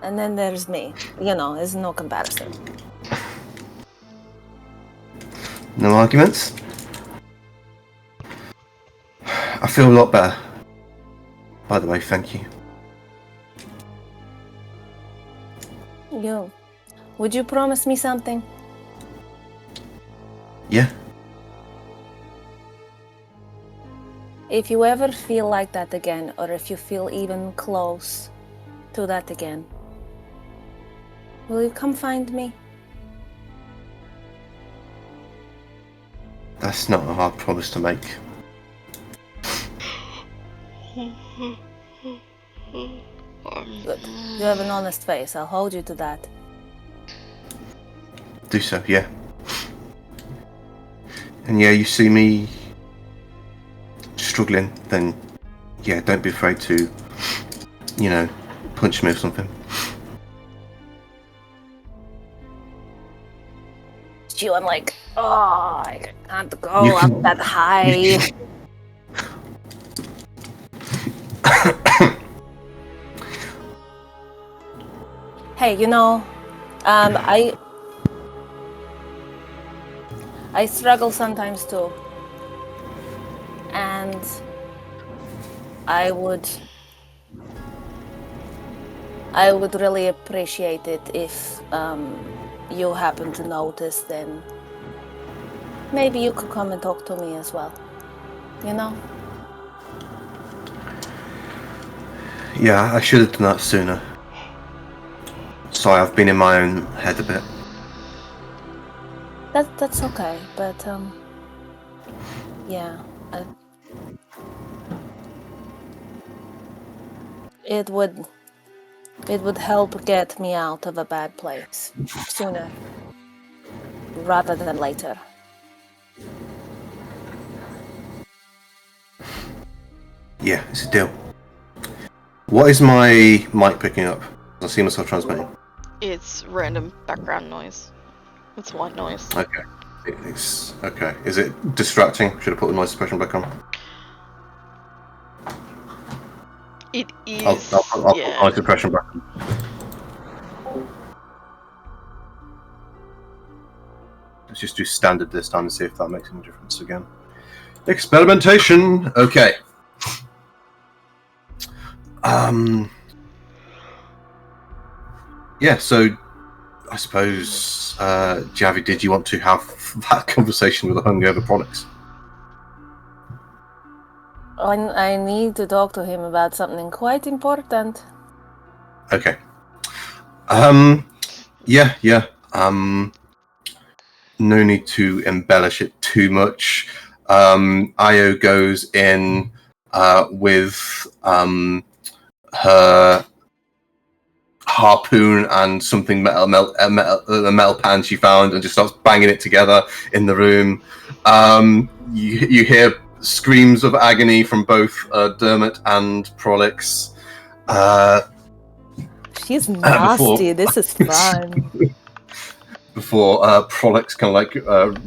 And then there's me. There's no comparison. No arguments. I feel a lot better. By the way, thank you. Would you promise me something? Yeah. If you ever feel like that again, or if you feel even close to that again, will you come find me? That's not a hard promise to make. Good. You have an honest face. I'll hold you to that. Do so, yeah. And yeah, you see me struggling, then yeah, don't be afraid to, punch me or something. I'm like, I can't go up that high. Hey, I struggle sometimes too, and I would really appreciate it if you happen to notice. Then maybe you could come and talk to me as well. Yeah, I should have done that sooner. Sorry, I've been in my own head a bit. That's okay, but yeah, it would help get me out of a bad place sooner rather than later. Yeah, it's a deal. What is my mic picking up? I see myself transmitting. It's random background noise. It's white noise. Okay. It's okay. Is it distracting? Should I put the noise suppression back on? It is. I'll put noise suppression back on. Let's just do standard this time and see if that makes any difference again. Experimentation. Okay. Yeah, so I suppose, Javi, did you want to have that conversation with the hungover products? I need to talk to him about something quite important. Okay. Yeah. No need to embellish it too much. Io goes in with her harpoon and something a metal pan she found, and just starts banging it together in the room. You hear screams of agony from both Dermot and Prolix. She's nasty. This is fun. before Prolix kind of like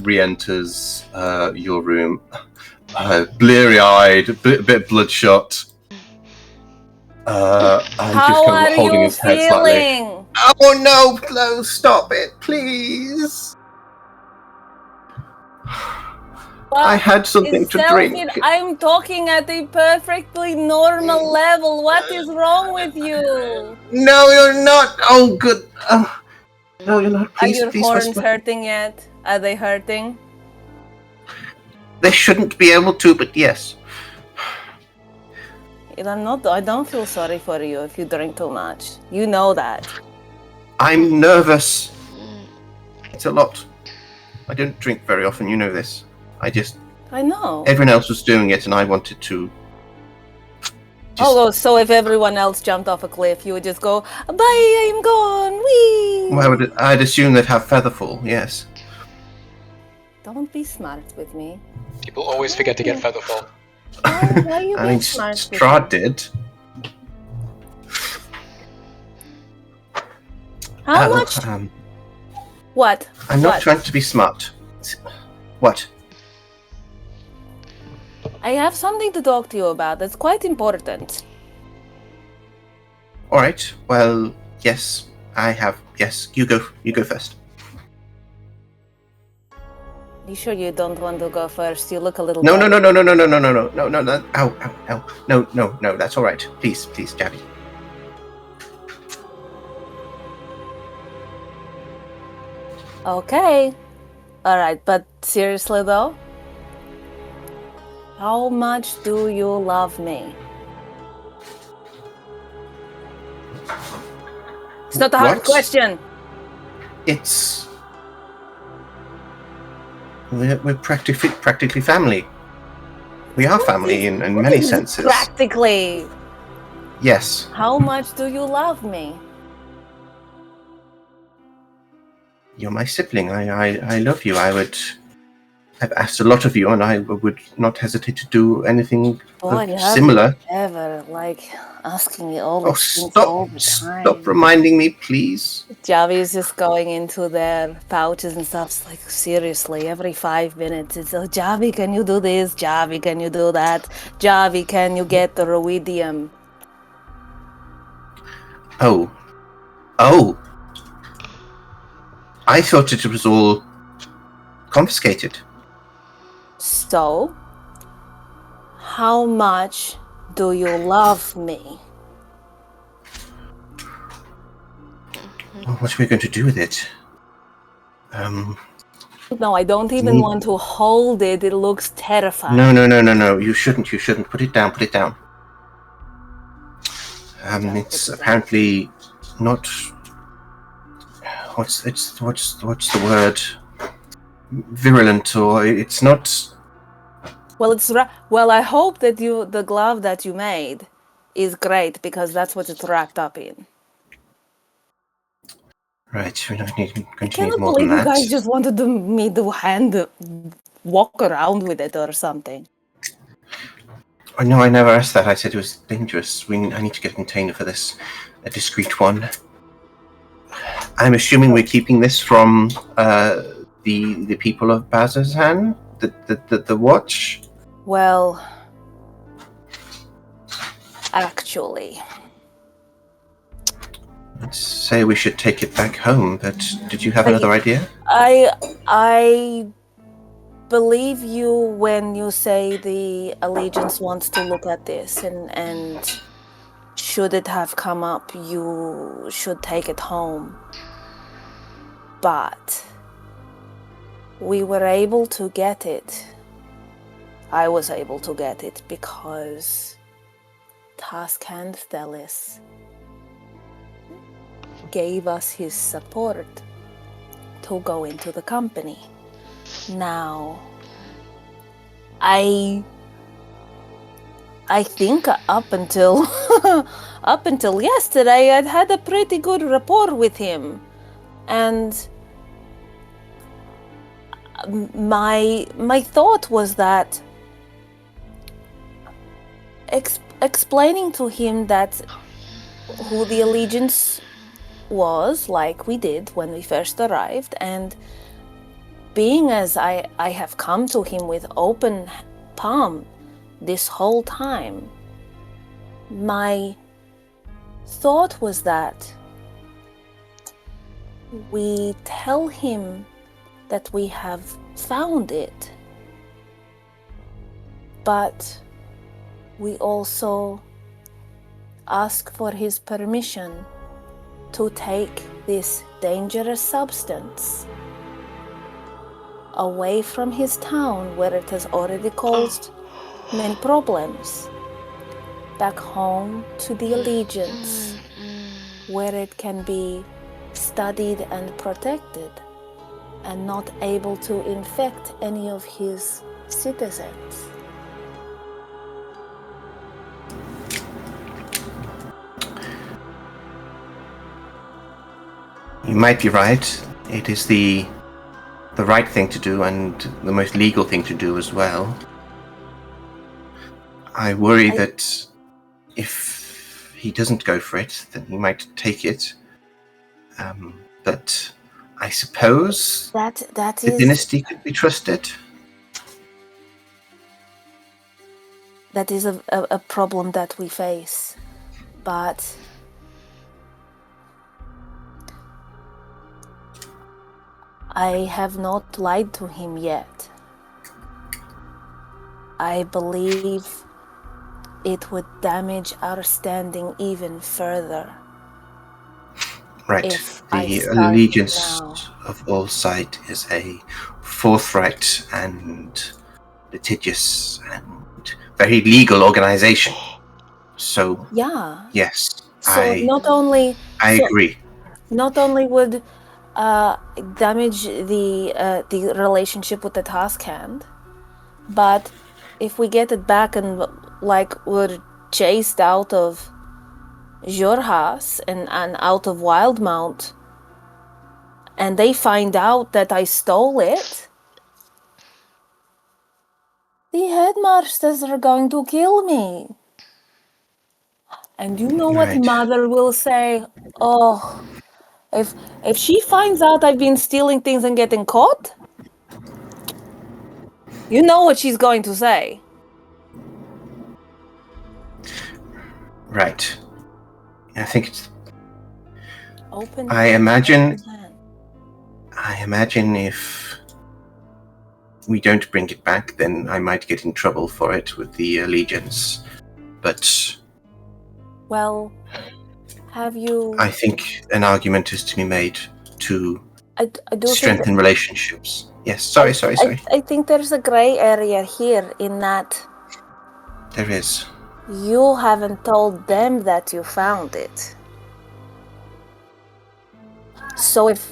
re-enters your room, bleary-eyed, a bit bloodshot, and just How kind are of holding you his head slightly. feeling? Oh no, stop it, please. I had something to drink. I'm talking at a perfectly normal level. What is wrong with you? No, you're not. Oh, good. Oh, no, you're not. Are Please, your please. horns hurting yet? Are they hurting? They shouldn't be able to, but yes. I don't feel sorry for you if you drink too much. You know that. I'm nervous. It's a lot. I don't drink very often, you know this. I know. Everyone else was doing it, and I wanted to. Oh, so if everyone else jumped off a cliff, you would just go, bye, I'm gone, wee! Well, I'd assume they'd have Featherfall, yes. Don't be smart with me. People always forget to get Featherfall. Why are you I being mean, smart with Strahd me? did. How much? What? I'm not What? trying to be smart. What? I have something to talk to you about that's quite important. Alright, well, yes, I have. Yes, you go first. You sure you don't want to go first? You look a little No, bit- ow, no, that's alright. Please, Javi. Okay. Alright, but seriously though? How much do you love me? It's not a hard What? question. It's... We're practically family. We are family in many senses. Practically. Yes. How much do you love me? You're my sibling. I love you. I've asked a lot of you, and I would not hesitate to do anything similar. Ever asking me all Oh, these things all the time. stop reminding me, please. Javi is just going into their pouches and stuff. It's like, seriously, every 5 minutes, it's, oh, Javi, can you do this? Javi, can you do that? Javi, can you get the ruidium? Oh. I thought it was all confiscated. So, how much do you love me? Well, what are we going to do with it? No, I don't even want to hold it. It looks terrifying. No. You shouldn't. Put it down. It's apparently not. What's the word? Virulent, or it's not. Well, I hope that the glove that you made is great, because that's what it's wrapped up in. Right, we're not going to I need cannot more believe than you that. guys just wanted me to walk around with it or something. Oh, no, I never asked that. I said it was dangerous. I need to get a container for this, a discreet one. I'm assuming we're keeping this from the people of Bazazan, the watch. Well, actually, Let's say we should take it back home. But did you have another idea? I believe you when you say the Allegiance wants to look at this, and should it have come up, you should take it home. But we were able to get it. I was able to get it because Taskand Thelis gave us his support to go into the company. Now, I think up until yesterday, I'd had a pretty good rapport with him, and my thought was that explaining to him that who the Allegiance was like we did when we first arrived, and being as I have come to him with open palm this whole time, my thought was that we tell him that we have found it, but we also ask for his permission to take this dangerous substance away from his town where it has already caused many problems, back home to the Allegiance where it can be studied and protected and not able to infect any of his citizens. You might be right. It is the right thing to do and the most legal thing to do as well. I worry that if he doesn't go for it, then he might take it. But I suppose That the is dynasty could be trusted. that is a problem that we face, but I have not lied to him yet. I believe it would damage our standing even further. Right. If I The start Allegiance now. of All Sight is a forthright and litigious and very legal organization. So, Yeah. yes, So I agree. Not only would damage the relationship with the task hand, but if we get it back and like we're chased out of Jorhas and out of Wildmount, and they find out that I stole it, the headmasters are going to kill me. And you know what Right. Mother will say? Oh, if she finds out I've been stealing things and getting caught, you know what she's going to say. Right. I think it's. Open I hand, imagine. open hand. I imagine if we don't bring it back, then I might get in trouble for it with the Allegiance. But Well, have you? I think an argument is to be made to I do strengthen think relationships. Yes. Sorry. I think there's a gray area here in that There is. you haven't told them that you found it. So if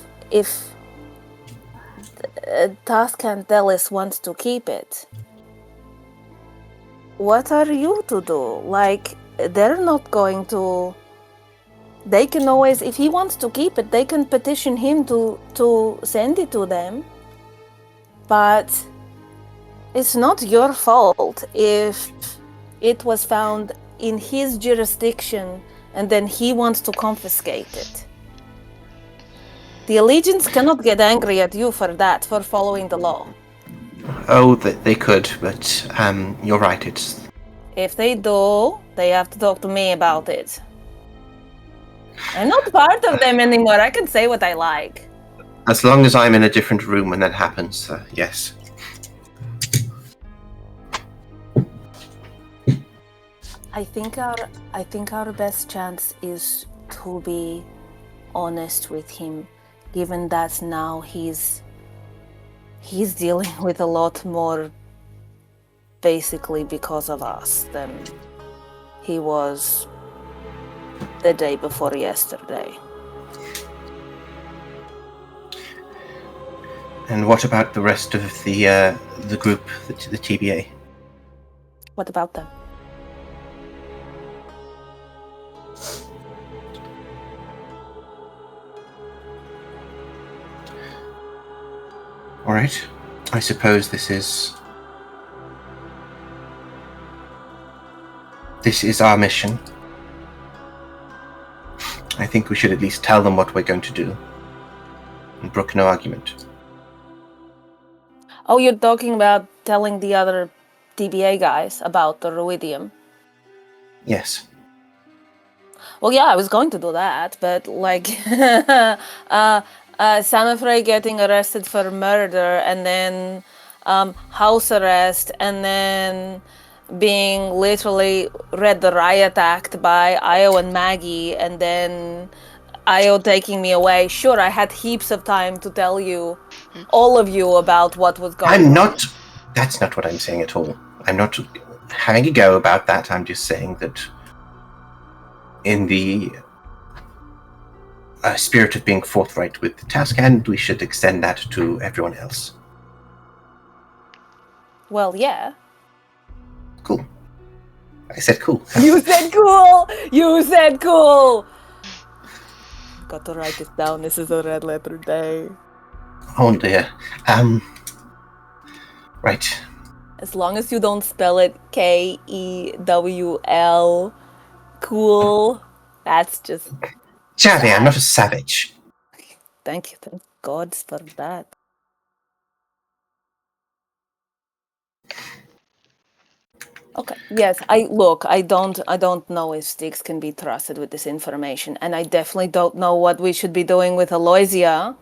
Taskant Delis wants to keep it, what are you to do? Like, they're not going to. They can always, if he wants to keep it, they can petition him to send it to them. But it's not your fault if it was found in his jurisdiction and then he wants to confiscate it. The Allegiance cannot get angry at you for that, for following the law. Oh, they could, but you're right. It's. If they do, they have to talk to me about it. I'm not part of them anymore. I can say what I like. As long as I'm in a different room when that happens, yes. I think our best chance is to be honest with him, given that now he's dealing with a lot more basically because of us than he was the day before yesterday. And what about the rest of the group, the TBA? What about them? All right. I suppose this is our mission. I think we should at least tell them what we're going to do. And brook no argument. Oh, you're talking about telling the other DBA guys about the Ruidium. Yes. Well, yeah, I was going to do that, but like, Samafrey getting arrested for murder, and then house arrest, and then being literally read the riot act by Io and Maggie, and then Io taking me away. Sure, I had heaps of time to tell you, all of you, about what was going on. I'm not... That's not what I'm saying at all. I'm not having a go about that. I'm just saying that in the spirit of being forthright with the task hand, we should extend that to everyone else. Well, yeah. Cool. I said cool. You said cool! You said cool! Got to write this down. This is a red letter day. Oh dear. Right. As long as you don't spell it Kewl. Cool. That's just... Javi, I'm not a savage. Thank you. Thank God for that. Okay. Yes, I don't know if Styx can be trusted with this information, and I definitely don't know what we should be doing with Aloysia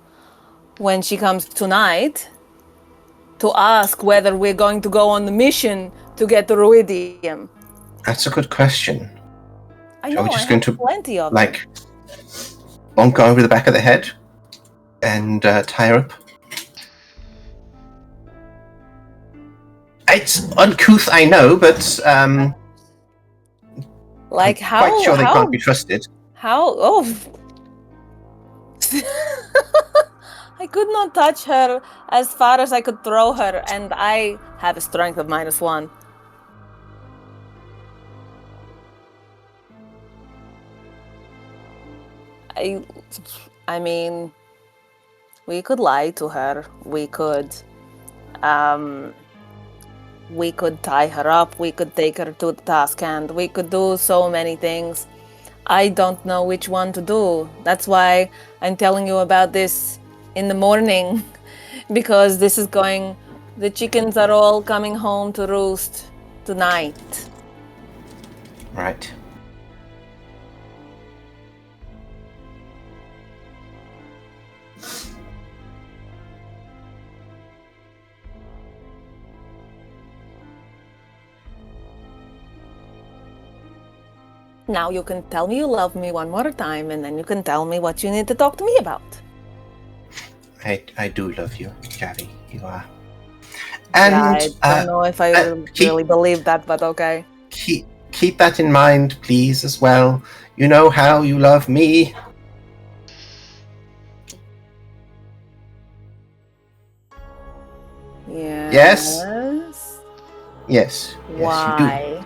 when she comes tonight to ask whether we're going to go on the mission to get the Ruidium. That's a good question. I know, Are we just I going have to, plenty of them. like, bonk her over the back of the head and tie her up? It's uncouth, I know, but Like, I'm how... quite sure they can't be trusted. How? Oh. I could not touch her as far as I could throw her, and I have a strength of -1. I mean, we could lie to her. We could tie her up. We could take her to the task hand. We could do so many things. I don't know which one to do. That's why I'm telling you about this in the morning, because this is going... The chickens are all coming home to roost tonight. Right. Now you can tell me you love me one more time, and then you can tell me what you need to talk to me about. I do love you, Javi. You are. And And I don't know if I really believe that, but okay. Keep that in mind, please, as well. You know how you love me. Yes. Yes, you do. Why?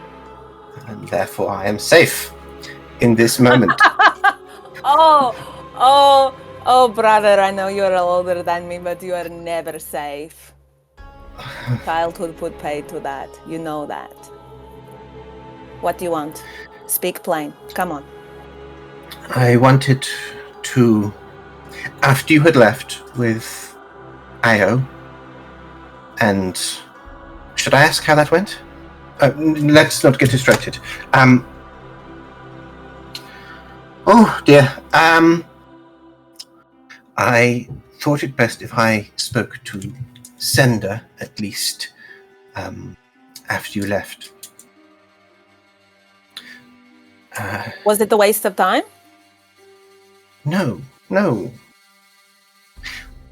And therefore I am safe in this moment. Oh, brother, I know you're older than me, but you are never safe. Childhood put paid to that. You know that. What do you want? Speak plain. Come on. I wanted to... After you had left with Io, and... Should I ask how that went? Let's not get distracted. Oh dear. I thought it best if I spoke to Sender, at least, after you left. Was it a waste of time? No.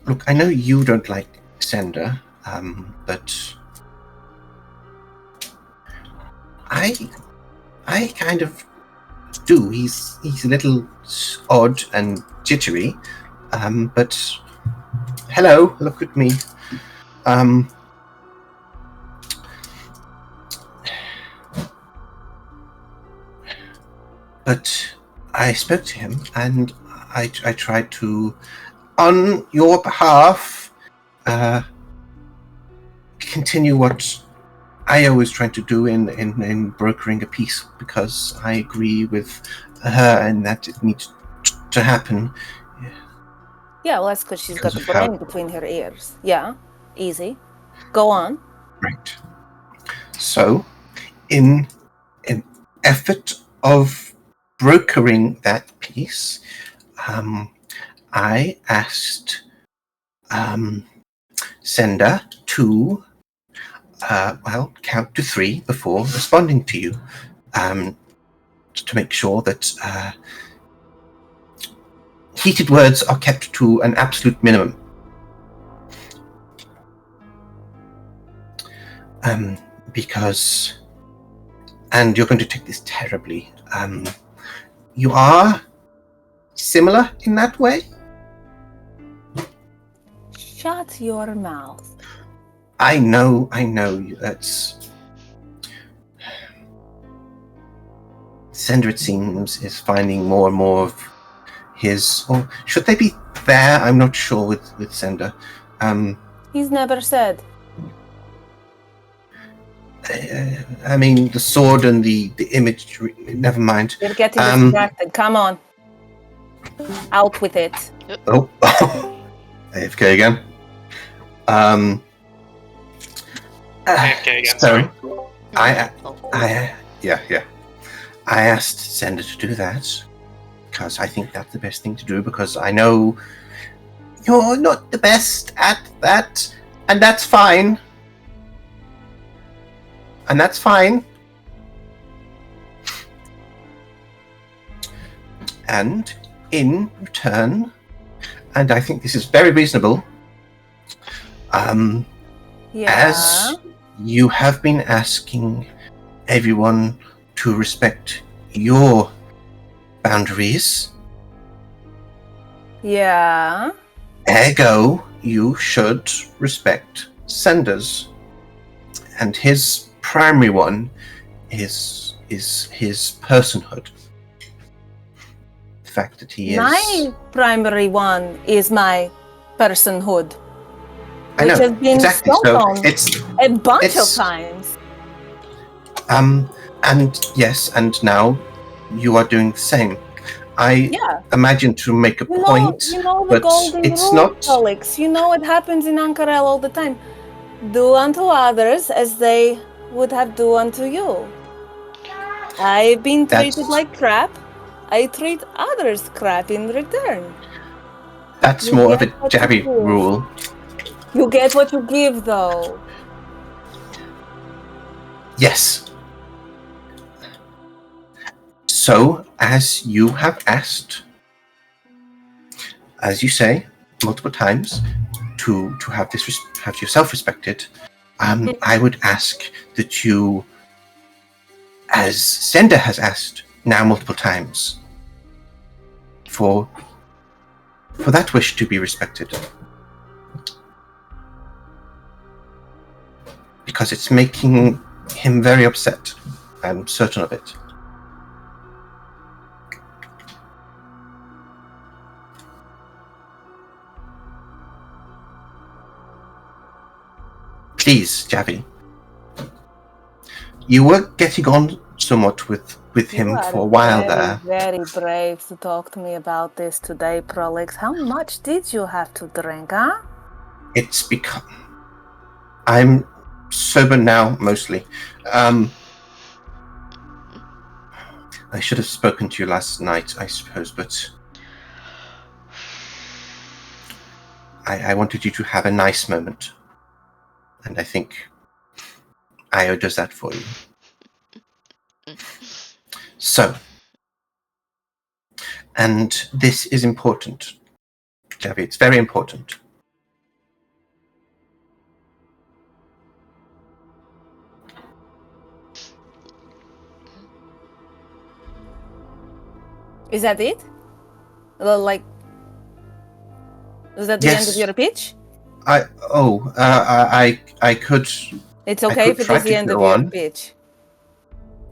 Look, I know you don't like Sender, but I kind of do. He's a little odd and jittery, but hello, look at me. But I spoke to him, and I tried to, on your behalf, continue what Io was trying to do in brokering a peace, because I agree with her and that it needs to happen. Yeah, well, that's because she's got Because the of how- brain between her ears. Yeah, easy. Go on. Right. So, in an effort of brokering that peace, I asked Sender to, count to 3 before responding to you, to make sure that heated words are kept to an absolute minimum. Because, and you're going to take this terribly, you are similar in that way. Shut your mouth. I know, that's... Sender, it seems, is finding more and more of his... Or should they be there? I'm not sure with Sender. He's never said. I mean, the sword and the image... Never mind. You're getting distracted. Come on. Out with it. Oh, AFK again. AFK again, So, sorry. I asked Sender to do that because I think that's the best thing to do, because I know you're not the best at that, and that's fine. And that's fine. And in return, and I think this is very reasonable, as you have been asking everyone to respect your boundaries, Yeah. ergo, you should respect Sender's. And his primary one is his personhood. The fact that he is... My primary one is my personhood. I know, which has been exactly. stomped So on it's... a bunch of it's- times. And yes, and now you are doing the same. I Yeah. imagine to make a point, You know the but golden it's rule, not... Alex. You know it happens in Ankarel all the time. Do unto others as they would have do unto you. I've been treated That's- like crap. I treat others crap in return. That's You more of a get what you jabby give. rule. You get what you give, though. Yes. So, as you have asked, as you say multiple times, to have this have yourself respected, I would ask that you, as Sender has asked now multiple times, for that wish to be respected, because it's making him very upset. I'm certain of it. Please, Javi. You were getting on somewhat with him You are for a while there. very brave to talk to me about this today, Prolix. How much did you have to drink, huh? It's become... I'm sober now, mostly. I should have spoken to you last night, I suppose, but... I wanted you to have a nice moment. And I think Io does that for you. So... And this is important, Javi. It's very important. Is that it? Well, like, is that the end of Yes. your pitch? I could... It's I okay could if it try is to the end of go your on. pitch.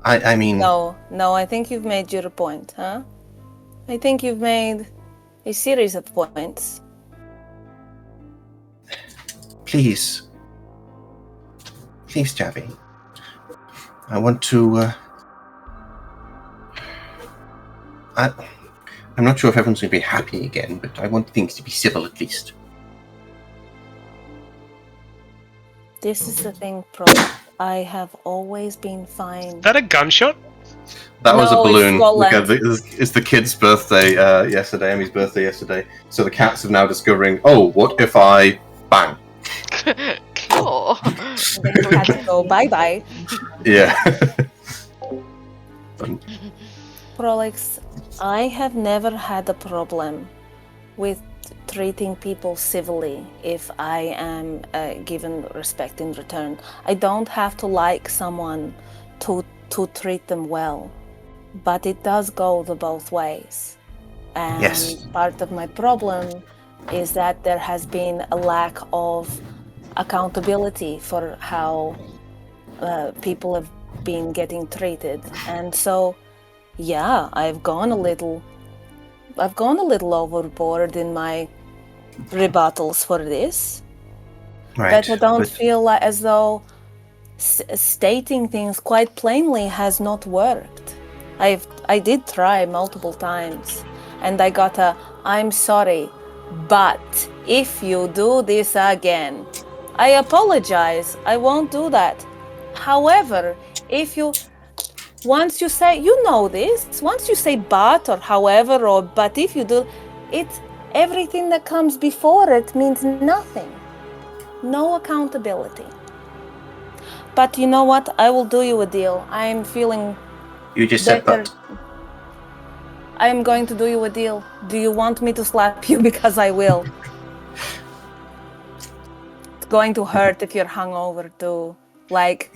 I mean... No, I think you've made your point, huh? I think you've made a series of points. Please, Javi. I want to. I'm not sure if everyone's going to be happy again, but I want things to be civil at least. This is the thing, Pro. I have always been fine. Is that a gunshot? That was a No, it's balloon. Look at Scotland. it's the kid's birthday yesterday, Emmy's birthday yesterday. So the cats are now discovering, oh, what if I bang? Claw. The cats go bye-bye. Yeah. Prolix, I have never had a problem with treating people civilly if I am given respect in return. I don't have to like someone to treat them well, but it does go the both ways. And Yes. part of my problem is that there has been a lack of accountability for how people have been getting treated. And so, yeah, I've gone a little overboard in my rebuttals for this. Right. But I don't feel like as though stating things quite plainly has not worked. I did try multiple times, and I got a "I'm sorry, but if you do this again, I apologize. I won't do that. However, if you once you say, you know this, once you say but or however or but if you do, it's everything that comes before it means nothing. No accountability. But you know what? I will do you a deal. I'm feeling You just said better. but. I'm going to do you a deal. Do you want me to slap you? Because I will. It's going to hurt if you're hungover too. Like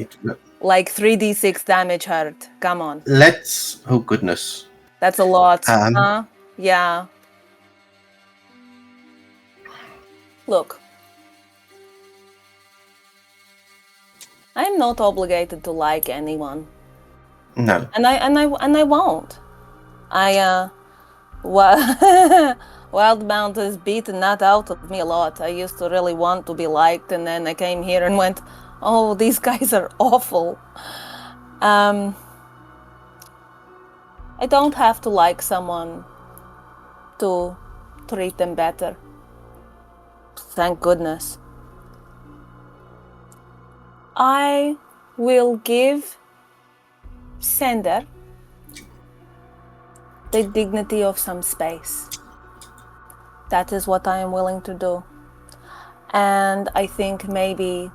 3d6 damage hurt. Come on. Let's. Oh goodness. That's a lot. Um, Huh? Yeah. Look. I'm not obligated to like anyone. No. And I won't. Wildbound has beaten that out of me a lot. I used to really want to be liked, and then I came here and went, oh, these guys are awful. I don't have to like someone to treat them better. Thank goodness. I will give Sender the dignity of some space. That is what I am willing to do. And I think maybe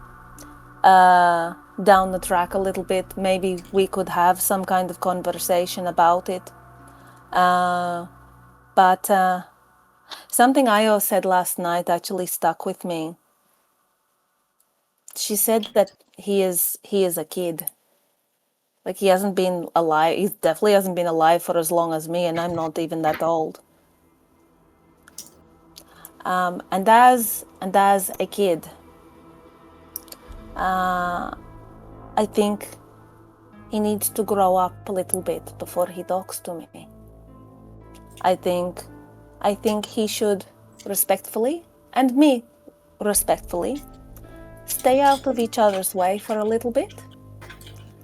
down the track a little bit, maybe we could have some kind of conversation about it. But something Io said last night actually stuck with me. She said that he is a kid. Like, he hasn't been alive. He definitely hasn't been alive for as long as me, and I'm not even that old. And as a kid, I think he needs to grow up a little bit before he talks to me. I think he should respectfully, and me respectfully, stay out of each other's way for a little bit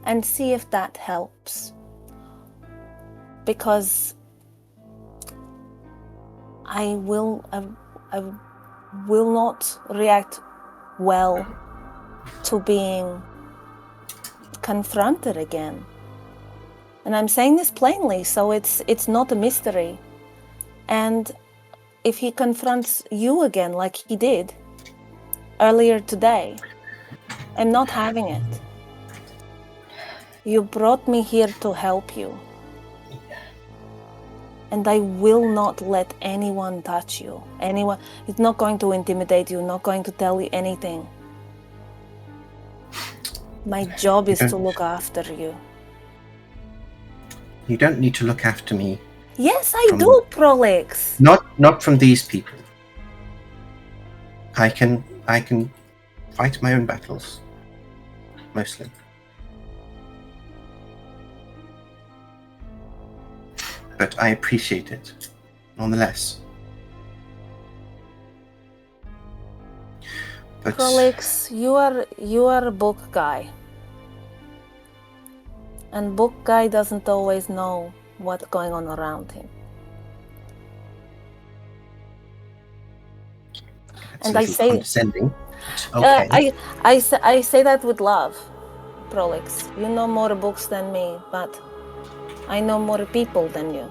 and see if that helps. Because I will not react well to being confronted again. And I'm saying this plainly, so it's not a mystery. And if he confronts you again like he did earlier today, I'm not having it. You brought me here to help you. And I will not let anyone touch you. Anyone, it's not going to intimidate you, not going to tell you anything. My job is to look after you. You don't need to look after me. Yes, I do, Prolix. Not from these people. I can fight my own battles. Mostly. But I appreciate it, nonetheless. But Prolix, you are a book guy. And book guy doesn't always know what's going on around him. It's And a I little say- condescending. Okay. I say that with love, Prolix. You know more books than me, but I know more people than you.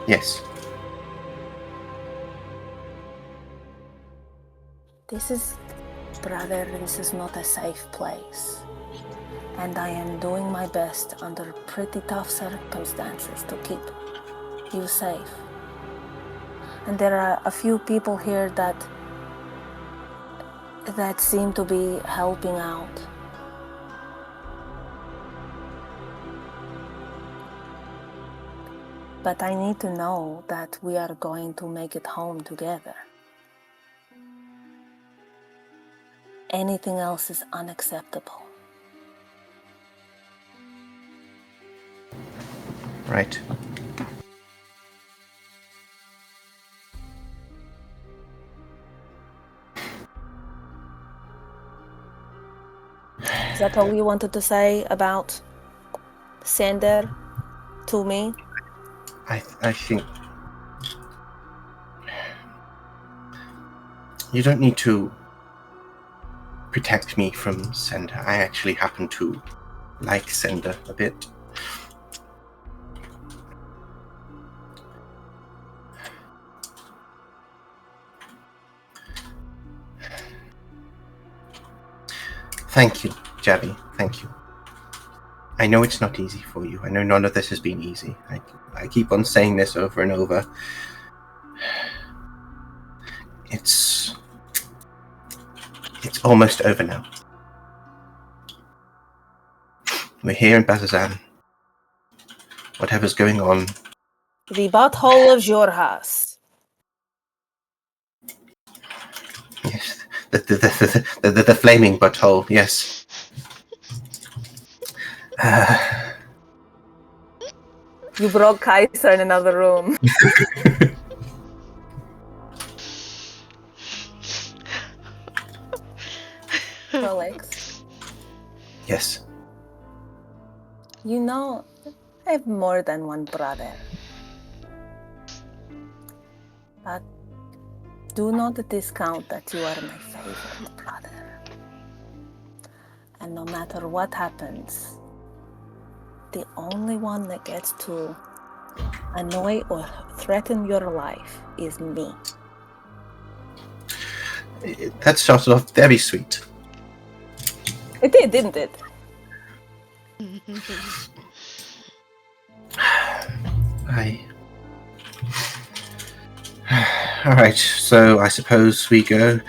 Yes. Brother, this is not a safe place. And I am doing my best under pretty tough circumstances to keep you safe. And there are a few people here that seem to be helping out. But I need to know that we are going to make it home together. Anything else is unacceptable. Right. Is that all you wanted to say about Sander to me? I think you don't need to protect me from Sender. I actually happen to like Sender a bit. Thank you, Javi. Thank you. I know it's not easy for you. I know none of this has been easy. I keep on saying this over and over. It's almost over now. We're here in Bazazan. Whatever's going on, The butthole of Jorhas. yes, the flaming butthole, yes. You broke Kaiser in another room. Alex, Yes. you know, I have more than one brother. But do not discount that you are my favorite brother. And no matter what happens, the only one that gets to annoy or threaten your life is me. That started off very sweet. It did, didn't it? Alright, so I suppose we go.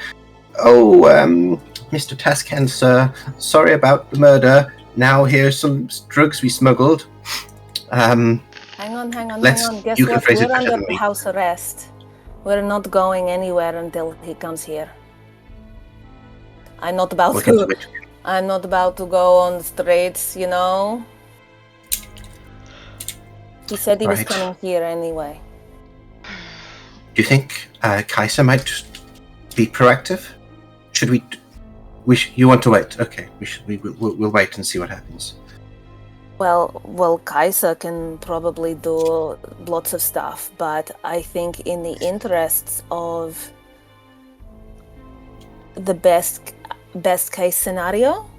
Oh, Mr. Tascan, sir, sorry about the murder. Now here's some drugs we smuggled. Hang on. Guess You can what? phrase it We're better under than me. house arrest. We're not going anywhere until he comes here. I'm not about We'll get to to. it. I'm not about to go on the streets, you know. He said he was Right. coming here anyway. Do you think Kaiser might be proactive? Should we? You want to wait? Okay, we'll wait and see what happens. Well, Kaiser can probably do lots of stuff, but I think in the interests of the best case scenario,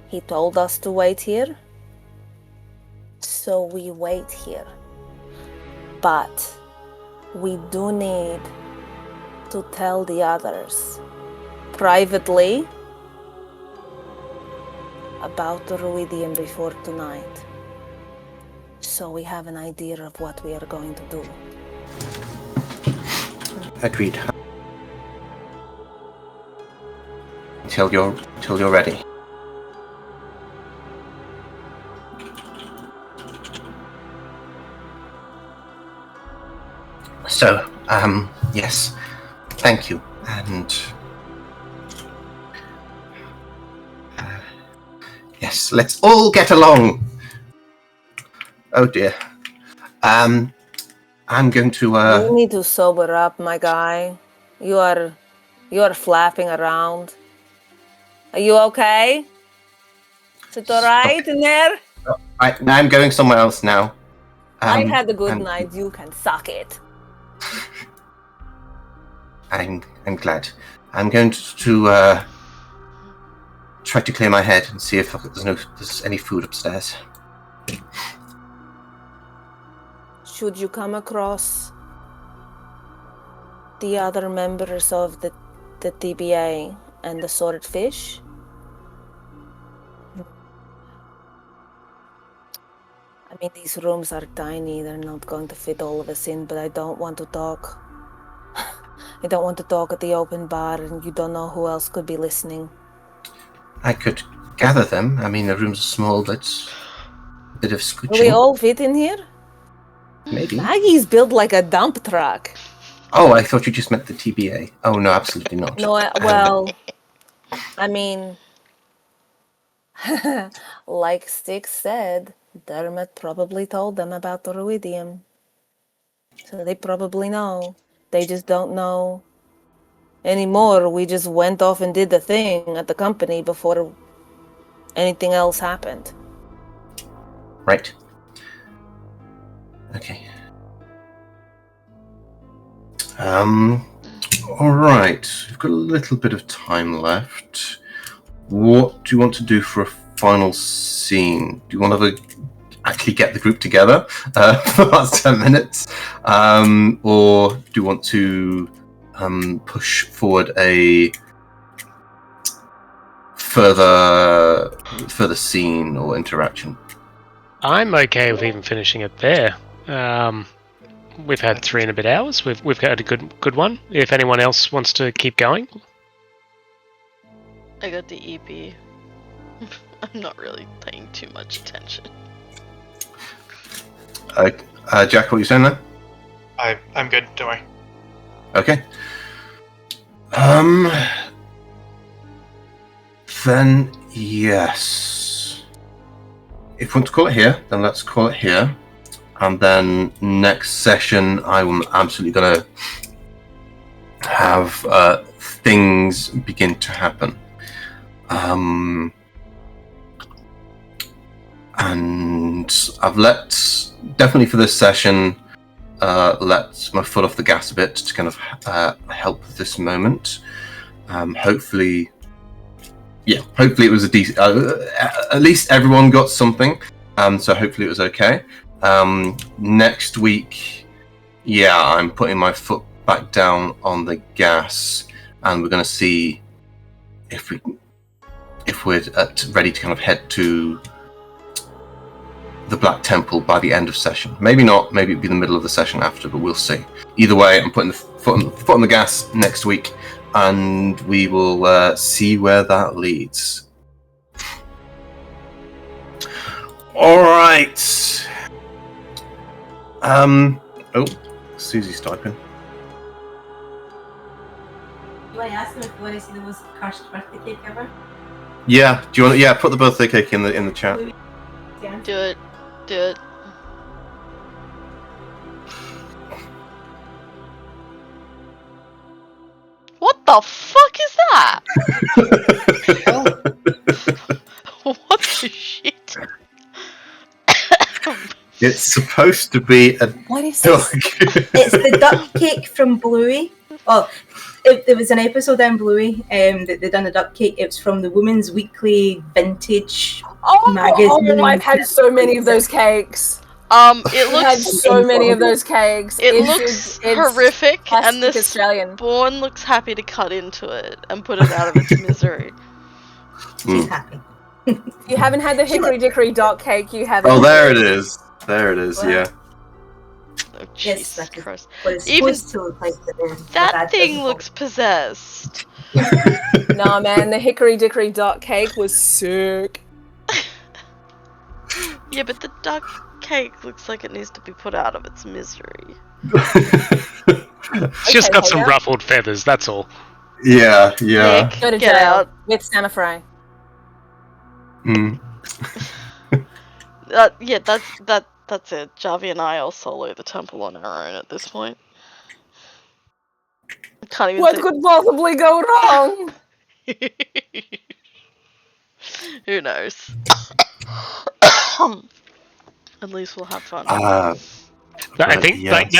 he told us to wait here. So we wait here. But we do need to tell the others privately about the Ruidian before tonight, so we have an idea of what we are going to do. Agreed. Till you're ready. So, yes, thank you, and yes, let's all get along. Oh dear. I'm going to. You need to sober up, my guy. You are flapping around. Are you okay? Is it all right in there? I'm going somewhere else now. I had a good I'm- night. You can suck it. I'm glad. I'm going to try to clear my head and see if there's any food upstairs. Should you come across the other members of the DBA and the swordfish, I mean, these rooms are tiny. They're not going to fit all of us in, but I don't want to talk. I don't want to talk at the open bar, and you don't know who else could be listening. I could gather them. I mean, the rooms are small, but a bit of scooching. Will we all fit in here? Maybe. Maggie's built like a dump truck. Oh, I thought you just meant the TBA. Oh, no, absolutely not. No, well, I mean, like Styx said, Dermot probably told them about the Ruidium. So they probably know. They just don't know anymore. We just went off and did the thing at the company before anything else happened. Right. Okay. All right. We've got a little bit of time left. What do you want to do for a final scene? Do you want to actually get the group together for the last 10 minutes? Or do you want to push forward a further scene or interaction? I'm okay with even finishing it there. We've had 3 and a bit hours. We've had a good one. If anyone else wants to keep going, I got the EP. I'm not really paying too much attention. Jack, what are you saying there? I'm good. Don't worry. Okay. Then yes. If we want to call it here, then let's call it here. And then next session, I'm absolutely gonna have things begin to happen. And I've definitely for this session, let my foot off the gas a bit to kind of help with this moment. Hopefully it was a decent. At least everyone got something, so hopefully it was okay. Next week, I'm putting my foot back down on the gas, and we're going to see if we're ready to kind of head to the Black Temple by the end of session. Maybe not. Maybe it'll be the middle of the session after, but we'll see. Either way, I'm putting the foot on the gas next week, and we will see where that leads. All right. Oh, Susie's typing. Do I ask them if they want to see the most cursed birthday cake ever? Yeah. Do you want? Yeah. Put the birthday cake in the chat. Yeah. Do it. Do it. What the fuck is that? What the shit? It's supposed to be a What is dog. this? It's the duck cake from Bluey. Oh, there was an episode in Bluey that they done a duck cake. It was from the Women's Weekly Vintage magazine. Oh, I've had so many of those cakes. It I've had looks. so many of those cakes. It looks horrific, and classic the Australian. spawn looks happy to cut into it and put it out of its misery. She's happy. You haven't had the hickory dickory dock cake. You haven't. Oh, there it is. There it is. Wow. Yeah. Oh, Yes, Jesus that is Christ. what it's Even supposed to look like. That thing looks possessed. Nah, man, the hickory dickory dock cake was sick. Yeah, but the duck cake looks like it needs to be put out of its misery. it's just Okay, got some Taylor. ruffled feathers. That's all. Yeah. Nick, Go to get jail out. with Santa Fry. Mm. Yeah, that's it. Javi and I all solo the temple on our own at this point. I can't even What think. could possibly go wrong? Who knows? At least we'll have fun. I But think yes. like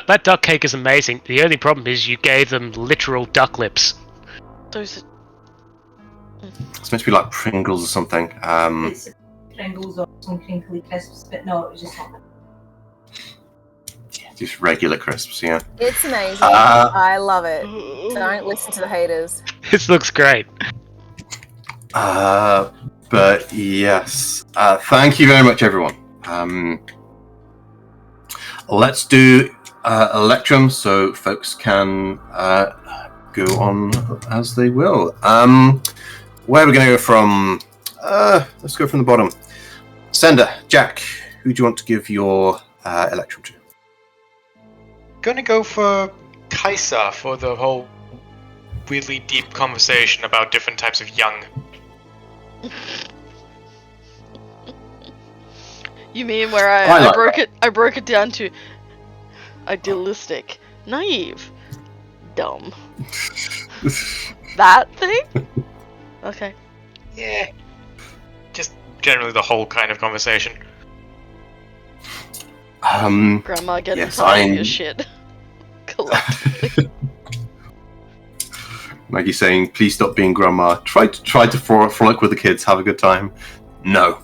that duck cake is amazing. The only problem is you gave them literal duck lips. Those It's meant to be like Pringles or something. It's Pringles or some crinkly crisps, but no, it was just not. Just regular crisps, yeah. It's amazing. Uh, I love it. Don't listen to the haters. This looks great. But yes. Thank you very much, everyone. Let's do Electrum so folks can go on as they will. Where are we going to go from? Let's go from the bottom. Sender, Jack, who do you want to give your Electrum to? Gonna go for Kaisa for the whole weirdly deep conversation about different types of young. You mean where I like I broke it down to idealistic, naive, dumb. That thing? Okay. Yeah. Just generally the whole kind of conversation. Grandma getting Yes, tired of your shit. Collectively. Maggie saying, "Please stop being grandma. Try to frolic with the kids. Have a good time." No.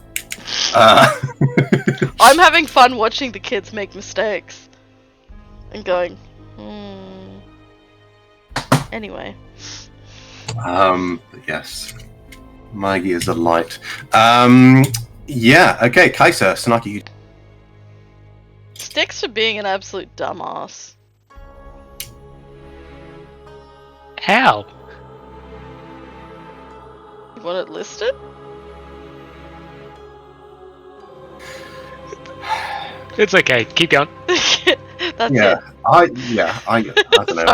I'm having fun watching the kids make mistakes. And going, Anyway. Yes. Maggie is a light. Yeah, okay, Kaisa, Sanaki, you... Sticks for being an absolute dumbass. How? You want it listed? It's okay. Keep going. That's Yeah, it. I don't know.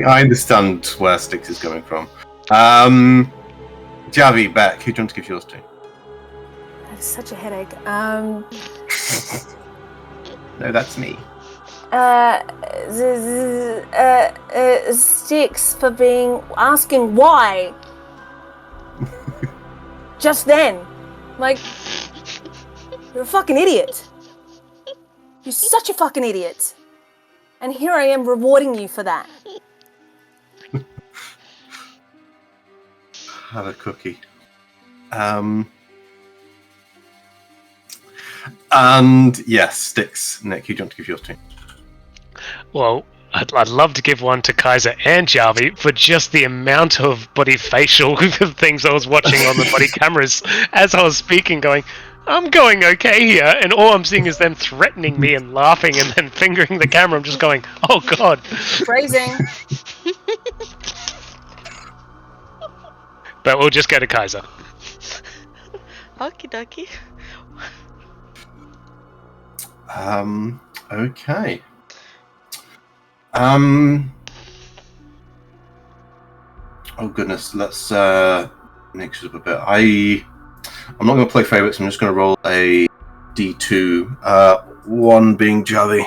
I understand where Sticks is coming from. Javi, Beck, who do you want to give yours to? I have such a headache. No, that's me. Sticks for asking why. Just then. Like, you're a fucking idiot. You're such a fucking idiot. And here I am rewarding you for that. Have a cookie. And yes, Sticks. Nick, who do you want to give yours to? Well, I'd love to give one to Kaiser and Jarvi for just the amount of body facial things I was watching on the body cameras as I was speaking, going, I'm going okay here, and all I'm seeing is them threatening me and laughing and then fingering the camera. I'm just going, oh god. Phrasing. But we'll just go to Kaiser. Okie dokie. Okay. Oh goodness, let's mix it up a bit. I'm not going to play favorites. I'm just going to roll a D2. One being Javi.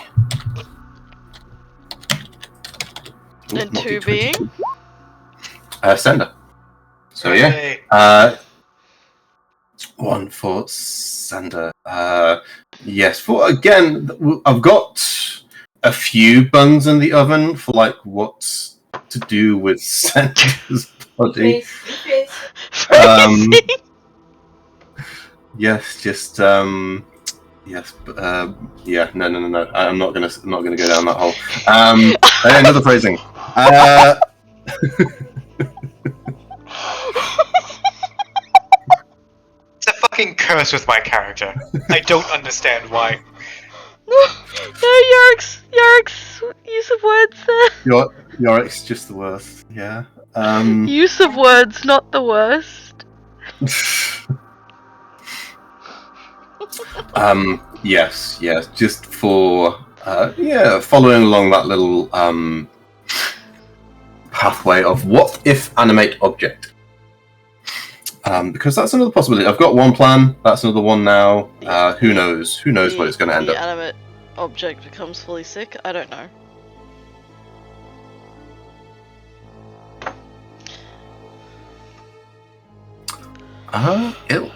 And Not two D20. being? Sender. So Hooray. yeah. One for Sender. Yes, for again, I've got a few buns in the oven for like what's to do with Sender's body. Yes, just yes, but yeah, no. I'm not gonna go down that hole. Another phrasing. It's a fucking curse with my character. I don't understand why. No, Yorick's use of words there. Yorick's just the worst. Yeah. Use of words, not the worst. Yes, just for following along that little pathway of what if animate object. Because that's another possibility. I've got one plan. That's another one now. Who knows? Who knows what it's going to end the up? animate object becomes fully sick. I don't know. I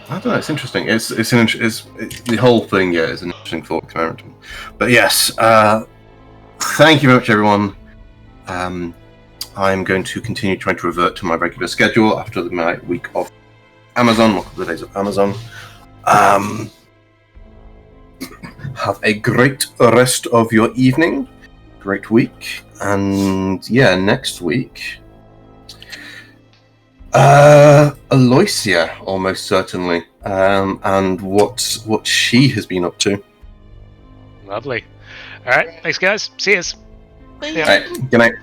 don't know. It's interesting. It's the whole thing. Yeah, is an flattering thought, Clarendon. But yes, thank you very much, everyone. I'm going to continue trying to revert to my regular schedule after my week of Amazon, a couple of days of Amazon. Have a great rest of your evening, great week, and yeah, next week, Aloysia, almost certainly, and what she has been up to. Lovely. All right, thanks, guys. See yous. Bye. Yeah. All right, good night.